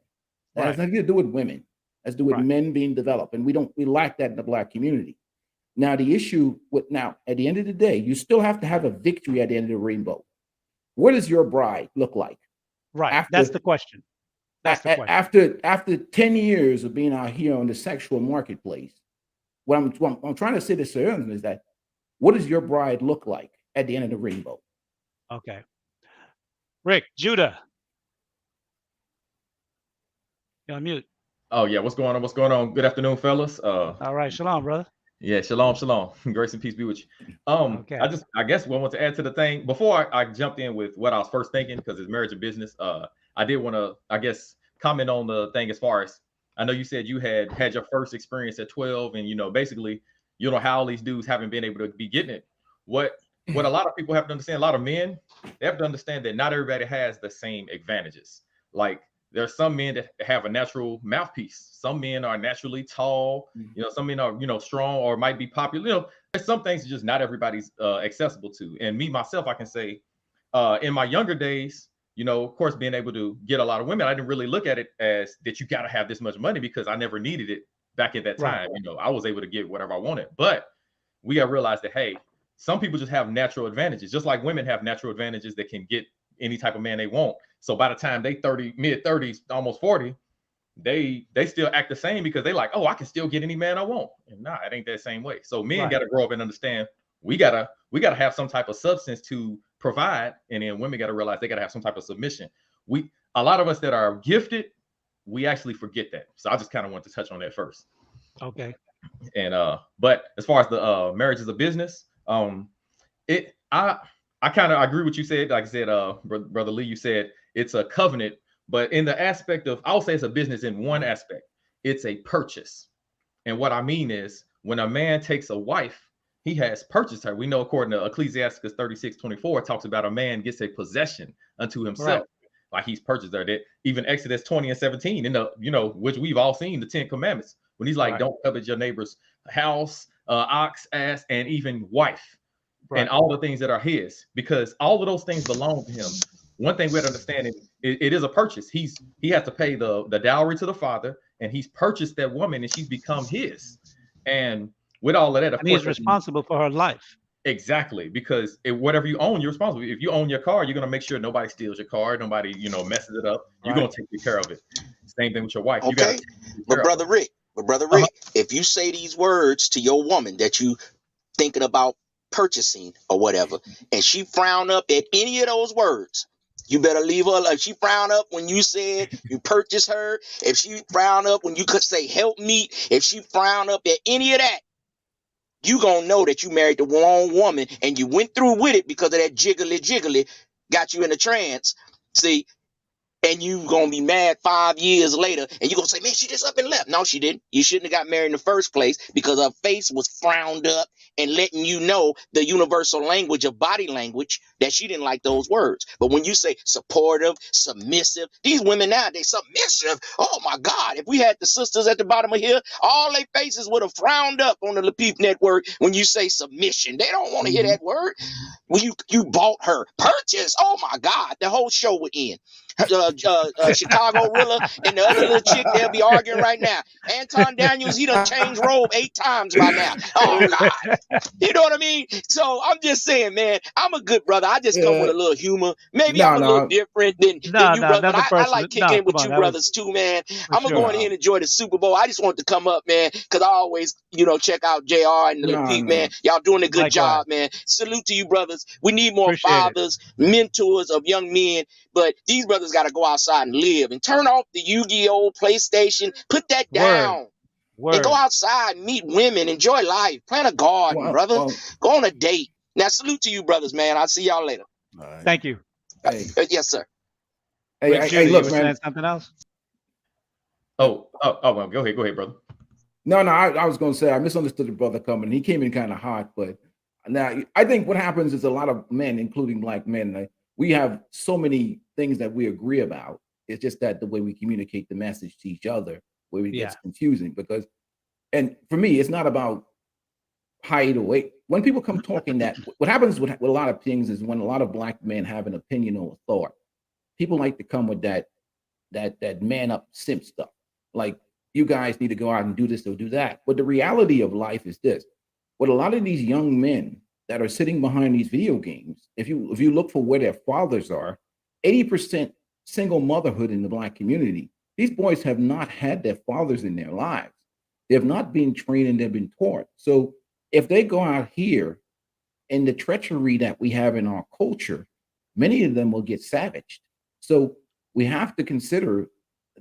Speaker 6: That has nothing to do with women. It has to do with men being developed, and we lack that in the Black community. Now the issue at the end of the day, you still have to have a victory at the end of the rainbow. What does your bride look like?
Speaker 2: Right. That's the question.
Speaker 6: After 10 years of being out here on the sexual marketplace, what I'm trying to say to Sir is that, what does your bride look like at the end of the rainbow?
Speaker 2: Okay. Rick, Judah. You're on mute.
Speaker 8: Oh yeah, what's going on? What's going on? Good afternoon, fellas.
Speaker 2: All right, shalom, brother.
Speaker 8: Yeah, shalom, shalom. Grace and peace be with you. Okay. I guess what I want to add to the thing before I jumped in with what I was first thinking, because it's marriage and business. I did want to, I guess, comment on the thing as far as, I know you said you had your first experience at 12, and basically, how all these dudes haven't been able to be getting it. What a lot of people have to understand, a lot of men, they have to understand that not everybody has the same advantages. Like, there are some men that have a natural mouthpiece. Some men are naturally tall. Some men are, strong or might be popular. There's some things that just not everybody's accessible to. And me, myself, I can say, in my younger days, of course, being able to get a lot of women, I didn't really look at it as that you got to have this much money, because I never needed it back at that time. Right. I was able to get whatever I wanted. But we got to realize that, hey, some people just have natural advantages, just like women have natural advantages that can get any type of man they want. So by the time they mid 30s, almost 40, they still act the same, because they like, oh, I can still get any man I want. And nah, it ain't that same way. So men got to grow up and understand we gotta have some type of substance to provide, and then women got to realize they got to have some type of submission. A lot of us that are gifted, we actually forget that. So I just kind of want to touch on that first.
Speaker 2: Okay.
Speaker 8: And but as far as the marriage is a business, I kind of agree with what you said. Like I said, Brother Lee, you said it's a covenant, but in the aspect of, I'll say it's a business in one aspect. It's a purchase. And what I mean is, when a man takes a wife, he has purchased her. We know, according to Ecclesiastes 36:24, it talks about a man gets a possession unto himself. Right. Like he's purchased her. That even Exodus 20:17, in the, which we've all seen, the 10 Commandments, when he's like, don't covet your neighbor's house, ox, ass, and even wife. Right. And all the things that are his, because all of those things belong to him. One thing we have to understand is it is a purchase. He has to pay the dowry to the father, and he's purchased that woman, and she's become his. And with all of that, of course,
Speaker 2: he's responsible for her life.
Speaker 8: Exactly, because whatever you own, you're responsible. If you own your car, you're gonna make sure nobody steals your car, nobody messes it up. You're gonna take care of it. Same thing with your wife.
Speaker 7: Okay, but brother Rick, if you say these words to your woman that you thinking about purchasing or whatever, and she frown up at any of those words, you better leave her. If she frown up when you said you purchased her, if she frown up when you could say help me, if she frown up at any of that, you gonna know that you married the wrong woman and you went through with it because of that jiggly got you in a trance. See, and you gonna be mad 5 years later, and you gonna say, man, she just up and left. No, she didn't. You shouldn't have got married in the first place because her face was frowned up and letting you know the universal language of body language that she didn't like those words. But when you say supportive, submissive, these women now, they submissive. Oh my God, if we had the sisters at the bottom of here, all their faces would have frowned up on the Lapeef Network when you say submission. They don't want to hear that word. When you bought her, purchase. Oh my God, the whole show would end. Chicago Rilla and the other little chick, they'll be arguing right now. Anton Daniels, he done changed robe 8 times by now. Oh God, you know what I mean? So I'm just saying, man, I'm a good brother. I just come with a little humor. Maybe I'm a little different than you, brother. But I like kicking it with you brothers too, man. I'm gonna go in here and enjoy the Super Bowl. I just want to come up, man, because I always, check out JR and the Lapeef, man. Y'all doing a good job, man. Salute to you, brothers. We need more fathers, mentors of young men. But these brothers got to go outside and live and turn off the Yu-Gi-Oh! PlayStation. Put that down. And go outside and meet women. Enjoy life. Plant a garden, brother. Go on a date. Now, salute to you, brothers, man. I'll see y'all later.
Speaker 2: Thank you.
Speaker 6: Hey.
Speaker 7: Yes, sir.
Speaker 6: Hey, look, man.
Speaker 2: Saying something else?
Speaker 8: Well, go ahead, brother.
Speaker 6: No, I was going to say I misunderstood the brother coming. He came in kind of hot, but now I think what happens is a lot of men, including black men, we have so many things that we agree about. It's just that the way we communicate the message to each other, where it gets confusing. Because, and for me, it's not about height or weight. When people come talking that, what happens with a lot of things is when a lot of black men have an opinion or a thought, people like to come with that man up simp stuff. Like, you guys need to go out and do this or do that. But the reality of life is this: what a lot of these young men that are sitting behind these video games, if you look for where their fathers are, 80% single motherhood in the black community. These boys have not had their fathers in their lives. They have not been trained and they've been taught. So if they go out here in the treachery that we have in our culture, many of them will get savaged. So we have to consider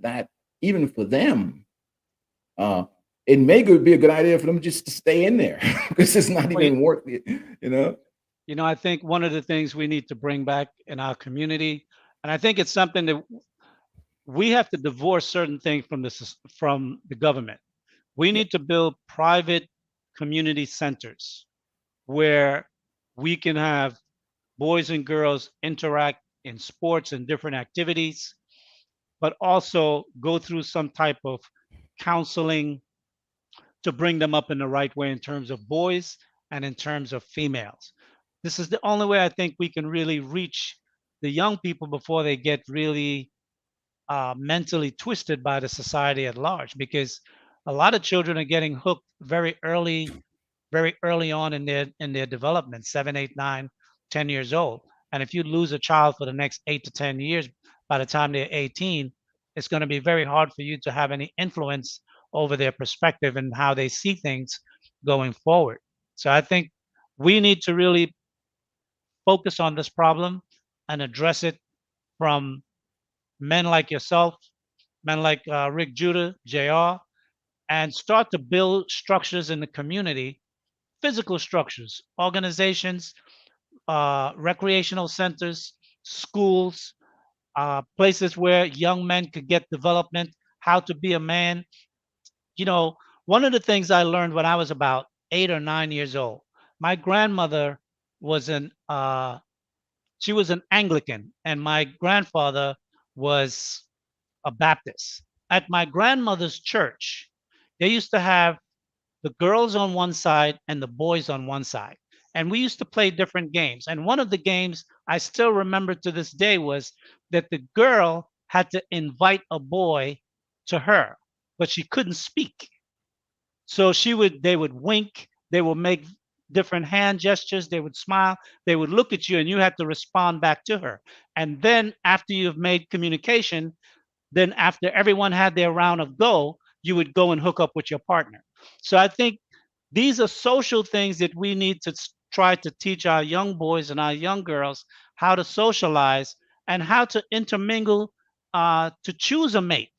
Speaker 6: that even for them, it may be a good idea for them just to stay in there because it's not even worth it,
Speaker 2: I think one of the things we need to bring back in our community, and I think it's something that we have to divorce certain things from the government. We need to build private community centers where we can have boys and girls interact in sports and different activities, but also go through some type of counseling to bring them up in the right way in terms of boys and in terms of females. This is the only way I think we can really reach the young people before they get really mentally twisted by the society at large, because a lot of children are getting hooked very early on in their development, 7, 8, 9, 10 years old. And if you lose a child for the next 8 to 10 years, by the time they're 18, it's going to be very hard for you to have any influence over their perspective and how they see things going forward. So I think we need to really focus on this problem and address it from men like yourself, men like Rick Judah, JR, and start to build structures in the community, physical structures, organizations, recreational centers, schools, places where young men could get development, how to be a man. One of the things I learned when I was about 8 or 9 years old, my grandmother was she was an Anglican, and my grandfather was a Baptist. At my grandmother's church, they used to have the girls on one side and the boys on one side. And we used to play different games. And one of the games I still remember to this day was that the girl had to invite a boy to her, but she couldn't speak. So they would wink, they would make different hand gestures, they would smile, they would look at you, and you had to respond back to her. And then after you've made communication, then after everyone had their round of go, you would go and hook up with your partner. So I think these are social things that we need to try to teach our young boys and our young girls how to socialize and how to intermingle, to choose a mate.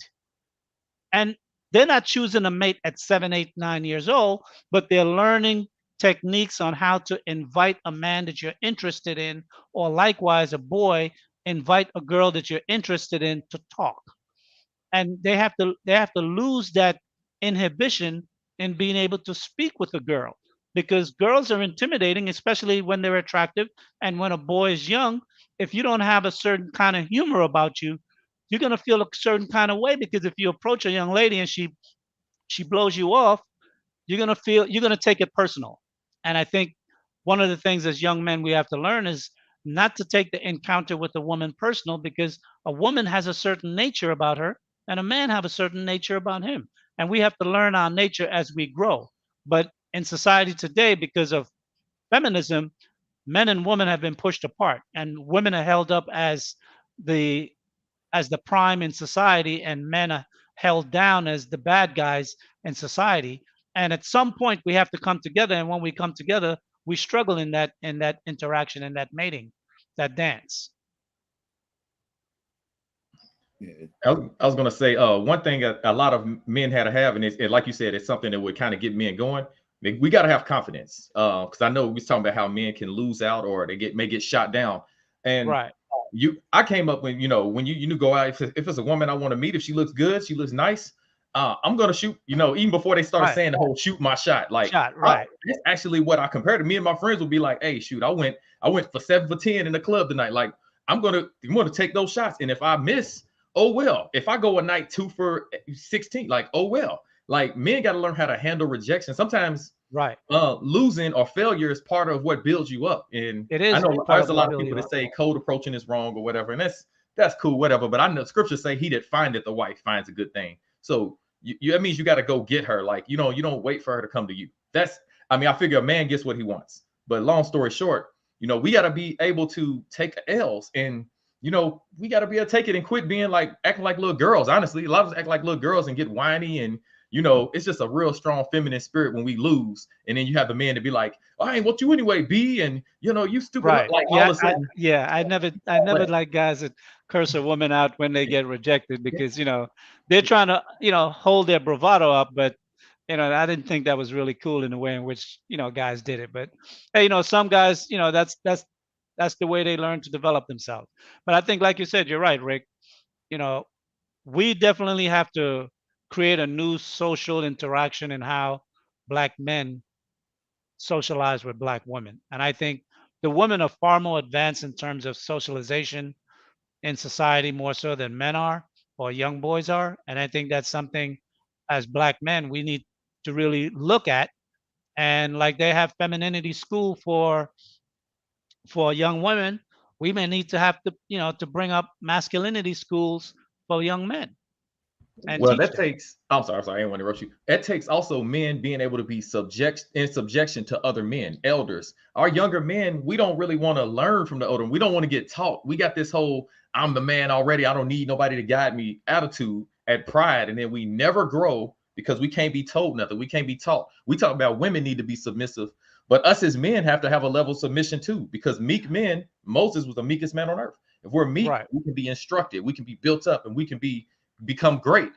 Speaker 2: And they're not choosing a mate at 7, 8, 9 years old, but they're learning techniques on how to invite a man that you're interested in, or likewise a boy invite a girl that you're interested in to talk, and they have to lose that inhibition in being able to speak with a girl, because girls are intimidating, especially when they're attractive. And when a boy is young, if you don't have a certain kind of humor about you, you're going to feel a certain kind of way, because if you approach a young lady and she blows you off, you're going to take it personal. And I think one of the things as young men we have to learn is not to take the encounter with a woman personal, because a woman has a certain nature about her and a man have a certain nature about him, and we have to learn our nature as we grow. But in society today, because of feminism, men and women have been pushed apart, and women are held up the as the prime in society, and men are held down as the bad guys in society. And at some point we have to come together, and when we come together, we struggle in that interaction, in that mating, that dance.
Speaker 8: I was gonna say one thing a lot of men had to have, and like you said, it's something that would kind of get men going. We got to have confidence, because I know we was talking about how men can lose out or they may get shot down. And
Speaker 2: Right.
Speaker 8: I came up when when you go out, if it's a woman I want to meet, if she looks good, she looks nice, I'm gonna shoot. Even before they started saying the whole shoot my shot, like
Speaker 2: right.
Speaker 8: That's actually what I compared to. Me and my friends would be like, hey, shoot, I went for 7 for 10 in the club tonight. Like I'm gonna take those shots, and if I miss, oh well. If I go a night 2 for 16, like oh well. Like men got to learn how to handle rejection. Sometimes
Speaker 2: right,
Speaker 8: losing or failure is part of what builds you up. And
Speaker 2: it is.
Speaker 8: I know there's a lot of people that say cold approaching is wrong or whatever, and that's cool, whatever. But I know scriptures say he that findeth the wife finds a good thing. So that means you got to go get her. Like you don't wait for her to come to you. I figure a man gets what he wants. But long story short, we got to be able to take L's, and we got to be able to take it and quit being like acting like little girls. Honestly, a lot of us act like little girls and get whiny, and it's just a real strong feminine spirit when we lose. And then you have the man to be like, oh, I ain't want you anyway, B, and you stupid.
Speaker 2: Right.
Speaker 8: Like
Speaker 2: yeah,
Speaker 8: all of a sudden,
Speaker 2: I never like guys that curse a woman out when they get rejected, because they're trying to hold their bravado up, but I didn't think that was really cool in the way in which guys did it. But hey, some guys, that's the way they learn to develop themselves. But I think, like you said, you're right, Rick. We definitely have to create a new social interaction in how Black men socialize with Black women. And I think the women are far more advanced in terms of socialization in society, more so than men are or young boys are. And I think that's something as Black men we need to really look at. And like they have femininity school for young women, we may need to have to bring up masculinity schools for young men and
Speaker 8: well,
Speaker 2: teach
Speaker 8: that
Speaker 2: them.
Speaker 8: takes. I'm sorry, I didn't want to interrupt you. That takes also men being able to be in subjection to other men, elders. Our younger men, we don't really want to learn from the older. We don't want to get taught. We got this whole "I'm the man already. I don't need nobody to guide me" attitude at pride, and then we never grow because we can't be told nothing. We can't be taught. We talk about women need to be submissive, but us as men have to have a level of submission too, because meek men. Moses was the meekest man on earth. If we're meek,
Speaker 2: Right.
Speaker 8: we can be instructed. We can be built up, and we can become great.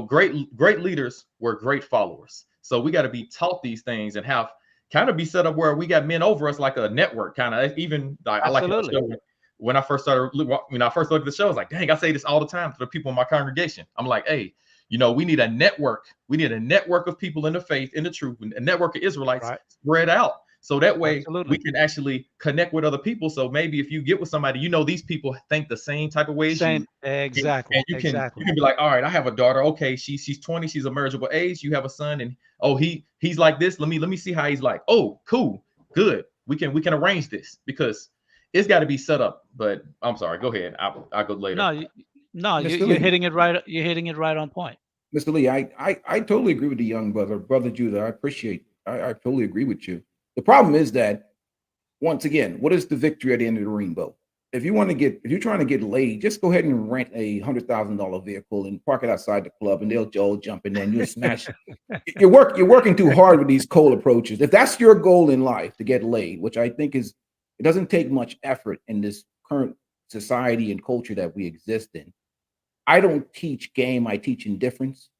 Speaker 8: Great leaders were great followers. So we got to be taught these things and have kind of be set up where we got men over us like a network kind of. Even like, I like the show. When I first started, when I first looked at the show, I was like, dang, I say this all the time to the people in my congregation. I'm like, hey, we need a network. We need a network of people in the faith, in the truth, a network of Israelites spread out. So that way we can actually connect with other people. So maybe if you get with somebody, these people think the same type of way as you.
Speaker 2: Exactly.
Speaker 8: And you can be like, all right, I have a daughter. Okay, she's 20, she's a marriageable age. You have a son, and he's like this. Let me see how he's like. Oh, cool, good. We can arrange this because it's got to be set up. But I'm sorry, go ahead. I'll go later.
Speaker 2: No, you're hitting it right. You're hitting it right on point.
Speaker 6: Mr. Lee, I totally agree with the young brother Judah. I totally agree with you. The problem is that, once again, what is the victory at the end of the rainbow? If you're trying to get laid, just go ahead and rent a $100,000 vehicle and park it outside the club, and they'll all jump in there and you'll smash it. You're working too hard with these cold approaches. If that's your goal in life, to get laid, which I think it doesn't take much effort in this current society and culture that we exist in. I don't teach game, I teach indifference.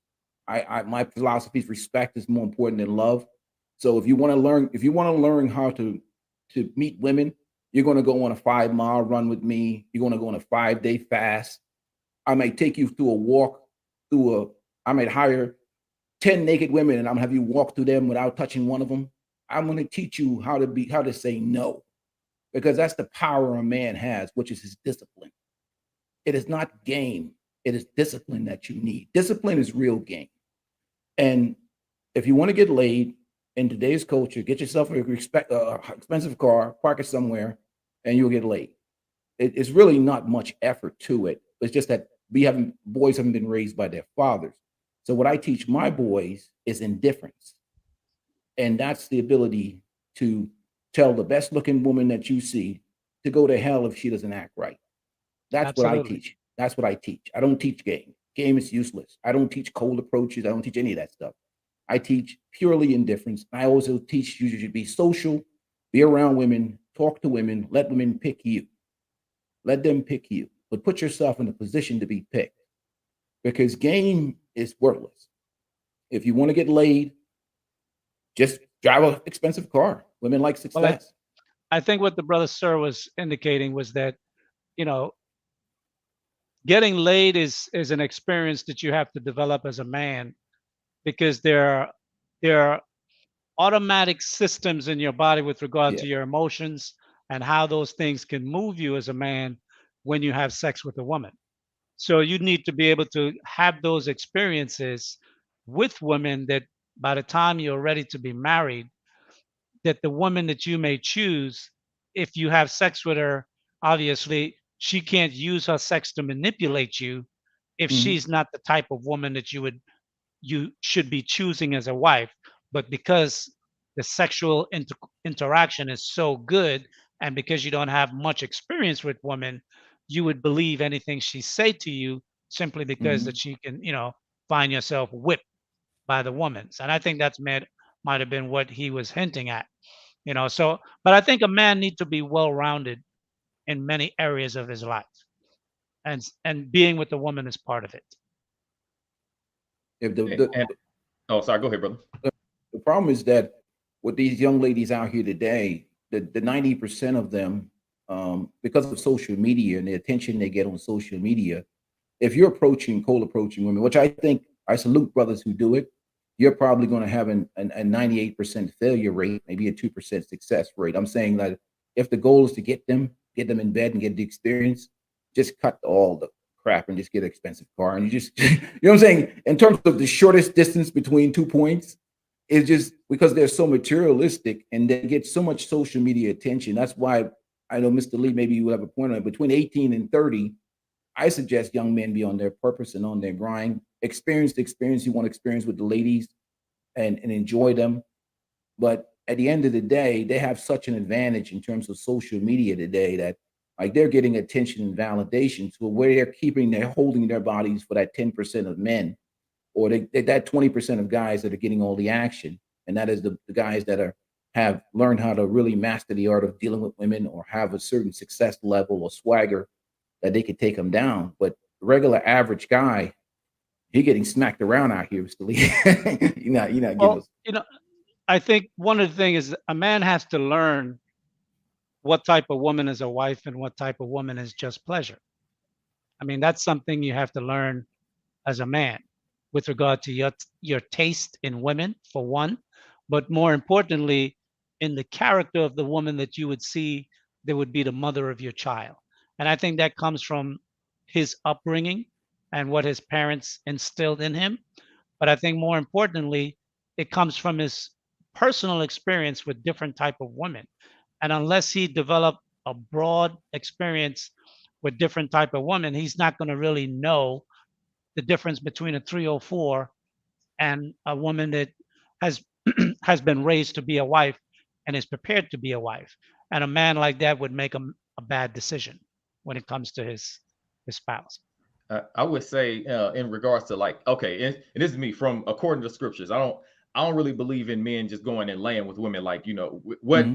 Speaker 6: My philosophy is respect is more important than love. So if you want to learn how to meet women, You're going to go on a 5-mile run with me. You're going to go on a 5-day fast. I might take you through a walk I might hire 10 naked women and I'm gonna have you walk through them without touching one of them. I'm going to teach you how to say no, because that's the power a man has, which is his discipline. It is not game. It is discipline that you need. Discipline is real game. And if you want to get laid in today's culture, get yourself an expensive car, park it somewhere, and you'll get laid. It's really not much effort to it. It's just that boys haven't been raised by their fathers. So what I teach my boys is indifference. And that's the ability to tell the best looking woman that you see to go to hell if she doesn't act right. That's Absolutely. What I teach. That's what I teach. I don't teach game. Game is useless. I don't teach cold approaches. I don't teach any of that stuff. I teach purely indifference. I also teach you to be social, be around women, talk to women, let women pick you. Let them pick you, but put yourself in a position to be picked, because game is worthless. If you want to get laid, just drive an expensive car. Women like success. Well,
Speaker 2: I think what the brother Sir was indicating was that, getting laid is an experience that you have to develop as a man, because there are automatic systems in your body with regard to your emotions and how those things can move you as a man when you have sex with a woman. So you need to be able to have those experiences with women that by the time you're ready to be married, that the woman that you may choose, if you have sex with her, obviously she can't use her sex to manipulate you if she's not the type of woman that you should be choosing as a wife. But because the sexual interaction is so good, and because you don't have much experience with women, you would believe anything she say to you simply because that she can, find yourself whipped by the woman. And I think that's might have been what he was hinting at, So, but I think a man needs to be well-rounded in many areas of his life, and being with a woman is part of it.
Speaker 6: If
Speaker 8: sorry, go ahead, brother.
Speaker 6: The problem is that with these young ladies out here today, the 90% of them, because of social media and the attention they get on social media, if you're cold approaching women, which I think I salute brothers who do it, you're probably going to have a 98% failure rate, maybe a 2% success rate. I'm saying that if the goal is to get them in bed and get the experience, just cut all the crap and just get an expensive car. And you just, you know what I'm saying? In terms of the shortest distance between 2 points, it's just because they're so materialistic and they get so much social media attention. That's why I know, Mr. Lee, maybe you have a point on it. Between 18 and 30, I suggest young men be on their purpose and on their grind. Experience the experience you want to experience with the ladies and enjoy them. But at the end of the day, they have such an advantage in terms of social media today that like they're getting attention and validation to where they're holding their bodies for that 10% of men, or that 20% of guys that are getting all the action. And that is the guys that have learned how to really master the art of dealing with women or have a certain success level or swagger that they could take them down. But the regular average guy, he getting smacked around out here, Mr. Lee. you're not
Speaker 2: well, I think one of the things is a man has to learn what type of woman is a wife and what type of woman is just pleasure. I mean, that's something you have to learn as a man with regard to your taste in women, for one, but more importantly, in the character of the woman that you would see that would be the mother of your child. And I think that comes from his upbringing and what his parents instilled in him. But I think more importantly, it comes from his personal experience with different type of women. And unless he developed a broad experience with different type of women, he's not going to really know the difference between a 304 and a woman that has has been raised to be a wife and is prepared to be a wife. And a man like that would make a bad decision when it comes to his spouse.
Speaker 8: I would say in regards to like, okay, and this is me from according to scriptures. I don't really believe in men just going and laying with women like, what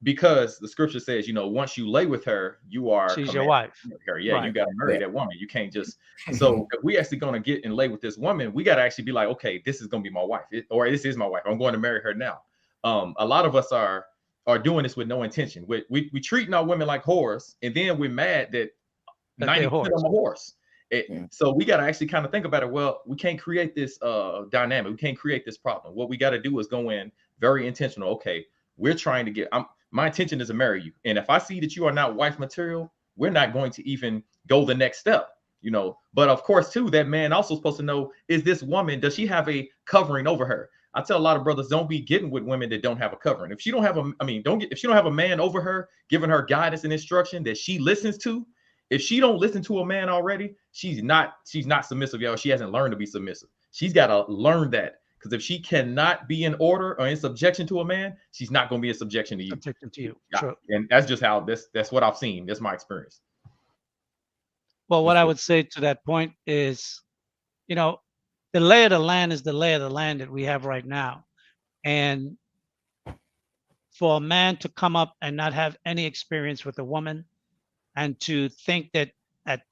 Speaker 8: because the scripture says, once you lay with her, you are
Speaker 2: she's your wife.
Speaker 8: Her. Yeah, right. You got to marry that woman. You can't just. So if we actually going to get and lay with this woman, we got to actually be like, okay, this is going to be my wife, or this is my wife. I'm going to marry her now. A lot of us are are doing this with no intention. We treating our women like whores, and then we're mad that 90% of them are horse. So we got to actually kind of think about it. Well, we can't create this dynamic. We can't create this problem. What we got to do is go in very intentional. Okay, we're trying to get, my intention is to marry you. And if I see that you are not wife material, we're not going to even go the next step, you know. But of course, too, that man also supposed to know, is this woman, does she have a covering over her? I tell a lot of brothers, don't be getting with women that don't have a covering. If she don't have if she don't have a man over her, giving her guidance and instruction that she listens to, if she don't listen to a man already, she's not submissive, y'all. She hasn't learned to be submissive. She's got to learn that, because if she cannot be in order or in subjection to a man, she's not going to be in subjection to you.
Speaker 2: Subjection to you.
Speaker 8: Yeah.
Speaker 2: Sure.
Speaker 8: And that's just how that's what I've seen. That's my experience.
Speaker 2: Well, what I would say to that point is, you know, the lay of the land is the lay of the land that we have right now. And for a man to come up and not have any experience with a woman, and to think that at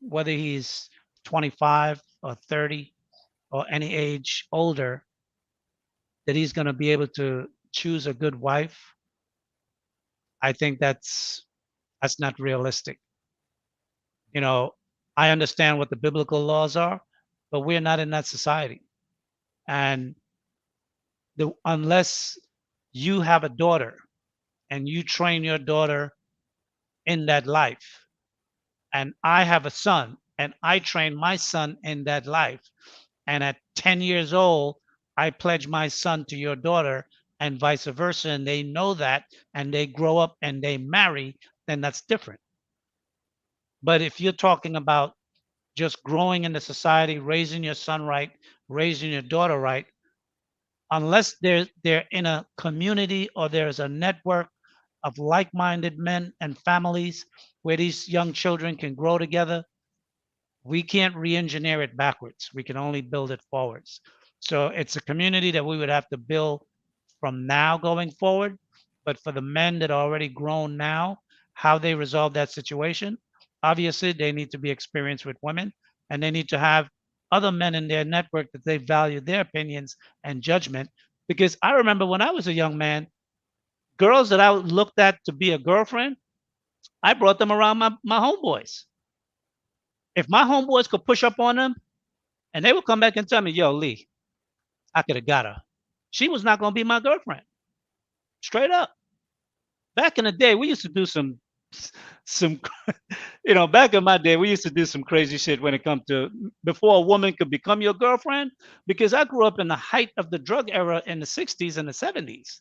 Speaker 2: whether he's 25 or 30 or any age older, that he's going to be able to choose a good wife, I think that's not realistic. You know, I understand what the biblical laws are, but we're not in that society. And unless you have a daughter and you train your daughter in that life, and I have a son and I train my son in that life, and at 10 years old, I pledge my son to your daughter, and vice versa, and they know that, and they grow up and they marry, then that's different. But if you're talking about just growing in the society, raising your son right, raising your daughter right, unless they're in a community or there's a network of like-minded men and families where these young children can grow together, we can't re-engineer it backwards. We can only build it forwards. So it's a community that we would have to build from now going forward. But for the men that are already grown now, how they resolve that situation, obviously they need to be experienced with women, and they need to have other men in their network that they value their opinions and judgment. Because I remember when I was a young man, girls that I looked at to be a girlfriend, I brought them around my homeboys. If my homeboys could push up on them, and they would come back and tell me, yo, Lee, I could have got her, she was not going to be my girlfriend. Straight up. Back in the day, we used to do some, you know, back in my day, we used to do some crazy shit when it comes to before a woman could become your girlfriend, because I grew up in the height of the drug era in the 60s and the 70s.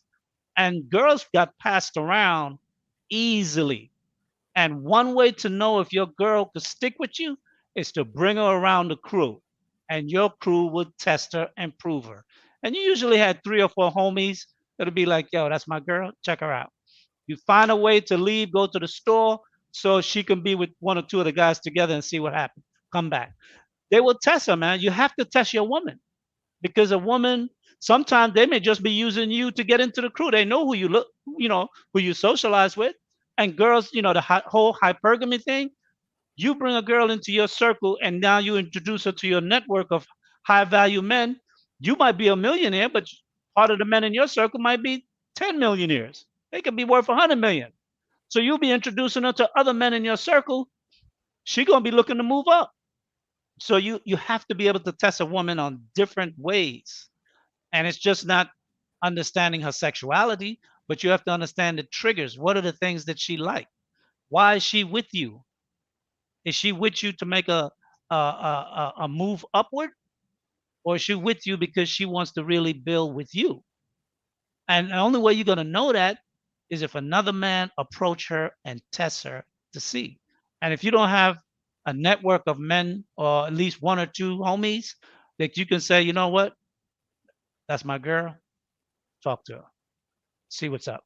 Speaker 2: And girls got passed around easily. And one way to know if your girl could stick with you is to bring her around the crew, and your crew would test her and prove her. And you usually had 3 or 4 homies that'll be like, yo, that's my girl, check her out. You find a way to leave, go to the store so she can be with 1 or 2 of the guys together and see what happens. Come back. They will test her, man. You have to test your woman, because a woman, sometimes they may just be using you to get into the crew. They know who you look, you know, who you socialize with. And girls, you know, the whole hypergamy thing, you bring a girl into your circle and now you introduce her to your network of high value men. You might be a millionaire, but part of the men in your circle might be 10 millionaires. They could be worth 100 million. So you'll be introducing her to other men in your circle. She's going to be looking to move up. So you have to be able to test a woman on different ways. And it's just not understanding her sexuality, but you have to understand the triggers. What are the things that she like? Why is she with you? Is she with you to make a move upward, or is she with you because she wants to really build with you? And the only way you're going to know that is if another man approach her and test her to see. And if you don't have a network of men, or at least 1 or 2 homies that you can say, you know what, that's my girl, talk to her, see what's up.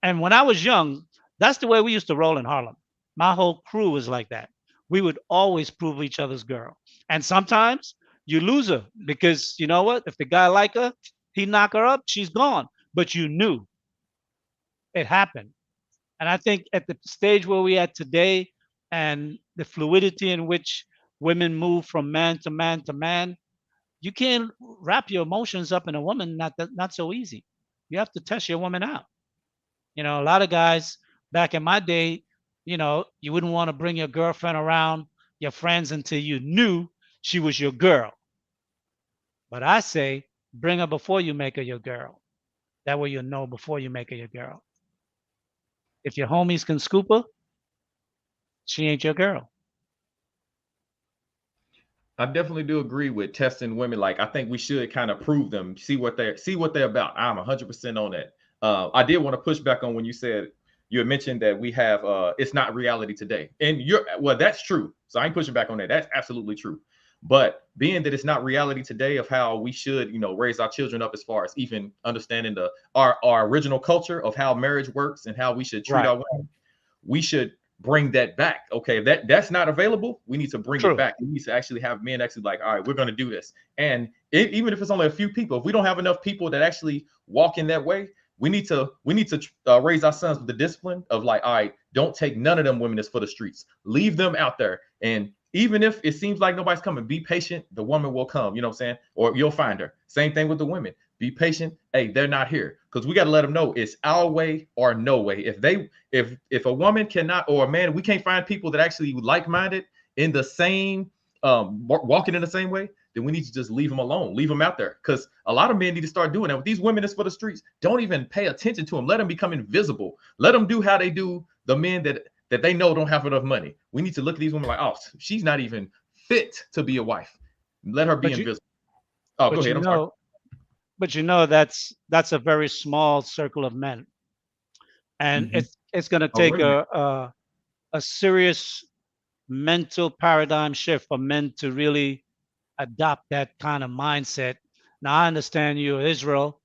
Speaker 2: And when I was young, that's the way we used to roll in Harlem. My whole crew was like that. We would always prove each other's girl. And sometimes you lose her because, you know what, if the guy like her, he knock her up, she's gone. But you knew it happened. And I think at the stage where we at today, and the fluidity in which women move from man to man to man, you can't wrap your emotions up in a woman. Not so easy. You have to test your woman out. You know, a lot of guys back in my day, you know, you wouldn't want to bring your girlfriend around your friends until you knew she was your girl. But I say, bring her before you make her your girl. That way you'll know before you make her your girl. If your homies can scoop her, she ain't your girl.
Speaker 8: I definitely do agree with testing women. Like, I think we should kind of prove them, see what they're about. I'm 100% on that. I did want to push back on when you had mentioned that we have it's not reality today, and that's true. So I ain't pushing back on that. That's absolutely true. But being that it's not reality today of how we should, raise our children up as far as even understanding our original culture of how marriage works and how we should treat our women, we should bring that back. Okay, if that's not available, we need to bring it back. We need to actually have men actually like, all right, we're going to do this. And even if it's only a few people, if we don't have enough people that actually walk in that way, we need to raise our sons with the discipline of like, all right, don't take none of them women that's for the streets. Leave them out there. And even if it seems like nobody's coming, be patient. The woman will come, you know what I'm saying? Or you'll find her. Same thing with the women. Be patient. Hey, they're not here. Because we got to let them know it's our way or no way. If a woman cannot, or a man, we can't find people that actually like-minded in the same, walking in the same way, then we need to just leave them alone, leave them out there. Because a lot of men need to start doing that. With these women that's for the streets, don't even pay attention to them. Let them become invisible. Let them do how they do the men that they know don't have enough money. We need to look at these women like, oh, she's not even fit to be a wife. Let her be invisible. Oh, go ahead. I'm sorry.
Speaker 2: But that's a very small circle of men, and it's going to take a serious mental paradigm shift for men to really adopt that kind of mindset. Now, I understand you're Israel.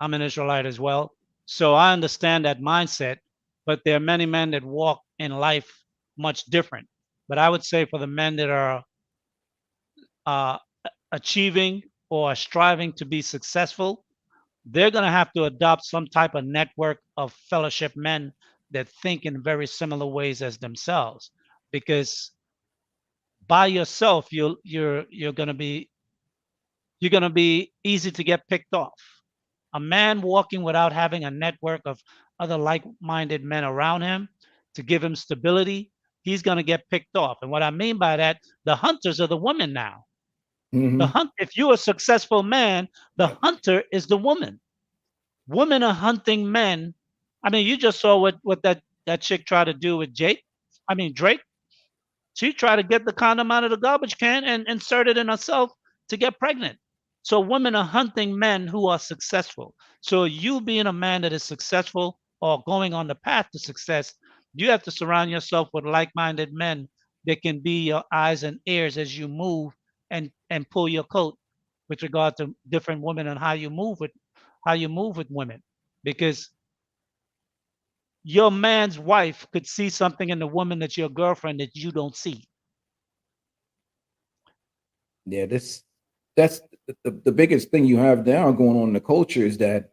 Speaker 2: I'm an Israelite as well. So I understand that mindset, but there are many men that walk in life much different. But I would say for the men that are achieving or striving to be successful, they're going to have to adopt some type of network of fellowship men that think in very similar ways as themselves. Because by yourself, you're going to be easy to get picked off. A man walking without having a network of other like-minded men around him to give him stability, he's going to get picked off. And what I mean by that, the hunters are the women now. If you're a successful man, the hunter is the woman. Women are hunting men. I mean, you just saw what that chick tried to do with Drake. She tried to get the condom out of the garbage can and insert it in herself to get pregnant. So women are hunting men who are successful. So you being a man that is successful or going on the path to success, you have to surround yourself with like-minded men that can be your eyes and ears as you move and pull your coat with regard to different women and how you move with women. Because your man's wife could see something in the woman that's your girlfriend that you don't see.
Speaker 6: Yeah, that's the biggest thing you have now going on in the culture is that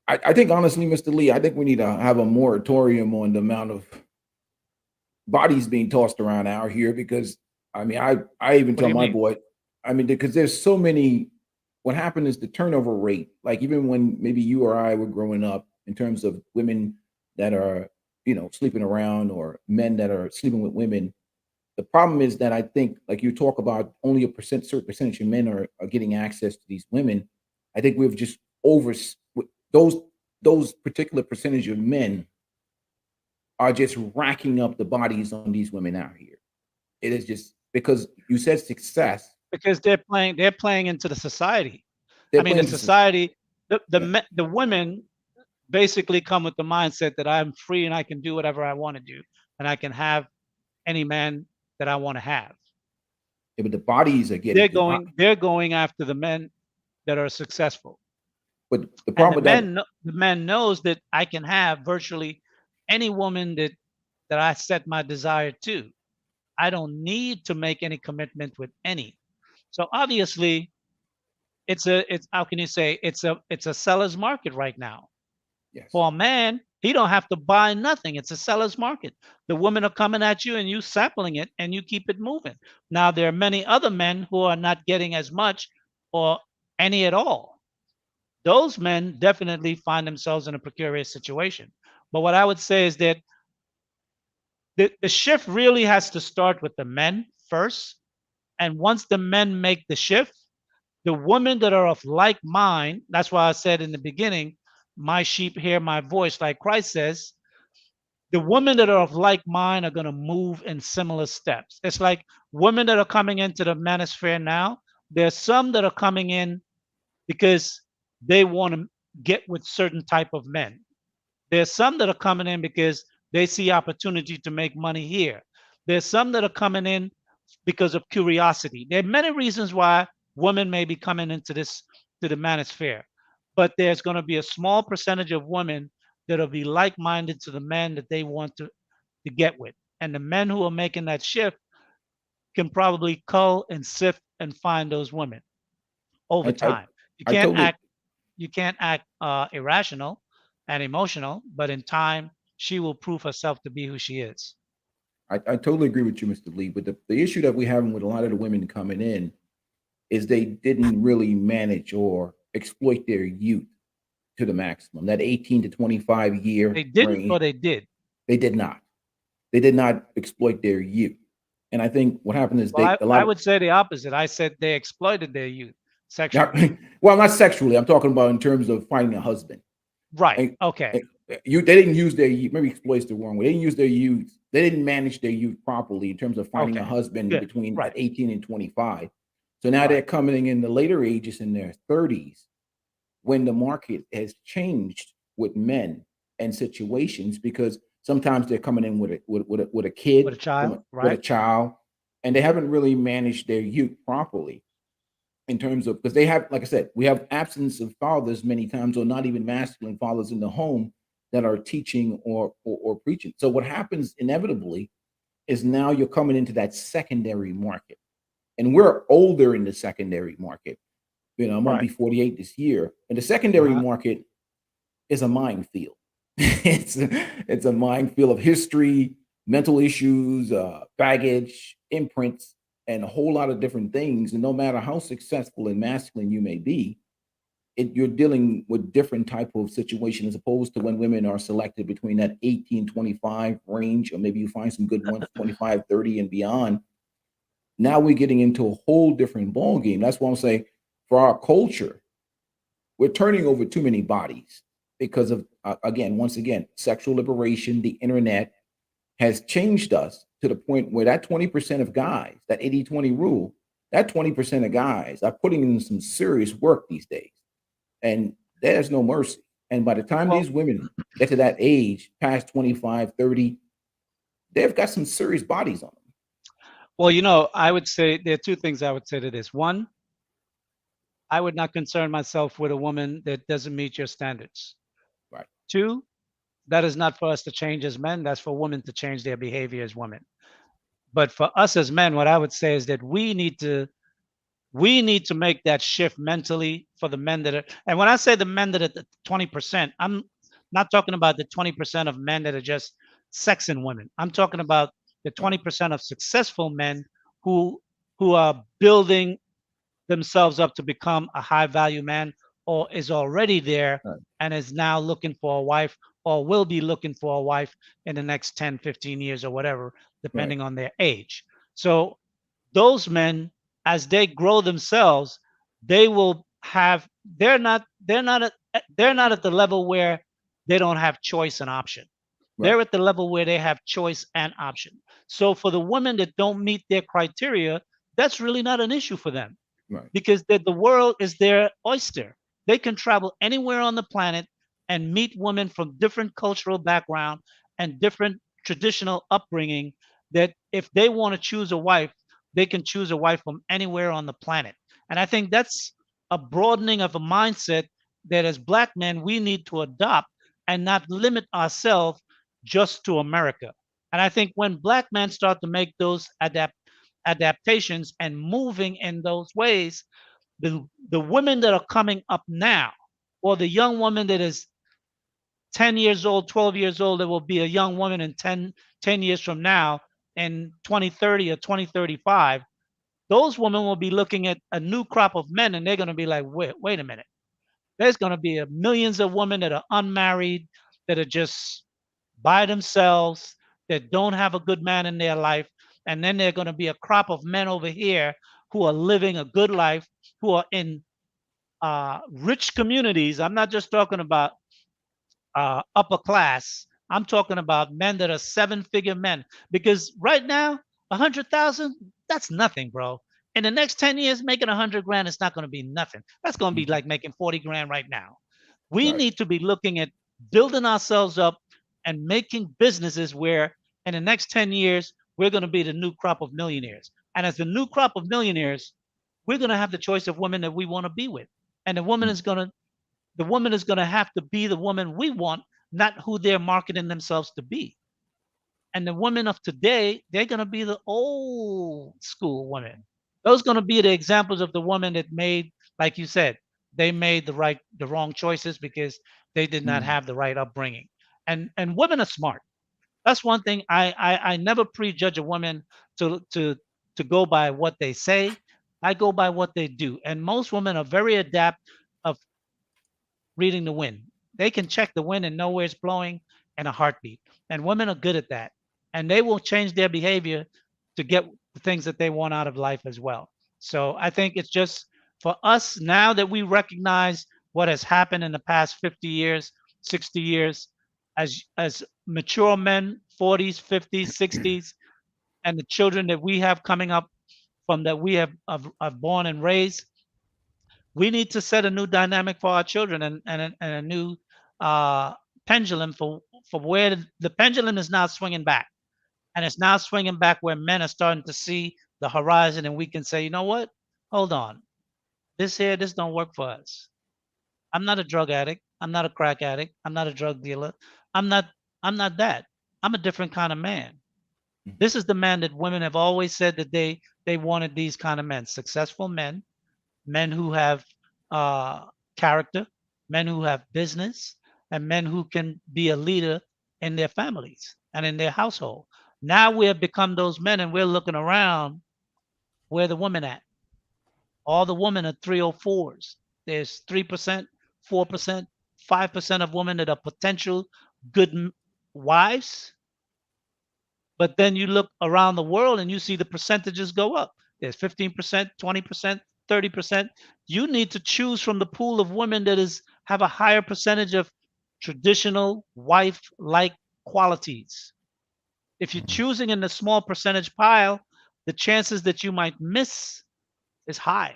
Speaker 6: I think honestly, Mr. Lee, I think we need to have a moratorium on the amount of bodies being tossed around out here because I mean I even tell my boy, I mean, because there's so many. What happened is the turnover rate, like even when maybe you or I were growing up, in terms of women that are, sleeping around or men that are sleeping with women. The problem is that I think, like you talk about, only certain percentage of men are getting access to these women. I think we've just those particular percentage of men are just racking up the bodies on these women out here. It is just because you said success.
Speaker 2: Because they're playing into the society. I mean, the society, the women basically come with the mindset that I'm free and I can do whatever I want to do, and I can have any man that I want to have.
Speaker 6: Yeah, but the bodies are getting.
Speaker 2: They're going after the men that are successful.
Speaker 6: But the problem
Speaker 2: with the man knows that I can have virtually any woman that I set my desire to. I don't need to make any commitment with any. So obviously, it's how can you say it's a seller's market right now.
Speaker 6: Yes.
Speaker 2: For a man, he don't have to buy nothing. It's a seller's market. The women are coming at you and you sampling it and you keep it moving. Now there are many other men who are not getting as much or any at all. Those men definitely find themselves in a precarious situation. But what I would say is that the shift really has to start with the men first. And once the men make the shift, the women that are of like mind, that's why I said in the beginning, my sheep hear my voice, like Christ says, the women that are of like mind are going to move in similar steps. It's like women that are coming into the manosphere now. There's some that are coming in because they want to get with certain type of men. There's some that are coming in because they see opportunity to make money here. There's some that are coming in because of curiosity. There are many reasons why women may be coming into this to the manosphere, but there's going to be a small percentage of women that'll be like-minded to the men that they want to get with. And the men who are making that shift can probably cull and sift and find those women over
Speaker 6: I, I,
Speaker 2: time. You
Speaker 6: I
Speaker 2: can't
Speaker 6: totally,
Speaker 2: act you can't act irrational and emotional, but in time she will prove herself to be who she is.
Speaker 6: I totally agree with you, Mr. Lee. But the issue that we're having with a lot of the women coming in is they didn't really manage or exploit their youth to the maximum. That 18 to 25 year
Speaker 2: They didn't
Speaker 6: range,
Speaker 2: or they did?
Speaker 6: they did not. They did not exploit their youth. And I think what happened is
Speaker 2: Well,
Speaker 6: a
Speaker 2: I
Speaker 6: lot of
Speaker 2: would say the opposite. I said they exploited their youth sexually.
Speaker 6: well, not sexually. I'm talking about in terms of finding a husband.
Speaker 2: Right.
Speaker 6: And,
Speaker 2: Okay.
Speaker 6: they didn't use their youth. Maybe exploits the wrong way. They didn't use their youth. They didn't manage their youth properly in terms of finding a
Speaker 2: Okay.
Speaker 6: husband
Speaker 2: Good.
Speaker 6: between
Speaker 2: Right.
Speaker 6: 18 and 25. So now they're
Speaker 2: Right.
Speaker 6: coming in the later ages in their 30s when the market has changed with men and situations because sometimes they're coming in with a
Speaker 2: With
Speaker 6: kid,
Speaker 2: a child.
Speaker 6: with a
Speaker 2: Right.
Speaker 6: child, and they haven't really managed their youth properly in terms of because they have, like I said, we have absence of fathers many times, or not even masculine fathers in the home that are teaching or preaching. So what happens inevitably is now you're coming into that secondary market, and we're older in the secondary market. You know, I'm gonna
Speaker 2: Right.
Speaker 6: be 48 this year, and the secondary
Speaker 2: Uh-huh.
Speaker 6: market is a minefield. It's a minefield of history, mental issues, baggage, imprints, and a whole lot of different things. And no matter how successful and masculine you may be, you're dealing with different type of situation as opposed to when women are selected between that 18-25 range, or maybe you find some good ones 25-30 and beyond. Now we're getting into a whole different ball game. That's why I'm saying for our culture, we're turning over too many bodies because of again, once again, sexual liberation. The internet has changed us to the point where that 20% of guys, that 80-20 rule, that 20% of guys are putting in some serious work these days, and there's no mercy. And by the time
Speaker 2: Well,
Speaker 6: these women get to that age, past 25-30, they've got some serious bodies on them.
Speaker 2: well, I would say there are two things I would say to this. One, I would not concern myself with a woman that doesn't meet your standards.
Speaker 6: Right.
Speaker 2: Two, that is not for us to change as men. That's for women to change their behavior as women. But for us as men, what I would say is that we need to make that shift mentally for the men that are, and when I say the men that are the 20%, I'm not talking about the 20% of men that are just sexing women. I'm talking about the 20% of successful men who who are building themselves up to become a high value man, or is already there
Speaker 6: Right.
Speaker 2: and is now looking for a wife, or will be looking for a wife in the next 10, 15 years or whatever,
Speaker 6: Right.
Speaker 2: depending on their age. So those men, as they grow themselves, they will have they're not at the level where they don't have choice and option.
Speaker 6: Right.
Speaker 2: They're at the level where they have choice and option. So for the women that don't meet their criteria, that's really not an issue for them,
Speaker 6: Right.
Speaker 2: because the world is their oyster. They can travel anywhere on the planet and meet women from different cultural background and different traditional upbringing, that if they want to choose a wife, they can choose a wife from anywhere on the planet. And I think that's a broadening of a mindset that as black men we need to adopt and not limit ourselves just to America. And I think when black men start to make those adaptations and moving in those ways, the women that are coming up now, or the young woman that is 10 years old, 12 years old, that will be a young woman in 10 years from now, in 2030 or 2035, those women will be looking at a new crop of men and they're going to be like, wait a minute. There's going to be millions of women that are unmarried, that are just by themselves, that don't have a good man in their life. And then they're going to be a crop of men over here who are living a good life, who are in rich communities. I'm not just talking about upper class. I'm talking about men that are seven-figure men. Because right now, 100,000, that's nothing, bro. In the next 10 years, making 100 grand is not going to be nothing. That's going to be like making 40 grand right now. We need to be looking at building ourselves up and making businesses where in the next 10 years, we're going to be the new crop of millionaires. And as the new crop of millionaires, we're going to have the choice of women that we want to be with. And the woman is going to have to be the woman we want, not who they're marketing themselves to be. And the women of today, they're going to be the old school women. Those going to be the examples of the woman that made, like you said, they made the wrong choices because they did not have the right upbringing. And women are smart. That's one thing. I never prejudge a woman to go by what they say. I go by what they do. And most women are very adept of reading the wind. They can check the wind and know where it's blowing in a heartbeat. And women are good at that. And they will change their behavior to get the things that they want out of life as well. So I think it's just for us now that we recognize what has happened in the past 50 years, 60 years, as mature men, 40s, 50s, 60s, and the children that we have coming up from that we have born and raised, we need to set a new dynamic for our children and a new pendulum for where the pendulum is now swinging back. And it's now swinging back where men are starting to see the horizon and we can say, you know what? Hold on. This don't work for us. I'm not a drug addict. I'm not a crack addict. I'm not a drug dealer. I'm not that. I'm a different kind of man. This is the man that women have always said that they wanted these kind of men, successful men, men who have character, men who have business, and men who can be a leader in their families and in their household. Now we have become those men and we're looking around, where the women at? All the women are 304s. There's 3%, 4%, 5% of women that are potential good wives. But then you look around the world and you see the percentages go up. There's 15%, 20%, 30%. You need to choose from the pool of women that have a higher percentage of traditional wife-like qualities. If you're choosing in the small percentage pile, the chances that you might miss is high.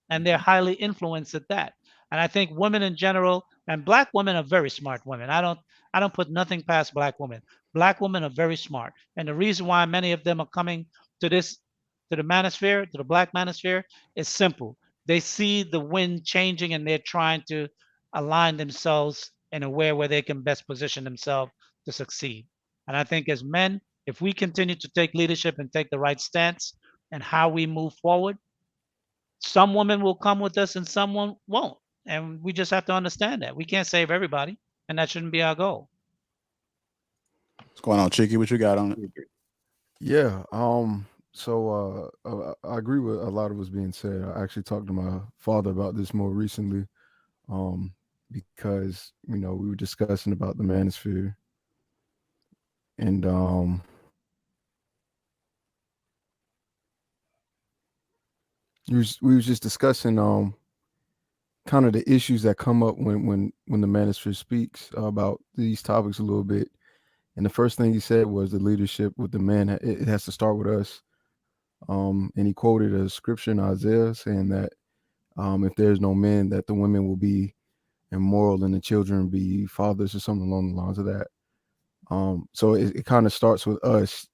Speaker 2: And they're highly influenced at that. And I think women in general, and black women are very smart women. I don't put nothing past black women. Black women are very smart. And the reason why many of them are coming to the manosphere, to the black manosphere, is simple. They see the wind changing and they're trying to align themselves in a way where they can best position themselves to succeed. And I think as men, if we continue to take leadership and take the right stance and how we move forward, some women will come with us and someone won't. And we just have to understand that. We can't save everybody, and that shouldn't be our goal.
Speaker 1: What's going on, Chicky? What you got on it?
Speaker 9: Yeah. So I agree with a lot of what's being said. I actually talked to my father about this more recently, because we were discussing about the manosphere, and we was just discussing kind of the issues that come up when the manosphere speaks about these topics a little bit. And the first thing he said was the leadership with the men. It has to start with us. And he quoted a scripture in Isaiah saying that if there's no men, that the women will be immoral and the children be fathers, or something along the lines of that. So it kind of starts with us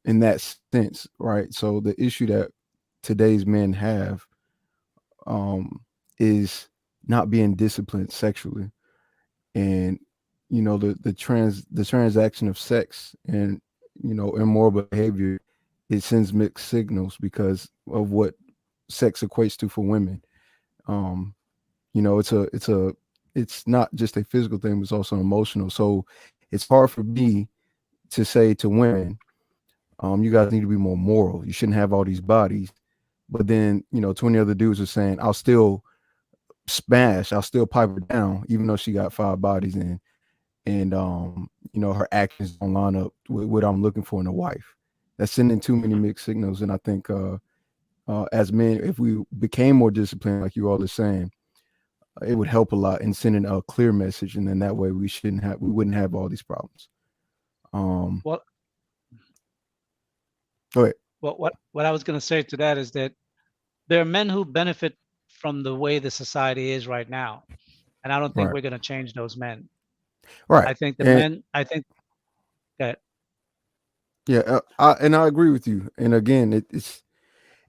Speaker 9: in that sense, right? So the issue that today's men have is not being disciplined sexually, and the transaction of sex and immoral behavior, it sends mixed signals because of what sex equates to for women. It's not just a physical thing, but it's also emotional. So it's hard for me to say to women, you guys need to be more moral. You shouldn't have all these bodies. But then, 20 other dudes are saying, I'll still pipe her down, even though she got 5 bodies in. and her actions don't line up with what I'm looking for in a wife. That's sending too many mixed signals. And I think as men, if we became more disciplined, like you all are saying, it would help a lot in sending a clear message, and then that way we wouldn't have all these problems.
Speaker 2: Well,
Speaker 9: go ahead.
Speaker 2: Well, what I was going to say to that is that there are men who benefit from the way the society is right now, and I don't think we're going to change those men.
Speaker 9: Right.
Speaker 2: I think I think that.
Speaker 9: Yeah, I agree with you. And again, it's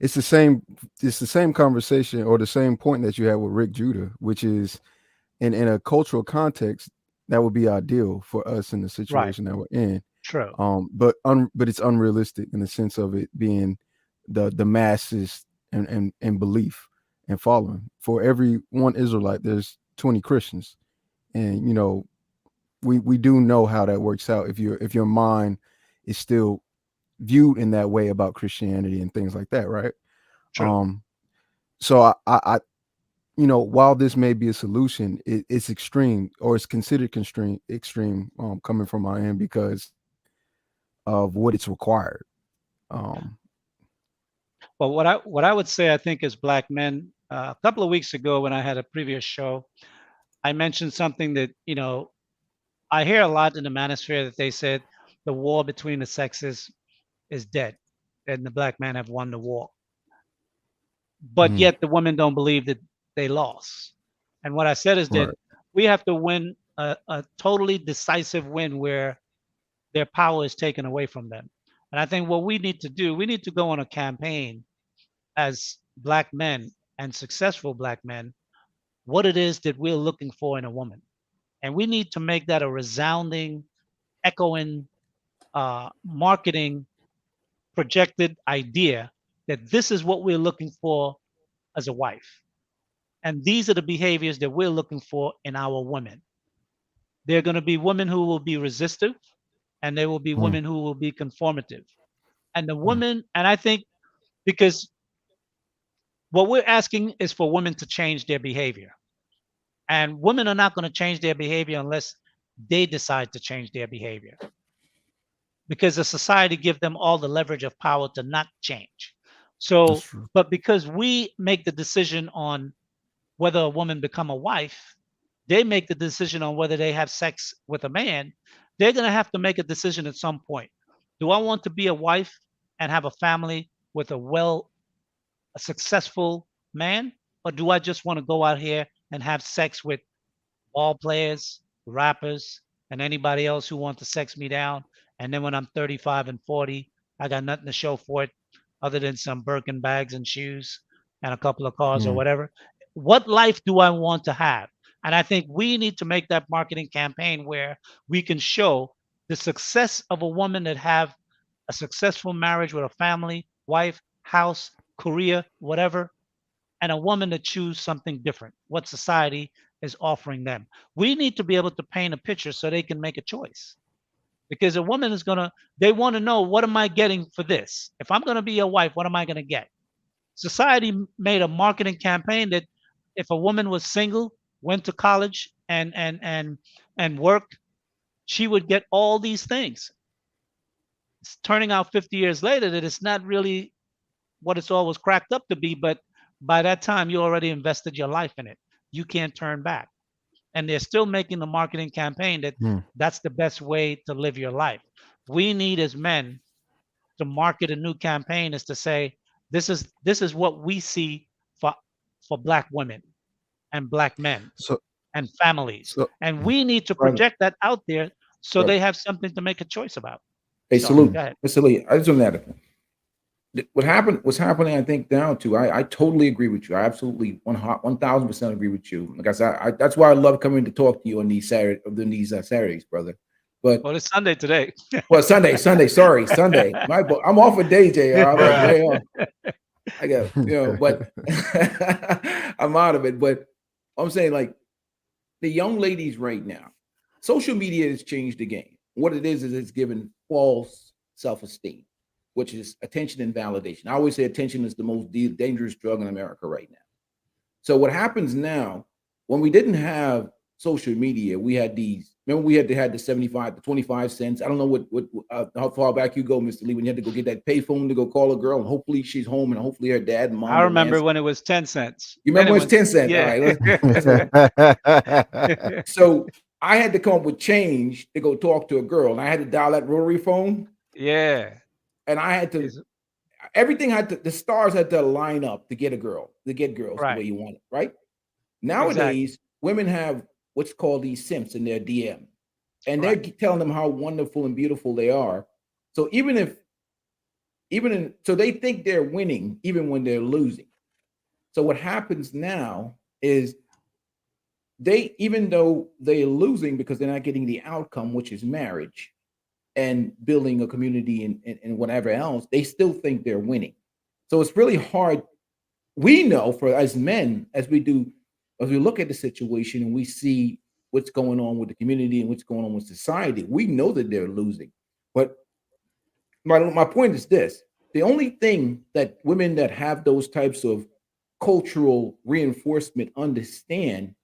Speaker 9: the same conversation or the same point that you had with Rick Judah, which is in a cultural context that would be ideal for us in the situation that we're in.
Speaker 2: True.
Speaker 9: But it's unrealistic in the sense of it being the masses and belief and following. For every one Israelite, there's 20 Christians, and we do know how that works out if your mind is still viewed in that way about Christianity and things like that, right?
Speaker 2: True.
Speaker 9: So I while this may be a solution, it's extreme, or it's considered extreme coming from my end because of what it's required.
Speaker 2: Well, what I would say, I think, as black men, a couple of weeks ago when I had a previous show, I mentioned something that I hear a lot in the manosphere, that they said the war between the sexes is dead, and the black men have won the war. But yet the women don't believe that they lost. And what I said is that we have to win a totally decisive win where their power is taken away from them. And I think what we need to do, we need to go on a campaign as black men and successful black men, what it is that we're looking for in a woman. And we need to make that a resounding, echoing, marketing projected idea that this is what we're looking for as a wife. And these are the behaviors that we're looking for in our women. There are going to be women who will be resistive, and there will be women who will be conformative. And the women, and I think, because what we're asking is for women to change their behavior. And women are not going to change their behavior unless they decide to change their behavior. Because the society gives them all the leverage of power to not change. So, but because we make the decision on whether a woman become a wife, they make the decision on whether they have sex with a man. They're going to have to make a decision at some point. Do I want to be a wife and have a family with a successful man? Or do I just want to go out here and have sex with ball players, rappers, and anybody else who wants to sex me down? And then when I'm 35 and 40, I got nothing to show for it other than some Birkin bags and shoes and a couple of cars or whatever. What life do I want to have? And I think we need to make that marketing campaign where we can show the success of a woman that have a successful marriage with a family, wife, house, career, whatever, and a woman that choose something different, what society is offering them. We need to be able to paint a picture so they can make a choice. Because a woman is they want to know, what am I getting for this? If I'm going to be a wife, what am I going to get? Society made a marketing campaign that if a woman was single, went to college and worked, she would get all these things. It's turning out 50 years later that it's not really what it's always cracked up to be, but by that time you already invested your life in it. You can't turn back. And they're still making the marketing campaign that that's the best way to live your life. We need, as men, to market a new campaign, is to say, this is what we see for black women and black men and families. And we need to project that out there so they have something to make a choice about.
Speaker 6: Hey, salute. Mr. Lee, I just want to add, what's happening, I think, now too, I totally agree with you. I absolutely 1000% agree with you. Like I said, that's why I love coming to talk to you on these Saturdays, brother. But
Speaker 2: it's Sunday today.
Speaker 6: Well, Sunday. Sorry, Sunday. I'm off a day, JR. I'm like, way off. I got, but I'm out of it. But I'm saying, like, the young ladies right now, social media has changed the game. What it is it's given false self-esteem, which is attention and validation. I always say attention is the most dangerous drug in America right now. So what happens now, when we didn't have social media, we had these. Remember, we had the 75, the 25 cents. I don't know what how far back you go, Mr. Lee, when you had to go get that payphone to go call a girl, and hopefully she's home, and hopefully her dad and mom.
Speaker 2: I
Speaker 6: don't
Speaker 2: remember
Speaker 6: answer.
Speaker 2: when it was 10 cents.
Speaker 6: You remember when it's 10 cents?
Speaker 2: Yeah.
Speaker 6: All right. So I had to come up with change to go talk to a girl, and I had to dial that rotary phone.
Speaker 2: Yeah.
Speaker 6: And I had to. Everything had to. The stars had to line up to get a girl. To get girls the way you want it. Right. Nowadays, women have what's called these simps in their DM, and they're telling them how wonderful and beautiful they are. So so they think they're winning even when they're losing. So what happens now is even though they're losing because they're not getting the outcome, which is marriage and building a community and whatever else, they still think they're winning. So it's really hard. We know as men, as we look at the situation and we see what's going on with the community and what's going on with society, we know that they're losing. But my point is this: the only thing that women that have those types of cultural reinforcement understand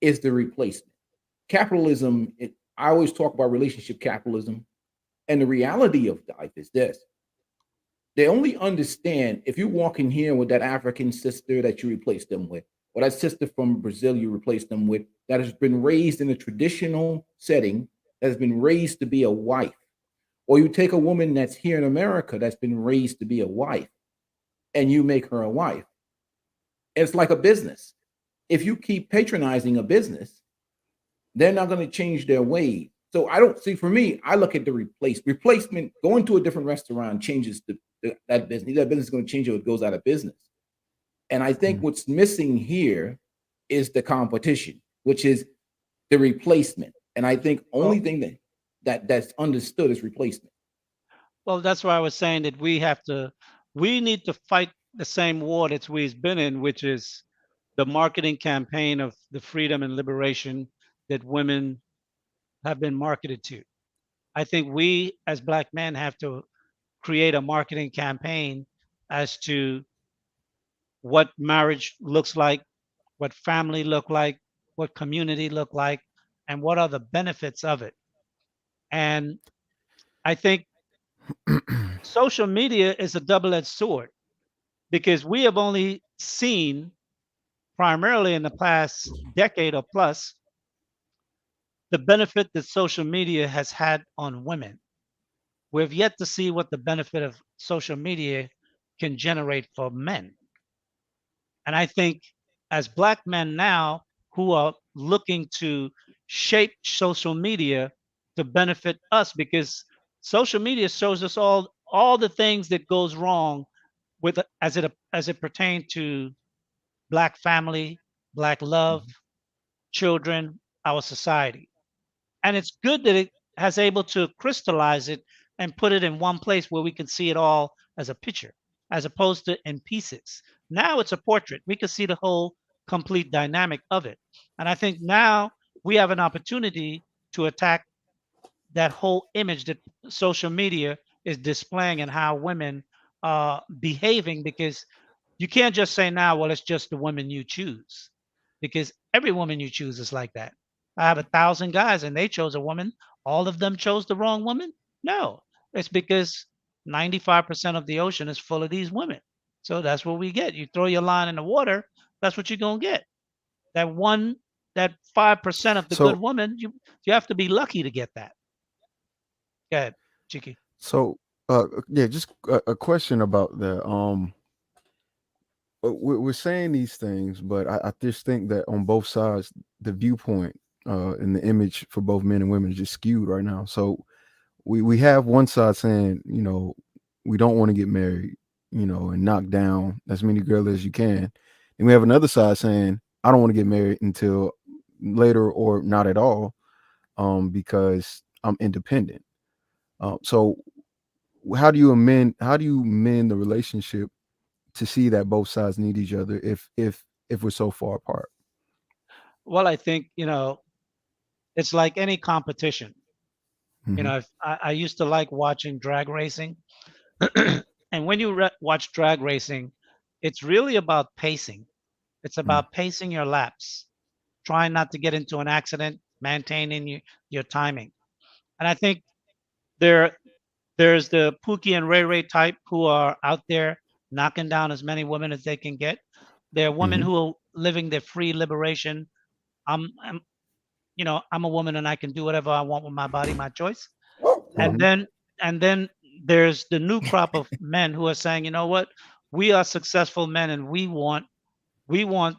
Speaker 6: is the replacement. Capitalism, I always talk about relationship capitalism, and the reality of life is this. They only understand if you walk in here with that African sister that you replace them with, or that sister from Brazil you replace them with, that has been raised in a traditional setting, that has been raised to be a wife. Or you take a woman that's here in America that's been raised to be a wife, and you make her a wife. It's like a business. If you keep patronizing a business, they're not going to change their ways. So I don't see, for me, I look at the replacement. Going to a different restaurant changes that business. That business is going to change or it goes out of business. And I think what's missing here is the competition, which is the replacement. And I think only thing that's understood is replacement.
Speaker 2: Well, that's why I was saying that we need to fight the same war that we've been in, which is the marketing campaign of the freedom and liberation that women have been marketed to. I think we as Black men have to create a marketing campaign as to what marriage looks like, what family look like, what community look like, and what are the benefits of it. And I think social media is a double-edged sword because we have only seen primarily in the past decade or plus the benefit that social media has had on women. We've yet to see what the benefit of social media can generate for men. And I think as Black men now who are looking to shape social media to benefit us, because social media shows us all the things that goes wrong with as it pertains to Black family, Black love, children, our society. And it's good that it has able to crystallize it and put it in one place where we can see it all as a picture, as opposed to in pieces. Now it's a portrait. We can see the whole complete dynamic of it. And I think now we have an opportunity to attack that whole image that social media is displaying and how women are behaving, because you can't just say now, well, it's just the woman you choose, because every woman you choose is like that. I have 1,000 guys and they chose a woman. All of them chose the wrong woman? No, it's because 95% of the ocean is full of these women. So that's what we get. You throw your line in the water, that's what you're going to get. That 5% of the good woman, you have to be lucky to get that. Go ahead, Chiki.
Speaker 9: So, yeah, just a question about the we're saying these things, but I just think that on both sides, the viewpoint and the image for both men and women is just skewed right now. So we have one side saying, we don't want to get married, and knock down as many girls as you can, and we have another side saying, I don't want to get married until later or not at all, because I'm independent. So how do you mend the relationship to see that both sides need each other if we're so far apart?
Speaker 2: Well, I think, it's like any competition. If I used to like watching drag racing. And when you watch drag racing, it's really about pacing. It's about pacing your laps. trying not to get into an accident, maintaining your timing. And I think there's the Pookie and Ray Ray type who are out there knocking down as many women as they can get. There are women who are living their free liberation. I'm I'm a woman and I can do whatever I want with my body, my choice. And then there's the new crop of men who are saying, you know what, we are successful men and we want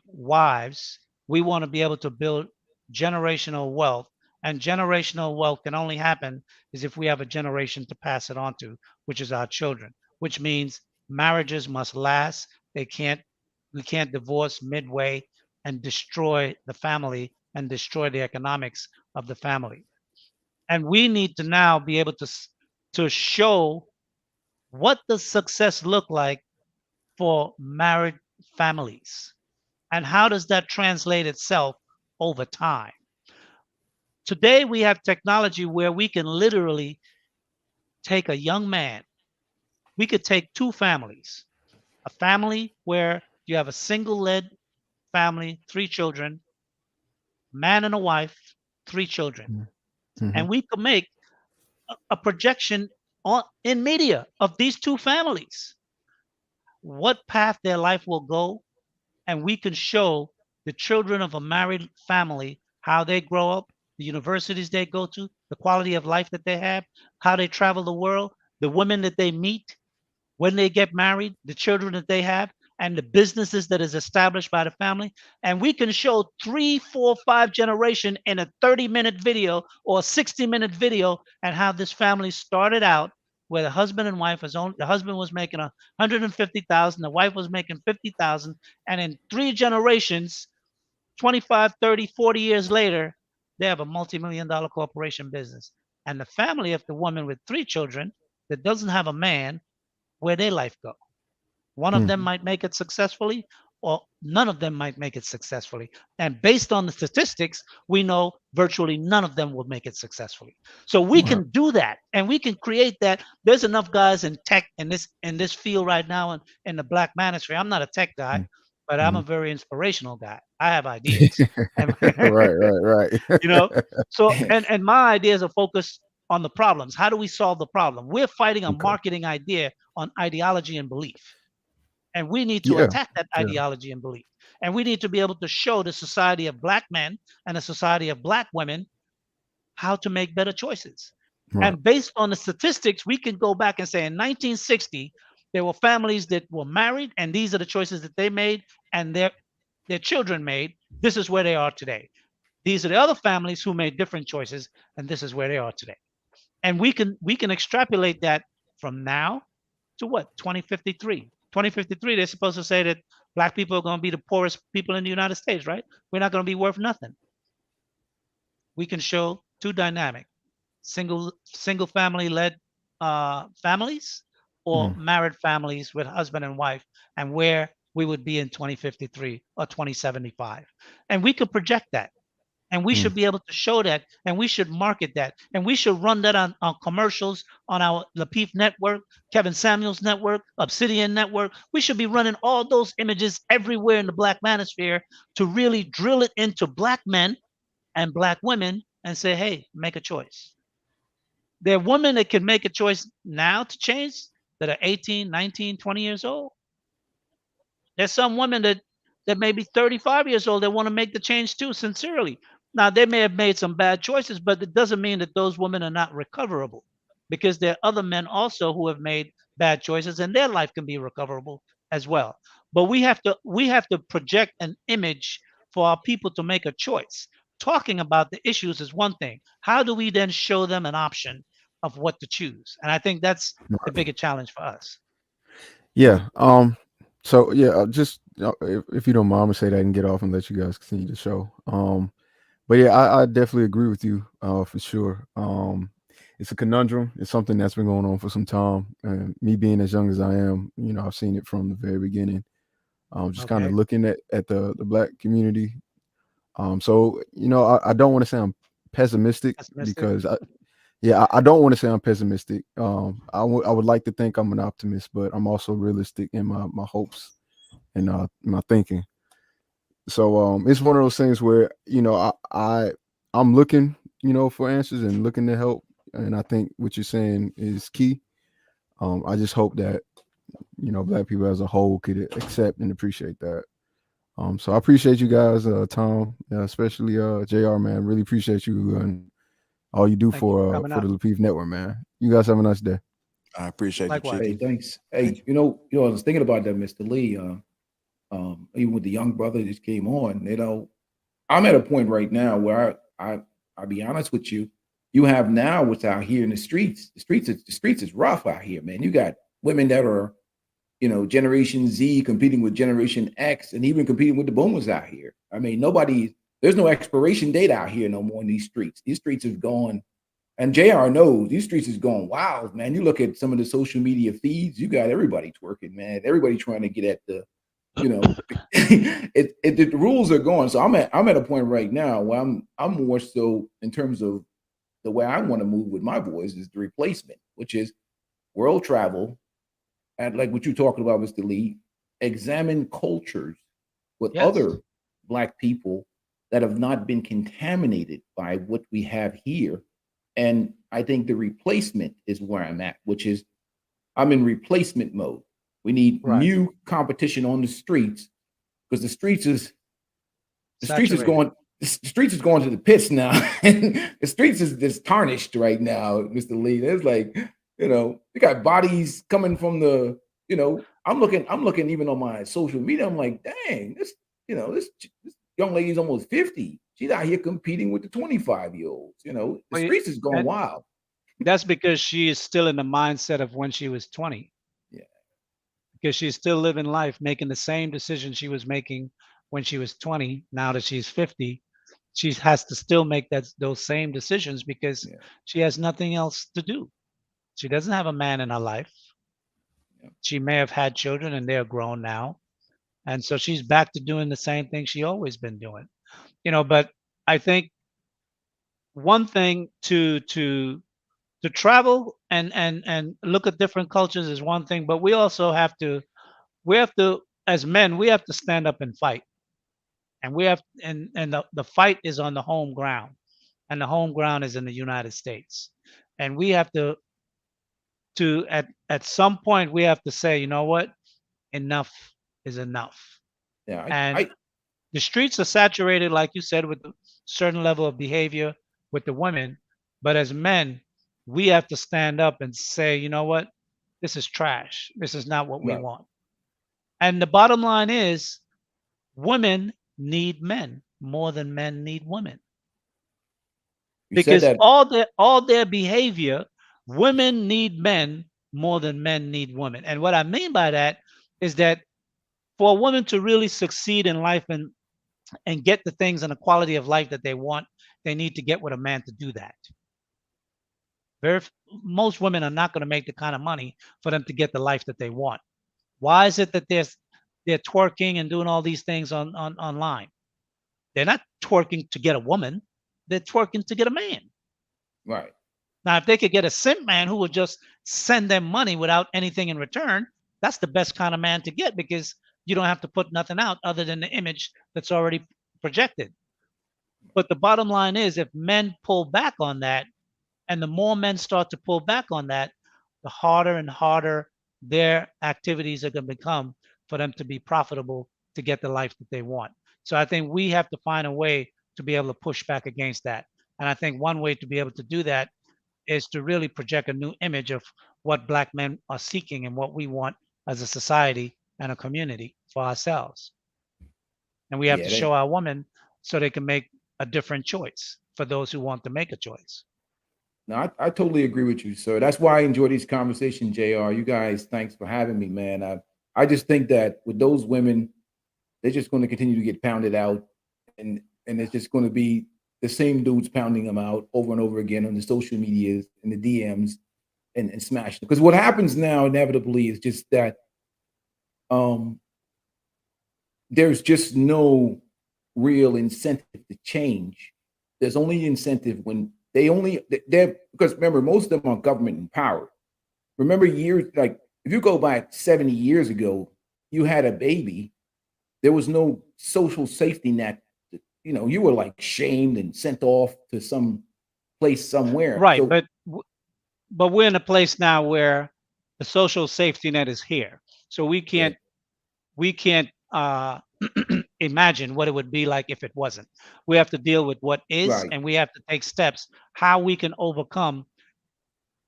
Speaker 2: wives. We want to be able to build generational wealth. And generational wealth can only happen is if we have a generation to pass it on to, which is our children, which means marriages must last. We can't divorce midway and destroy the family and destroy the economics of the family. And we need to now be able to show what does success look like for married families. And how does that translate itself over time? Today, we have technology where we can literally take a young man. We could take two families, a family where you have a single led family, 3 children, man and a wife, 3 children. And we could make a projection in media of these two families, what path their life will go, and we can show the children of a married family how they grow up, the universities they go to, the quality of life that they have, how they travel the world, the women that they meet when they get married, the children that they have, and the businesses that is established by the family. And we can show 3, 4, 5 generation in a 30-minute video or a 60-minute video, and how this family started out where the husband and wife the husband was making 150,000, the wife was making 50,000, and in 3 generations, 25, 30, 40 years later, they have a multi-million-dollar corporation business. And the family of the woman with 3 children that doesn't have a man, where their life go? One of them might make it successfully, or none of them might make it successfully. And based on the statistics, we know virtually none of them will make it successfully. So we can do that, and we can create that. There's enough guys in tech in this field right now in the Black manosphere. I'm not a tech guy, but I'm a very inspirational guy. I have ideas.
Speaker 9: Right.
Speaker 2: So and my ideas are focused on the problems. How do we solve the problem? We're fighting a marketing idea on ideology and belief. And we need to attack that ideology and belief. And we need to be able to show the society of Black men and the society of Black women how to make better choices. And based on the statistics, we can go back and say in 1960, there were families that were married, and these are the choices that they made and their children made. This is where they are today. These are the other families who made different choices, and this is where they are today. And we can extrapolate that from now to what? 2053. 2053, they're supposed to say that Black people are going to be the poorest people in the United States, right? We're not going to be worth nothing. We can show 2 dynamic, single family led families, or married families with husband and wife, and where we would be in 2053 or 2075. And we could project that. And we should be able to show that, and we should market that, and we should run that on commercials on our Lapeef Network, Kevin Samuels Network, Obsidian Network. We should be running all those images everywhere in the Black manosphere to really drill it into Black men and Black women and say, hey, make a choice. There are women that can make a choice now to change that are 18, 19, 20 years old. There's some women that may be 35 years old that want to make the change too, sincerely. Now, they may have made some bad choices, but it doesn't mean that those women are not recoverable, because there are other men also who have made bad choices and their life can be recoverable as well. But we have to project an image for our people to make a choice. Talking about the issues is one thing. How do we then show them an option of what to choose? And I think that's the bigger challenge for us.
Speaker 9: Yeah. So yeah, just if you don't mind, I'm gonna say that and get off and let you guys continue the show. But yeah, I definitely agree with you for sure. It's a conundrum. It's something that's been going on for some time. And me being as young as I am, I've seen it from the very beginning. Just kind of looking at the Black community. So I don't want to say I'm pessimistic. Because I don't want to say I'm pessimistic. I would like to think I'm an optimist, but I'm also realistic in my hopes and my thinking. So it's one of those things where, you know, I'm looking, you know, for answers and looking to help. And I think what you're saying is key. I just hope that, you know, Black people as a whole could accept and appreciate that. So I appreciate you guys, Tom, especially JR, man. Really appreciate you and all you do for the Lapeef Network, man. You guys have a nice day.
Speaker 1: I appreciate
Speaker 2: Likewise.
Speaker 1: you.
Speaker 6: Hey, thanks. Hey, you know, I was thinking about that, Mr. Lee. Even with the young brother that just came on, you know, I'm at a point right now where I'll be honest with you. You have now what's out here in the streets. The streets is rough out here, man. You got women that are, you know, Generation Z competing with Generation X and even competing with the boomers out here. I mean, there's no expiration date out here no more in these streets. These streets have gone, and JR knows these streets is going wild, man. You look at some of the social media feeds, you got everybody twerking, man. Everybody trying to get at the, you know, the rules are going. So I'm at a point right now where I'm more so in terms of the way I want to move with my boys is the replacement, which is world travel. And like what you're talking about, Mr. Lee, examine cultures with other Black people that have not been contaminated by what we have here. And I think the replacement is where I'm at, which is I'm in replacement mode. We need new competition on the streets because the streets is going to the pits now. And the streets is tarnished right now, Mr. Lee. There's like, you know, you got bodies coming from the, you know, I'm looking even on my social media. I'm like, dang, this young lady's almost 50. She's out here competing with the 25-year-olds. You know, the streets is going wild.
Speaker 2: That's because she is still in the mindset of when she was 20.
Speaker 6: Yeah.
Speaker 2: Because she's still living life, making the same decision she was making when she was 20. Now that she's 50, she has to still make those same decisions because she has nothing else to do. She doesn't have a man in her life. She may have had children and they're grown now. And so she's back to doing the same thing she always been doing. You know, but I think one thing to travel and look at different cultures is one thing, but we also have to as men, we have to stand up and fight. And the fight is on the home ground. And the home ground is in the United States. And we have to at some point we have to say, you know what? Enough is enough.
Speaker 6: Yeah.
Speaker 2: The streets are saturated, like you said, with a certain level of behavior with the women. But as men, we have to stand up and say, you know what? This is trash. This is not what we want. And the bottom line is women need men more than men need women. Because all their behavior, women need men more than men need women. And what I mean by that is that for a woman to really succeed in life and get the things and the quality of life that they want, they need to get with a man to do that. Most women are not going to make the kind of money for them to get the life that they want. Why is it that they're twerking and doing all these things online? They're not twerking to get a woman. They're twerking to get a man.
Speaker 6: Right.
Speaker 2: Now, if they could get a simp man who would just send them money without anything in return, that's the best kind of man to get because you don't have to put nothing out other than the image that's already projected. But the bottom line is if men pull back on that, and the more men start to pull back on that, the harder and harder their activities are going to become for them to be profitable to get the life that they want. So I think we have to find a way to be able to push back against that. And I think one way to be able to do that is to really project a new image of what Black men are seeking and what we want as a society and a community for ourselves. And we have to show our women so they can make a different choice for those who want to make a choice.
Speaker 6: No, I totally agree with you, sir. That's why I enjoy these conversations, JR. You guys, thanks for having me, man. I just think that with those women, they're just going to continue to get pounded out, and it's just going to be the same dudes pounding them out over and over again on the social medias and the DMs and smash them. Because what happens now inevitably is just that there's just no real incentive to change. There's only incentive when they're because remember, most of them are government empowered. Remember years, like if you go back 70 years ago, you had a baby there was no social safety net. You know, you were like shamed and sent off to some place somewhere.
Speaker 2: Right,
Speaker 6: So
Speaker 2: but we're in a place now where the social safety net is here, so
Speaker 6: okay,
Speaker 2: we can't imagine what it would be like if it wasn't. We have to deal with what is,
Speaker 6: right,
Speaker 2: and we have to take steps how we can overcome,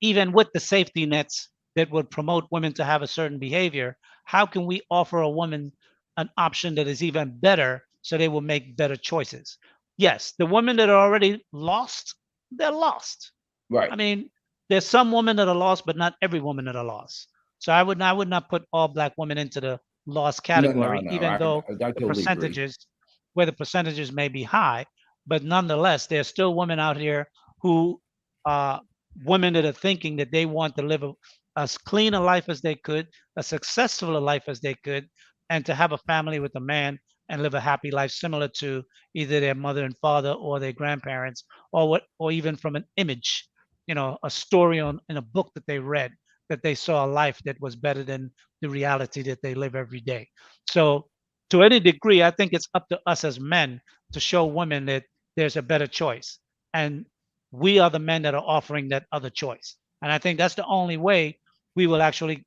Speaker 2: even with the safety nets that would promote women to have a certain behavior. How can we offer a woman an option that is even better so they will make better choices? Yes, the women that are already lost, they're lost. I
Speaker 6: right.
Speaker 2: mean, there's some women that are lost, but not every woman that are lost. So I would not put all black women into the lost
Speaker 6: No, no,
Speaker 2: category,
Speaker 6: no.
Speaker 2: even though
Speaker 6: I
Speaker 2: the
Speaker 6: totally agree.
Speaker 2: percentages, where the percentages may be high, but nonetheless, there's still women out here who, uh, women that are thinking that they want to live as clean a life as they could, as successful a life as they could, and to have a family with a man and live a happy life similar to either their mother and father or their grandparents, or even from an image, a story in a book that they read, that they saw a life that was better than the reality that they live every day. So to any degree, I think it's up to us as men to show women that there's a better choice, and we are the men that are offering that other choice. And I think that's the only way we will actually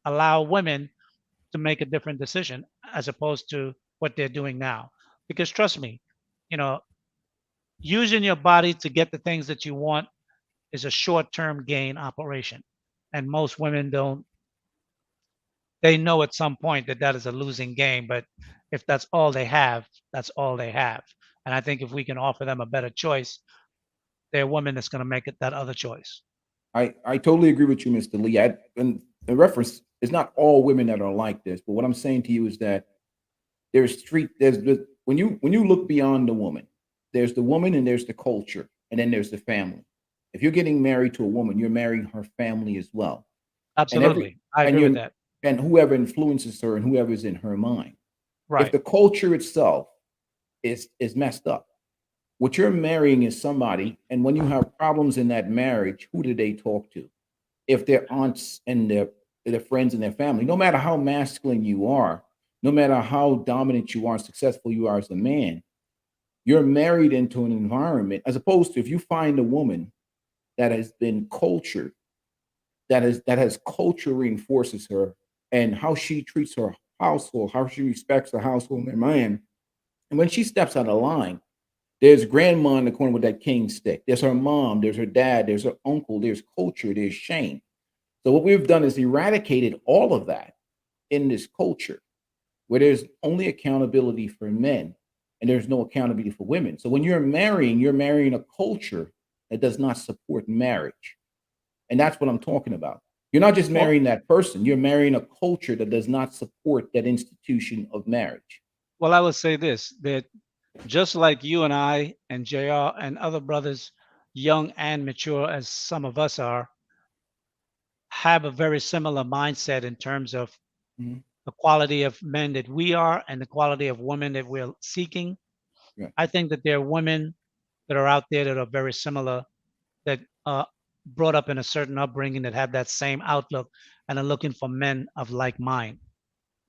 Speaker 2: allow women to make a different decision, as opposed to what they're doing now. Because trust me, you know using your body to get the things that you want is a short-term gain operation, and most women don't. They know at some point that that is a losing game, but if that's all they have, that's all they have. And I think if we can offer them a better choice, they're a woman that's going to make it that other choice.
Speaker 6: I totally agree with you, Mr. Lee. And in reference, it's not all women that are like this, but what I'm saying to you is that when you look beyond the woman, there's the woman and there's the culture, and then there's the family. If you're getting married to a woman, you're marrying her family as well. And every
Speaker 2: Absolutely. I
Speaker 6: and
Speaker 2: agree with
Speaker 6: you
Speaker 2: that.
Speaker 6: and whoever influences her and whoever's in her mind. If
Speaker 2: Right.
Speaker 6: the culture itself is messed up, what you're marrying is somebody, and when you have problems in that marriage, who do they talk to? If their aunts and their friends and their family, no matter how masculine you are, no matter how dominant you are, successful you are as a man, you're married into an environment, as opposed to if you find a woman that has been cultured, that has culture reinforces her, and how she treats her household, how she respects her household and her man. And when she steps out of line, there's grandma in the corner with that cane stick. There's her mom, there's her dad, there's her uncle, there's culture, there's shame. So what we've done is eradicated all of that in this culture where there's only accountability for men and there's no accountability for women. So when you're marrying a culture that does not support marriage. And that's what I'm talking about. You're not just
Speaker 2: Well,
Speaker 6: marrying that person, you're marrying a culture that does not support that institution of marriage.
Speaker 2: well, I would say this, that just like you and I and JR and other brothers, young and mature as some of us are, have a very similar mindset in terms of
Speaker 6: Mhm.
Speaker 2: the quality of men that we are and the quality of women that we're seeking.
Speaker 6: Yeah.
Speaker 2: I think that there are women that are out there that are very similar, that brought up in a certain upbringing, that have that same outlook and are looking for men of like mind.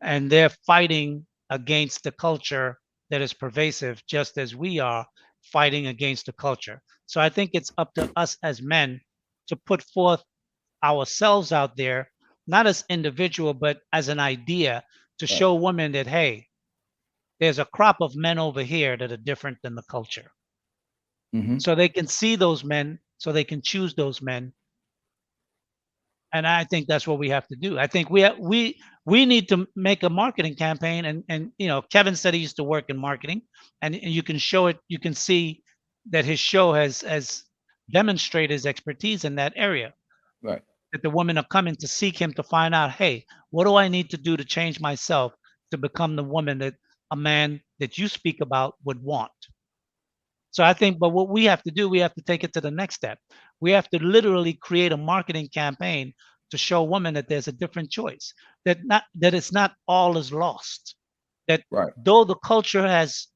Speaker 2: And they're fighting against the culture that is pervasive, just as we are fighting against the culture. So I think it's up to us as men to put forth ourselves out there, not as individual, but as an idea, to
Speaker 6: Right.
Speaker 2: show women that, hey, there's a crop of men over here that are different than the culture.
Speaker 6: Mhm.
Speaker 2: So they can see those men, so they can choose those men. And I think that's what we have to do. I think we need to make a marketing campaign, and Kevin said he used to work in marketing, and you can show it. You can see that his show has demonstrated his expertise in that area.
Speaker 6: Right.
Speaker 2: That the women are coming to seek him to find out, hey, what do I need to do to change myself to become the woman that a man that you speak about would want? So I think, but what we have to do, we have to take it to the next step. We have to literally create a marketing campaign to show women that there's a different choice, that it's not all is lost. That
Speaker 6: Right.
Speaker 2: though the culture has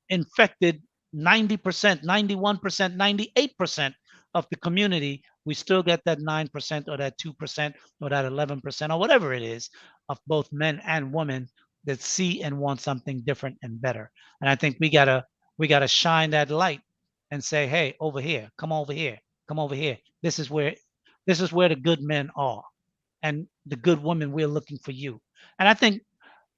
Speaker 2: infected 90%, 91%, 98% of the community, we still get that 9% or that 2% or that 11% or whatever it is of both men and women that see and want something different and better. And I think we gotta shine that light and say, hey, over here, come over here, come over here. This is where the good men are, and the good women, we're looking for you. And I think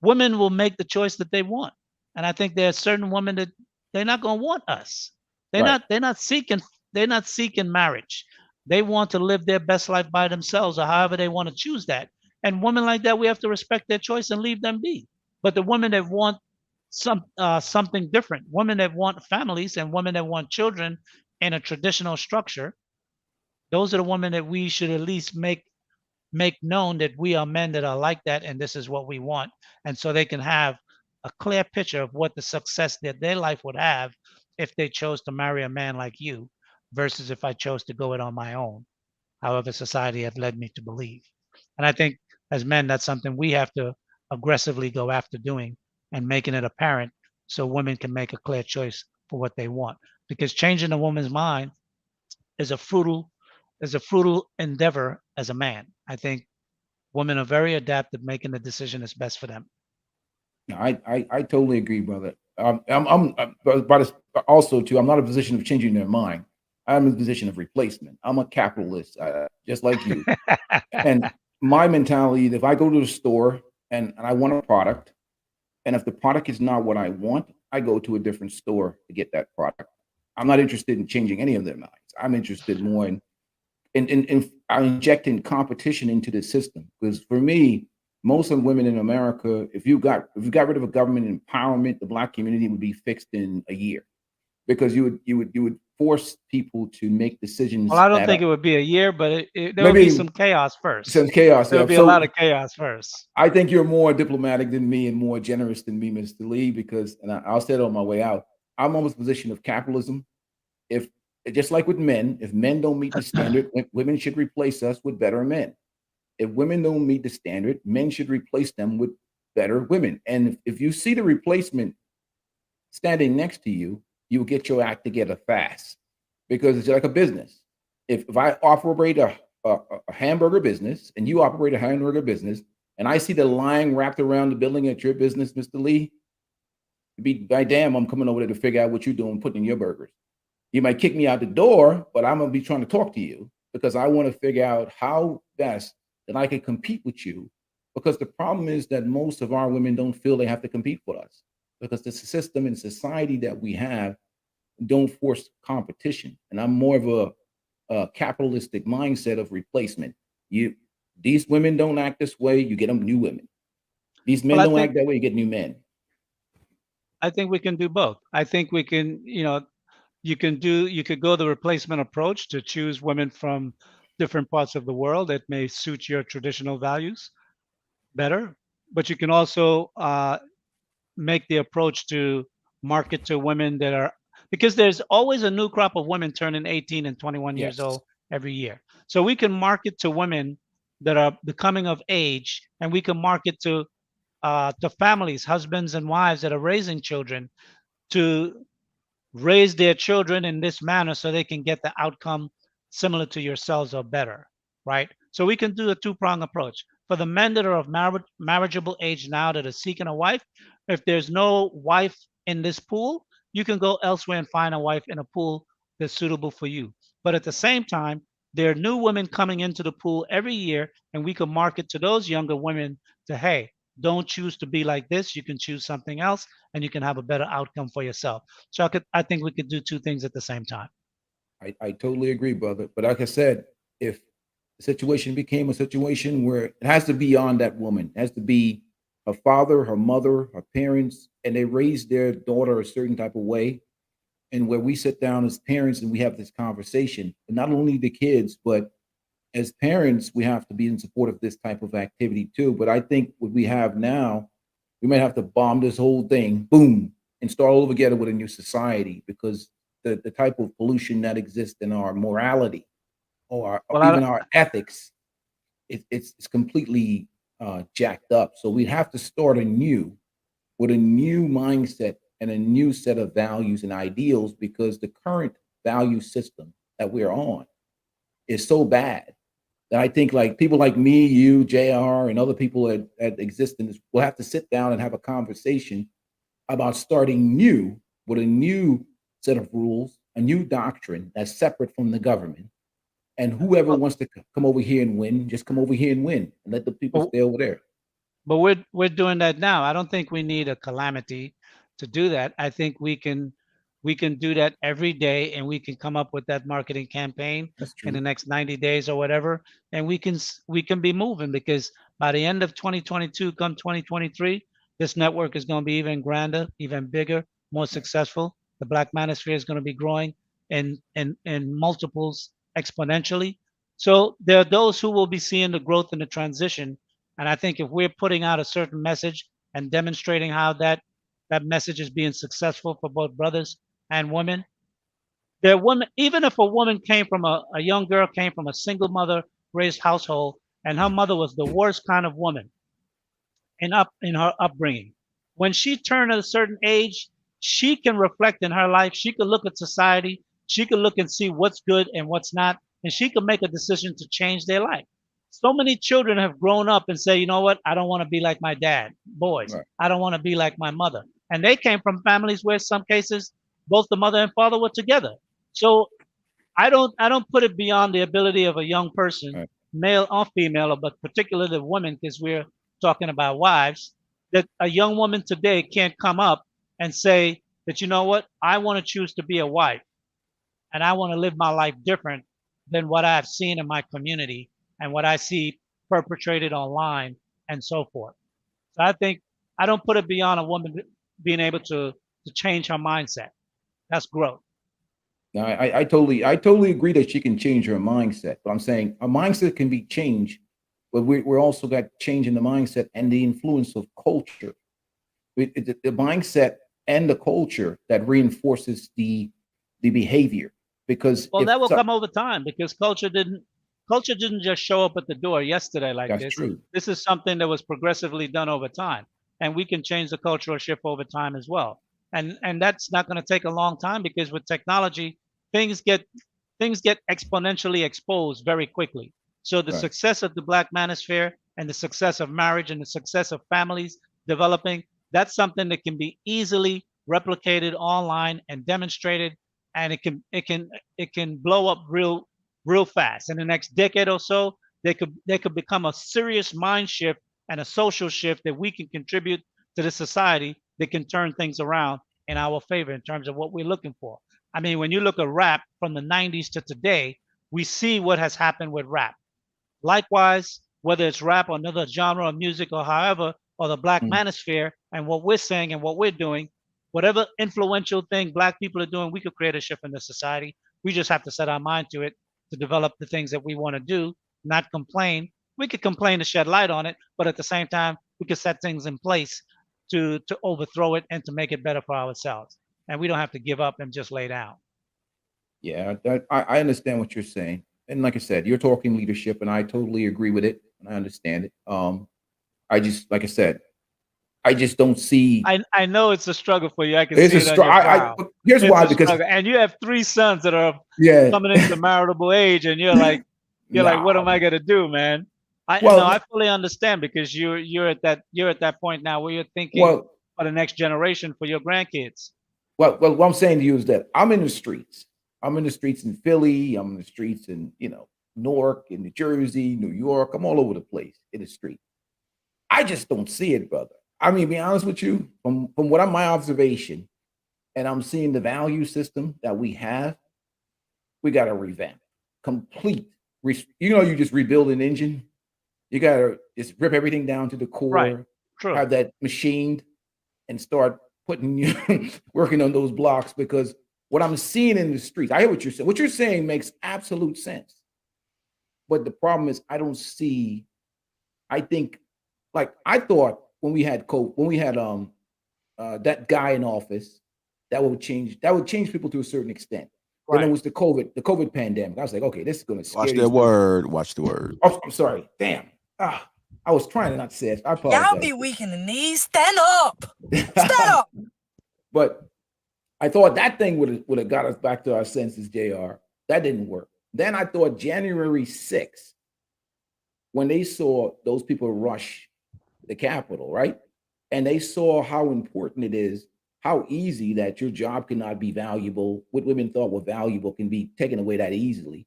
Speaker 2: women will make the choice that they want. And I think there are certain women that they're not going to want us.
Speaker 6: Right.
Speaker 2: They're not seeking marriage. They want to live their best life by themselves, or however they want to choose that. And women like that, we have to respect their choice and leave them be. But the women that want something different, women that want families and women that want children in a traditional structure, those are the women that we should at least make known that we are men that are like that, and this is what we want. And so they can have a clear picture of what the success that their life would have if they chose to marry a man like you versus if I chose to go it on my own, however society had led me to believe. And I think as men, that's something we have to aggressively go after doing and making it apparent so women can make a clear choice for what they want. Because changing a woman's mind is a fruitful endeavor as a man. I think women are very adept at making the decision that's best for them.
Speaker 6: I totally agree, brother. But also too, I'm not in a position of changing their mind. I'm in a position of replacement. I'm a capitalist, just like you. And my mentality, if I go to the store and I want a product, and if the product is not what I want, I go to a different store to get that product. I'm not interested in changing any of their minds. I'm interested more in injecting competition into the system. Because for me, most of the women in America, if you got rid of a government empowerment, the Black community would be fixed in a year, because you would force people to make decisions.
Speaker 2: Well, I don't think it would be a year, but there would be some chaos first.
Speaker 6: Some chaos.
Speaker 2: There would be a lot of chaos first.
Speaker 6: I think you're more diplomatic than me and more generous than me, Mr. Lee, because, and I'll say it on my way out, I'm almost in a position of capitalism. If just like with men, if men don't meet the standard, women should replace us with better men. If women don't meet the standard, men should replace them with better women. And if you see the replacement standing next to you, you'll get your act together fast, because it's like a business. If I operate a hamburger business and you operate a hamburger business, and I see the line wrapped around the building at your business, Mr. Lee, be by damn, I'm coming over there to figure out what you're doing, putting in your burgers. You might kick me out the door, but I'm gonna be trying to talk to you because I want to figure out how best that I can compete with you. Because the problem is that most of our women don't feel they have to compete with us, because the system and society that we have don't force competition. And I'm more of a capitalistic mindset of replacement. These women don't act this way, you get them new women. These men don't act that way, you get new men.
Speaker 2: I think we can do both. I think we can, you could go the replacement approach to choose women from different parts of the world that may suit your traditional values better. But you can also make the approach to market to women that are, because there's always a new crop of women turning 18 and 21 years old every year. So we can market to women that are becoming of age, and we can market to families, husbands and wives that are raising children, to raise their children in this manner so they can get the outcome similar to yourselves or better, right? So we can do a two-prong approach. For the men that are of marriageable age now that are seeking a wife, if there's no wife in this pool, you can go elsewhere and find a wife in a pool that's suitable for you. But at the same time, there are new women coming into the pool every year, and we can market to those younger women to, hey, don't choose to be like this. You can choose something else, and you can have a better outcome for yourself. So I think we could do two things at the same time.
Speaker 6: I totally agree, brother. But like I said, if the situation became a situation where it has to be on that woman, it has to be her father, her mother, her parents, and they raise their daughter a certain type of way, and where we sit down as parents and we have this conversation, and not only the kids, but as parents, we have to be in support of this type of activity too. But I think what we have now, we might have to bomb this whole thing, boom, and start all over again with a new society, because the type of pollution that exists in our morality or even our ethics, it's completely jacked up. So we have to start anew with a new mindset and a new set of values and ideals, because the current value system that we're on is so bad that I think like people like me, you, JR, and other people that exist in this will have to sit down and have a conversation about starting new with a new set of rules, a new doctrine that's separate from the government. And whoever wants to come over here and win, just come over here and win, and let the people stay over there.
Speaker 2: But we're doing that now. I don't think we need a calamity to do that. I think we can do that every day, and we can come up with that marketing campaign in the next 90 days or whatever, and we can be moving, because by the end of 2022, come 2023, this network is going to be even grander, even bigger, more successful. The Black Manosphere is going to be growing in multiples exponentially. So there are those who will be seeing the growth and the transition. And I think if we're putting out a certain message and demonstrating how that message is being successful for both brothers and women, even if a woman came from a young girl came from a single mother raised household, and her mother was the worst kind of woman in her upbringing, when she turned a certain age, she can reflect in her life. She could look at society. She could look and see what's good and what's not, and she could make a decision to change their life. So many children have grown up and say, you know what, I don't want to be like my dad. Boys, right. I don't want to be like my mother. And they came from families where, some cases, both the mother and father were together. So I don't put it beyond the ability of a young person, right, male or female, but particularly the women, because we're talking about wives, that a young woman today can't come up and say that, you know what, I want to choose to be a wife, and I want to live my life different than what I've seen in my community and what I see perpetrated online and so forth. So I think I don't put it beyond a woman being able to change her mindset. That's growth.
Speaker 6: No, I totally agree that she can change her mindset, but I'm saying a mindset can be changed, but we're also got change in the mindset and the influence of culture. The mindset and the culture that reinforces the behavior, because
Speaker 2: that will come over time, because culture didn't just show up at the door yesterday like this. True. This is something that was progressively done over time, and we can change the cultural shift over time as well. And that's not going to take a long time, because with technology, things get exponentially exposed very quickly. So the success of the Black Manosphere and the success of marriage and the success of families developing, that's something that can be easily replicated online and demonstrated, and it can blow up real fast. In the next decade or so, they could become a serious mind shift and a social shift that we can contribute to the society that can turn things around in our favor in terms of what we're looking for. I mean, when you look at rap from the 90s to today, we see what has happened with rap. Likewise, whether it's rap or another genre of music or however, or the Black Manosphere and what we're saying and what we're doing, whatever influential thing Black people are doing, we could create a shift in the society. We just have to set our mind to it, to develop the things that we want to do, not complain. We could complain to shed light on it, but at the same time, we could set things in place to overthrow it and to make it better for ourselves. And we don't have to give up and just lay down.
Speaker 6: Yeah, I understand what you're saying. And like I said, you're talking leadership, and I totally agree with it, and I understand it. I just, like I said, I just don't see.
Speaker 2: I know it's a struggle for you. I can see it on your brow.
Speaker 6: Here's why, because
Speaker 2: struggle. And you have 3 sons that are coming into maritable age, and you're like, like, what am I gonna do, man? I fully understand, because you're at that point now where you're thinking for the next generation, for your grandkids.
Speaker 6: Well, what I'm saying to you is that I'm in the streets. I'm in the streets in Philly. I'm in the streets in Newark, in New Jersey, New York. I'm all over the place in the street. I just don't see it, brother. I mean, to be honest with you, from what my observation, and I'm seeing the value system that we have, we got to revamp, complete. You just rebuild an engine. You got to just rip everything down to the core,
Speaker 2: right. True.
Speaker 6: Have that machined, and start working on those blocks, because what I'm seeing in the streets, I hear what you're saying. What you're saying makes absolute sense. But the problem is, I don't see, I think, like I thought when we had that guy in office, that would change people to a certain extent. Right. Then there was the COVID pandemic. I was like, okay, this is going to scare
Speaker 1: Watch the word.
Speaker 6: Oh, I'm sorry. Damn. I was trying to not say it. I apologize.
Speaker 10: Y'all be weak in the knees. Stand up. Stand up.
Speaker 6: But I thought that thing would have got us back to our senses, JR. That didn't work. Then I thought January 6th when they saw those people rush the Capitol, right? And they saw how important it is, how easy that your job cannot be valuable. What women thought were valuable can be taken away that easily.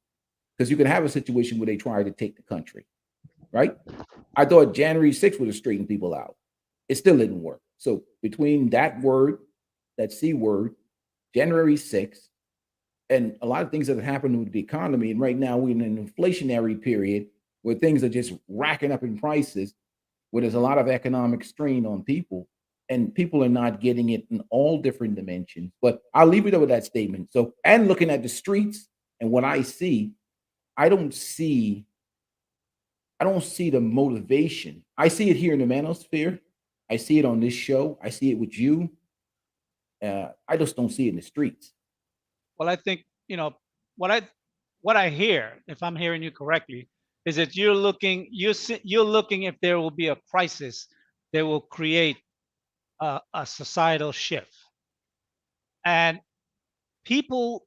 Speaker 6: Because you can have a situation where they try to take the country, right? I thought January 6th would have straightened people out. It still didn't work. So between that word, that C word, January 6th, and a lot of things that have happened with the economy, and right now we're in an inflationary period where things are just racking up in prices, where there's a lot of economic strain on people, and people are not getting it in all different dimensions. But I'll leave it there with that statement. So, and looking at the streets and what I see, I don't see the motivation. I see it here in the manosphere. I see it on this show. I see it with you. I just don't see it in the streets.
Speaker 2: Well, I think, what I hear, if I'm hearing you correctly, is that you're looking if there will be a crisis that will create a societal shift. And people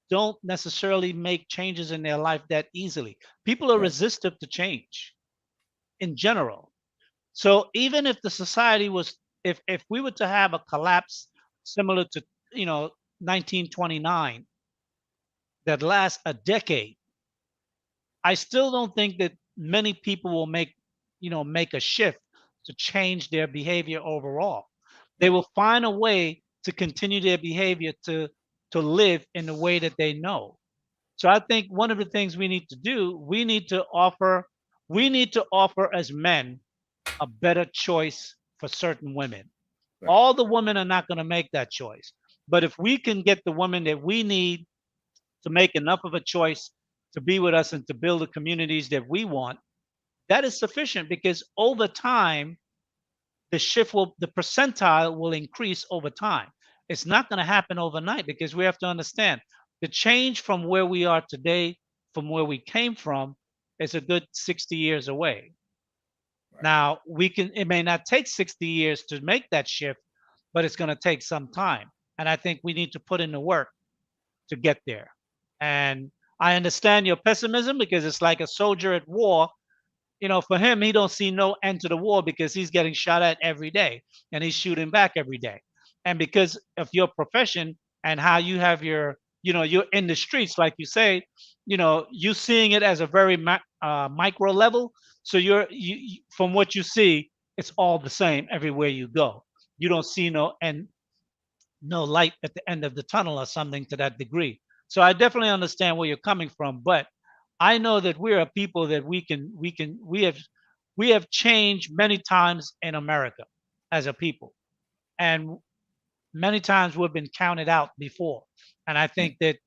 Speaker 2: don't necessarily make changes in their life that easily. People are resistant to change in general. So even if the society was, if we were to have a collapse similar to 1929 that lasts a decade, I still don't think that many people will make a shift to change their behavior overall. They will find a way to continue their behavior to live in the way that they know. So I think one of the things we need to do, we need to offer as men a better choice for certain women. Right. All the women are not going to make that choice. But if we can get the women that we need to make enough of a choice to be with us and to build the communities that we want, that is sufficient, because over time, the percentile will increase over time. It's not going to happen overnight, because we have to understand the change from where we are today, from where we came from, is a good 60 years away. Right. Now, it may not take 60 years to make that shift, but it's going to take some time. And I think we need to put in the work to get there. And I understand your pessimism, because it's like a soldier at war. For him, he don't see no end to the war, because he's getting shot at every day and he's shooting back every day. And because of your profession and how you have you're in the streets, like you say, you're seeing it as a very micro level. So you from what you see, it's all the same everywhere you go. You don't see no light at the end of the tunnel or something to that degree. So I definitely understand where you're coming from, but I know that we're a people that we have changed many times in America as a people, and many times we've been counted out before. And I think that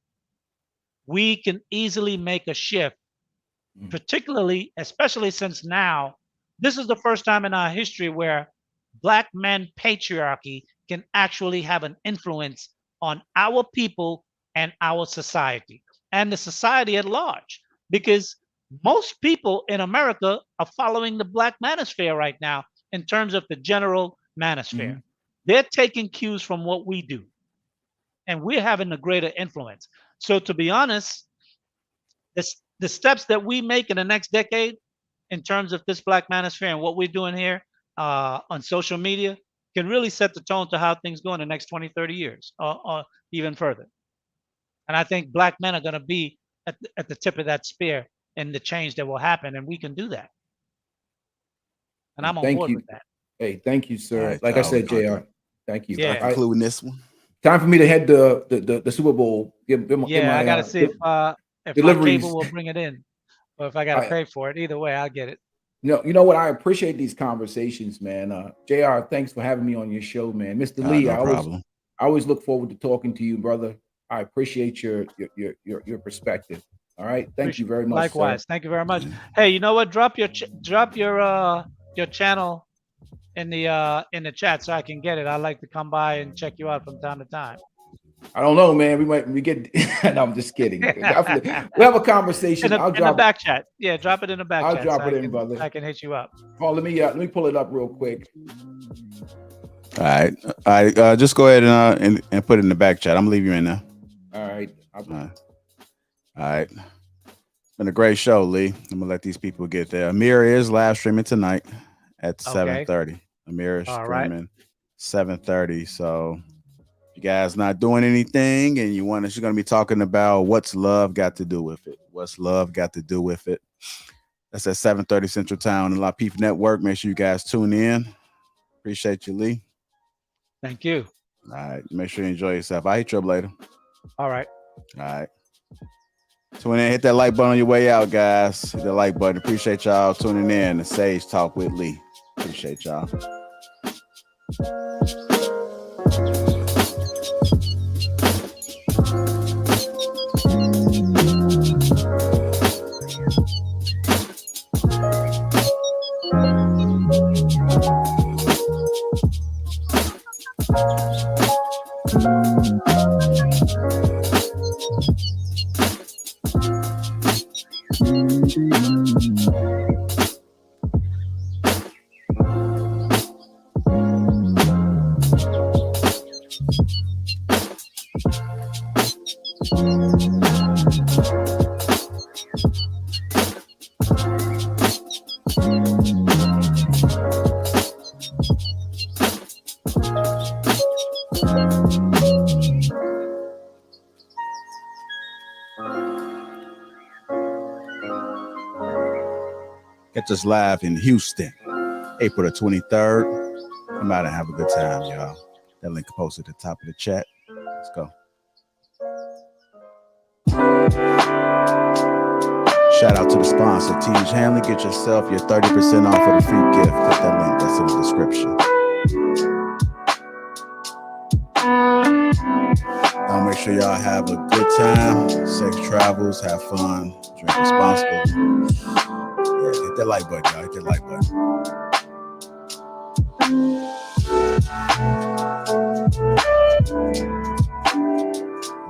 Speaker 2: we can easily make a shift, especially since now, this is the first time in our history where Black men patriarchy can actually have an influence on our people and our society and the society at large, because most people in America are following the Black manosphere right now in terms of the general manosphere. Mm-hmm. They're taking cues from what we do, and we're having a greater influence. So to be honest, the steps that we make in the next decade in terms of this Black manosphere and what we're doing here on social media can really set the tone to how things go in the next 20, 30 years or even further. And I think Black men are going to be at the tip of that spear in the change that will happen, and we can do that. And I'm on board with that.
Speaker 6: Hey, thank you, sir. Right, like I said, JR, thank you.
Speaker 1: Yeah. Concluding this one.
Speaker 6: Time for me to head the Super Bowl.
Speaker 2: I got to see if my cable will bring it in, or if I got to pay for it. Either way, I'll get it.
Speaker 6: You know what? I appreciate these conversations, man. JR, thanks for having me on your show, man. Mr. Lee, I always look forward to talking to you, brother. I appreciate your perspective. All right, thank you very much.
Speaker 2: Likewise,
Speaker 6: sir.
Speaker 2: Thank you very much. Hey, you know what? Drop your channel in the chat so I can get it. I like to come by and check you out from time to time.
Speaker 6: I don't know, man. We get. No, I'm just kidding. We'll have a conversation.
Speaker 2: In the back chat. Yeah, drop it in the back chat.
Speaker 6: I'll drop it in, brother.
Speaker 2: I can hit you up.
Speaker 6: Oh, let me pull it up real quick.
Speaker 1: All right. Just go ahead and put it in the back chat. I'm gonna leave you in there.
Speaker 6: All right.
Speaker 1: All right. Been a great show, Lee. I'm gonna let these people get there. Amir is live streaming tonight at 7:30. Amir is streaming 7:30. So if you guys not doing anything and you want to, she's gonna be talking about what's love got to do with it. What's love got to do with it? That's at 7:30 Central Time on the Lapeef Network. Make sure you guys tune in. Appreciate you, Lee.
Speaker 2: Thank you.
Speaker 1: All right. Make sure you enjoy yourself. I'll hit you up later.
Speaker 2: All right.
Speaker 1: All right. Tune in. Hit that like button on your way out, guys. Hit the like button. Appreciate y'all tuning in to Sage Talk with Lee. Appreciate y'all. Catch us live in Houston, April the 23rd. Come out and have a good time, y'all. That link posted at the top of the chat. Let's go. Shout out to the sponsor, Teej Hanley. Get yourself your 30% off of the free gift. Hit that link that's in the description. I'll make sure y'all have a good time. Safe travels, have fun, drink responsibly. Yeah, hit that like button, y'all. Hit that like button.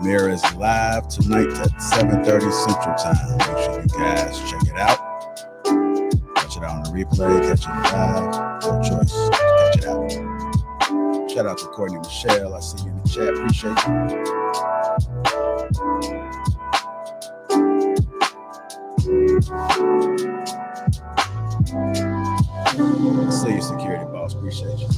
Speaker 1: Mirror is live tonight at 7:30 Central Time. Make sure you guys check it out. Catch it out on the replay, catch it live. Your choice. Catch it out. Shout out to Courtney Michelle. I see you in the chat. Appreciate you. I see you, security boss. Appreciate you.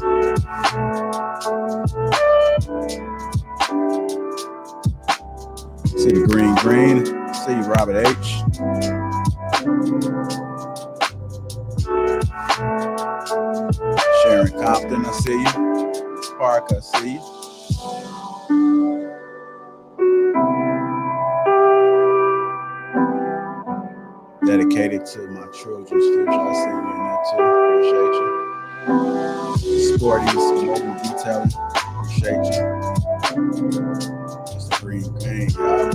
Speaker 1: See the green. See you, Robert H. Sharon Compton, I see you. Miss Park, I see you. Dedicated to my children's future. I see you in that too. Appreciate you. Sporties, mobile detailing. Appreciate you. Just a green, y'all.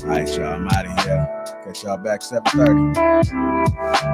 Speaker 1: All right, y'all. I'm out of here. Catch y'all back 7:30.